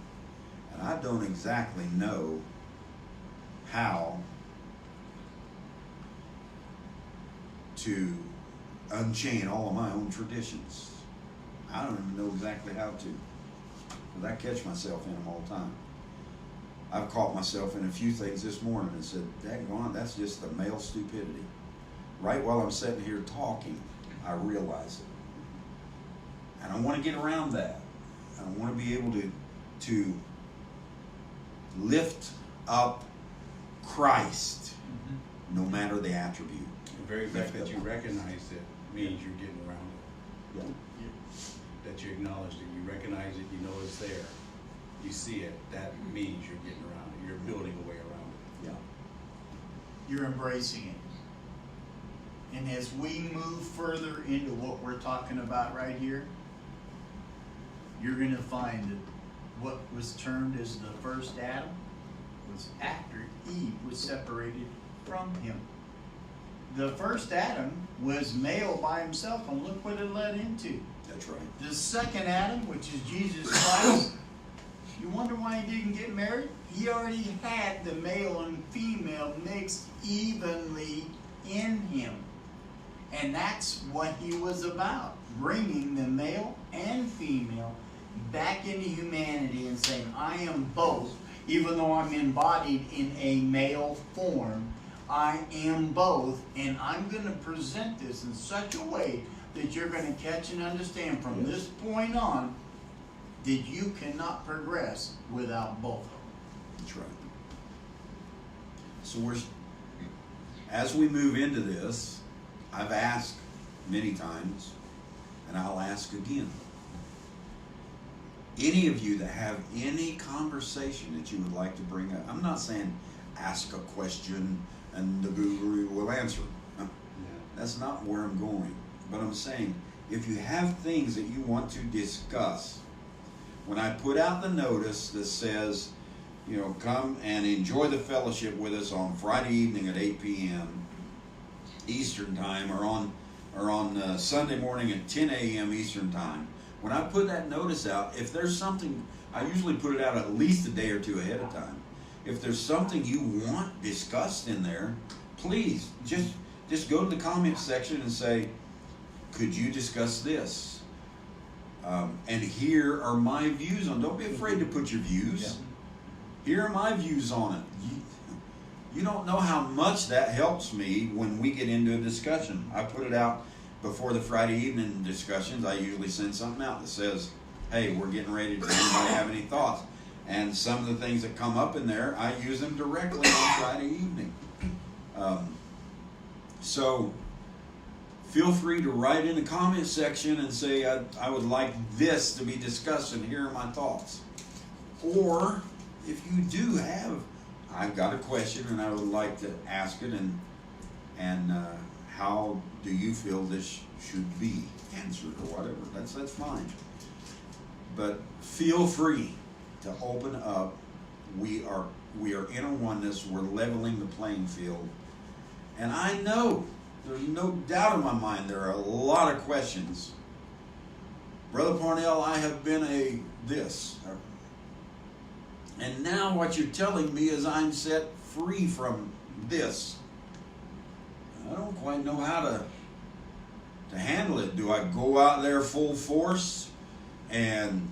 and I don't exactly know how to unchain all of my own traditions. I don't even know exactly how to, because I catch myself in them all the time. I've caught myself in a few things this morning and said, daggone, that's just the male stupidity. Right while I'm sitting here talking, I realize it. And I want to get around that. I want to be able to lift up Christ, no matter the attribute. The very fact that you recognize it means you're getting around it. Yeah. That you acknowledge it, you recognize it, you know it's there. You see it, that means you're getting around it. You're building a way around it. Yeah. You're embracing it. And as we move further into what we're talking about right here, you're going to find that what was termed as the first Adam was after Eve was separated from him. The first Adam was male by himself, and look what it led into. That's right. The second Adam, which is Jesus Christ, you wonder why he didn't get married? He already had the male and female mixed evenly in him. And that's what he was about, bringing the male and female back into humanity and saying, I am both, even though I'm embodied in a male form, I am both, and I'm going to present this in such a way that you're going to catch and understand from this point on that you cannot progress without both of them. That's right. So as we move into this, I've asked many times, and I'll ask again. Any of you that have any conversation that you would like to bring up, I'm not saying ask a question and the guru will answer. No, that's not where I'm going. But I'm saying, if you have things that you want to discuss, when I put out the notice that says, you know, come and enjoy the fellowship with us on Friday evening at 8 p.m. Eastern time, or on Sunday morning at 10 a.m. Eastern time, when I put that notice out, if there's something, I usually put it out at least a day or two ahead of time. If there's something you want discussed in there, please just go to the comment section and say, could you discuss this? And here are my views on. Don't be afraid to put your views. Yeah. Here are my views on it. You don't know how much that helps me when we get into a discussion. I put it out before the Friday evening discussions. I usually send something out that says, hey, we're getting ready. Does anybody have any thoughts? And some of the things that come up in there, I use them directly on Friday evening. So feel free to write in the comment section and say, I would like this to be discussed and here are my thoughts. Or if you do have, I've got a question and I would like to ask it, and how do you feel this should be answered or whatever. That's fine. But feel free to open up. We are in a oneness. We're leveling the playing field. And I know, there's no doubt in my mind, there are a lot of questions. Brother Parnell, I have been a this. And now what you're telling me is I'm set free from this. I don't quite know how to handle it. Do I go out there full force and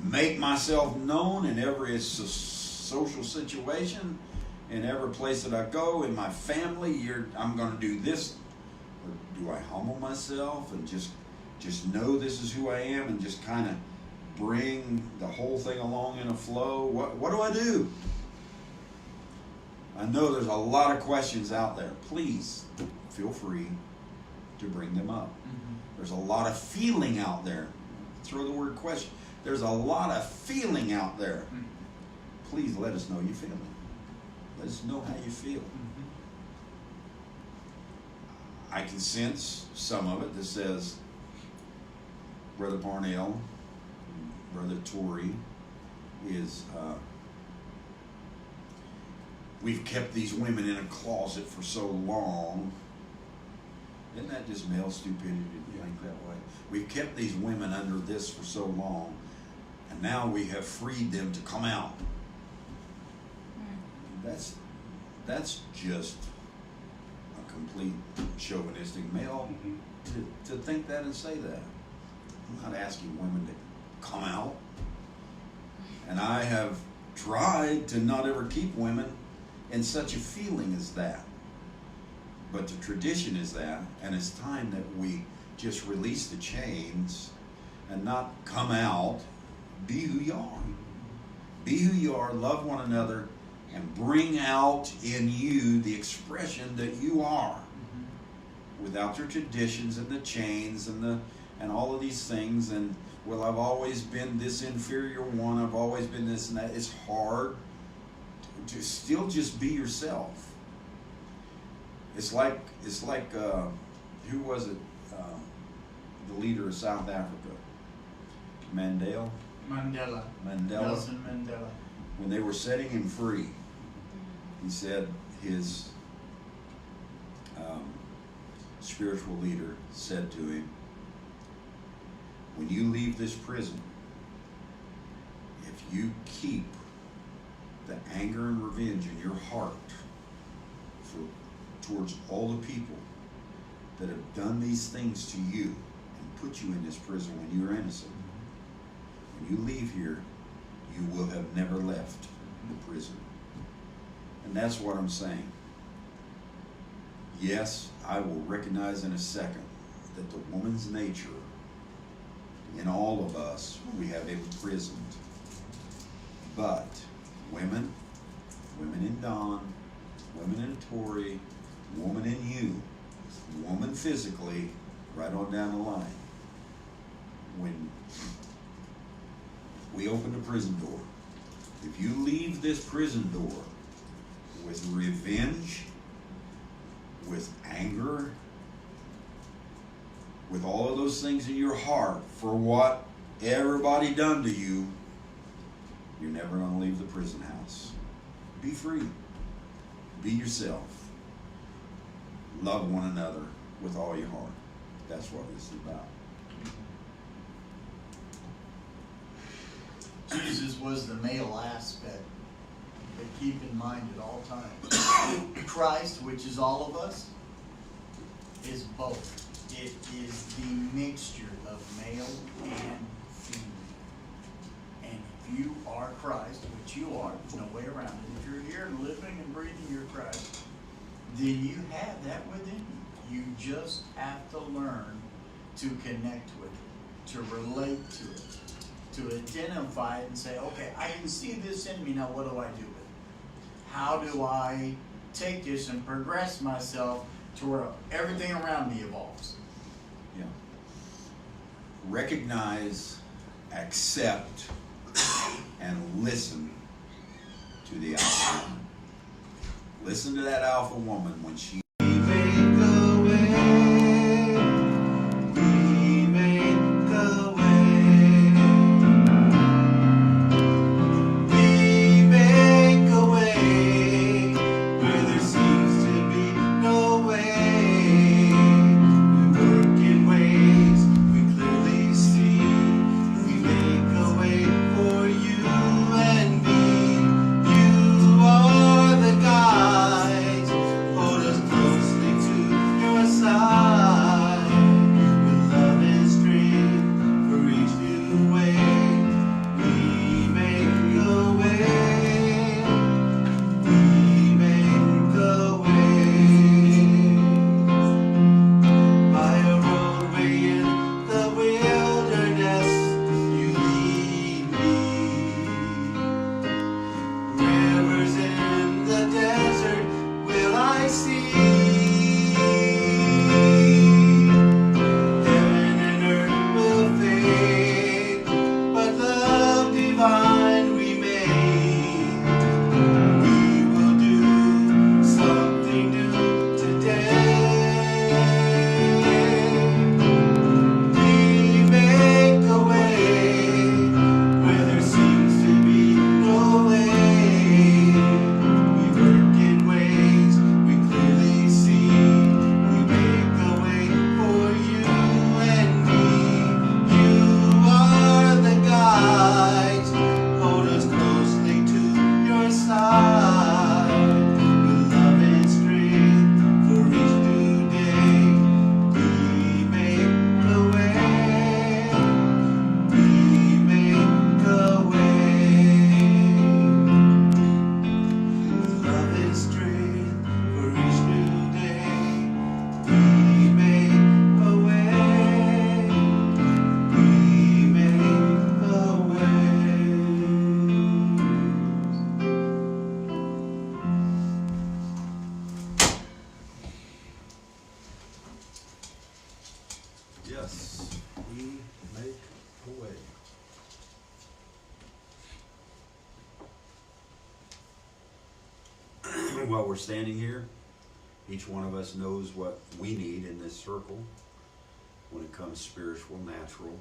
make myself known in every social situation, in every place that I go, in my family? I'm going to do this. Or do I humble myself and just know this is who I am and just kind of bring the whole thing along in a flow? What do I do? I know there's a lot of questions out there. Please feel free to bring them up. Mm-hmm. There's a lot of feeling out there. Throw the word question. There's a lot of feeling out there. Mm-hmm. Please let us know you feel it. Let us know how you feel. Mm-hmm. I can sense some of it that says, Brother Parnell, Brother Torrey is, we've kept these women in a closet for so long. Isn't that just male stupidity to think that way? We've kept these women under this for so long, and now we have freed them to come out. That's just a complete chauvinistic male to think that and say that. I'm not asking women to come out. And I have tried to not ever keep women in such a feeling as that. But the tradition is that, and it's time that we just release the chains and not come out. Be who you are. Be who you are, love one another, and bring out in you the expression that you are. Without your traditions and the chains and all of these things, and well, I've always been this inferior one, I've always been this and that. It's hard to still just be yourself. It's like who was it? The leader of South Africa, Mandela. Nelson Mandela. When they were setting him free, he said his spiritual leader said to him, when you leave this prison, if you keep the anger and revenge in your heart towards all the people that have done these things to you and put you in this prison when you are innocent, when you leave here, you will have never left the prison. And that's what I'm saying. Yes, I will recognize in a second that the woman's nature in all of us, we have imprisoned. But women in Don, women in Tori, woman in you, woman physically, right on down the line. When we open the prison door, if you leave this prison door with revenge, with anger, with all of those things in your heart for what everybody done to you, you're never going to leave the prison house. Be free. Be yourself. Love one another with all your heart. That's what this is about. Jesus was the male aspect, but keep in mind at all times, Christ, which is all of us, is both. It is the mixture of male and female. And if you are Christ, which you are, there's no way around it. If you're here and living and breathing, you're Christ, then you have that within you. You just have to learn to connect with it, to relate to it, to identify it and say, okay, I can see this in me, now what do I do with it? How do I take this and progress myself to where everything around me evolves? Yeah. Recognize, accept, and listen to the alpha woman. Listen to that alpha woman when she yes, we make a way. While we're standing here, each one of us knows what we need in this circle when it comes spiritual, natural,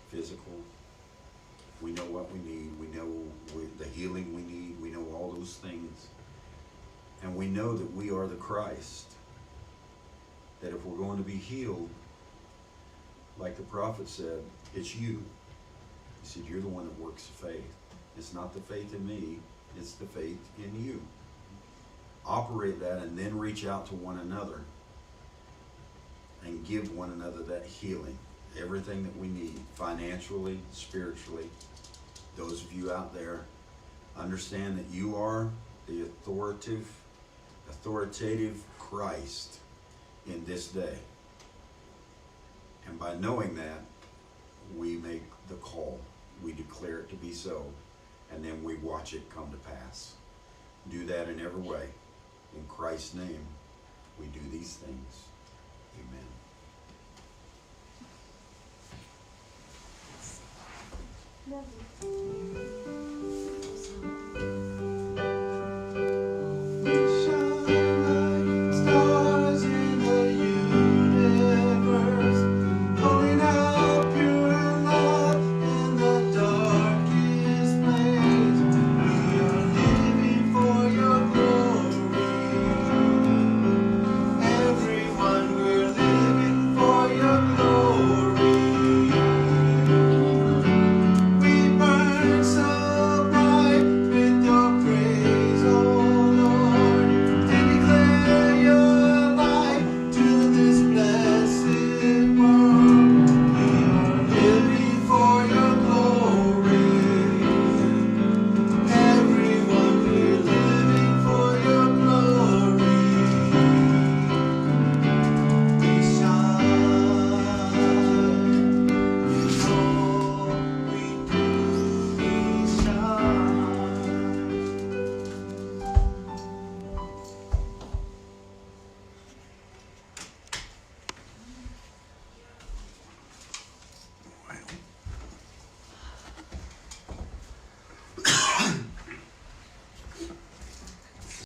physical. We know what we need. We know the healing we need. We know all those things. And we know that we are the Christ. That if we're going to be healed, like the prophet said, it's you. He said, you're the one that works the faith. It's not the faith in me, it's the faith in you. Operate that and then reach out to one another and give one another that healing. Everything that we need, financially, spiritually. Those of you out there, understand that you are the authoritative Christ in this day. And by knowing that, we make the call. We declare it to be so. And then we watch it come to pass. Do that in every way. In Christ's name, we do these things. Amen. Love you.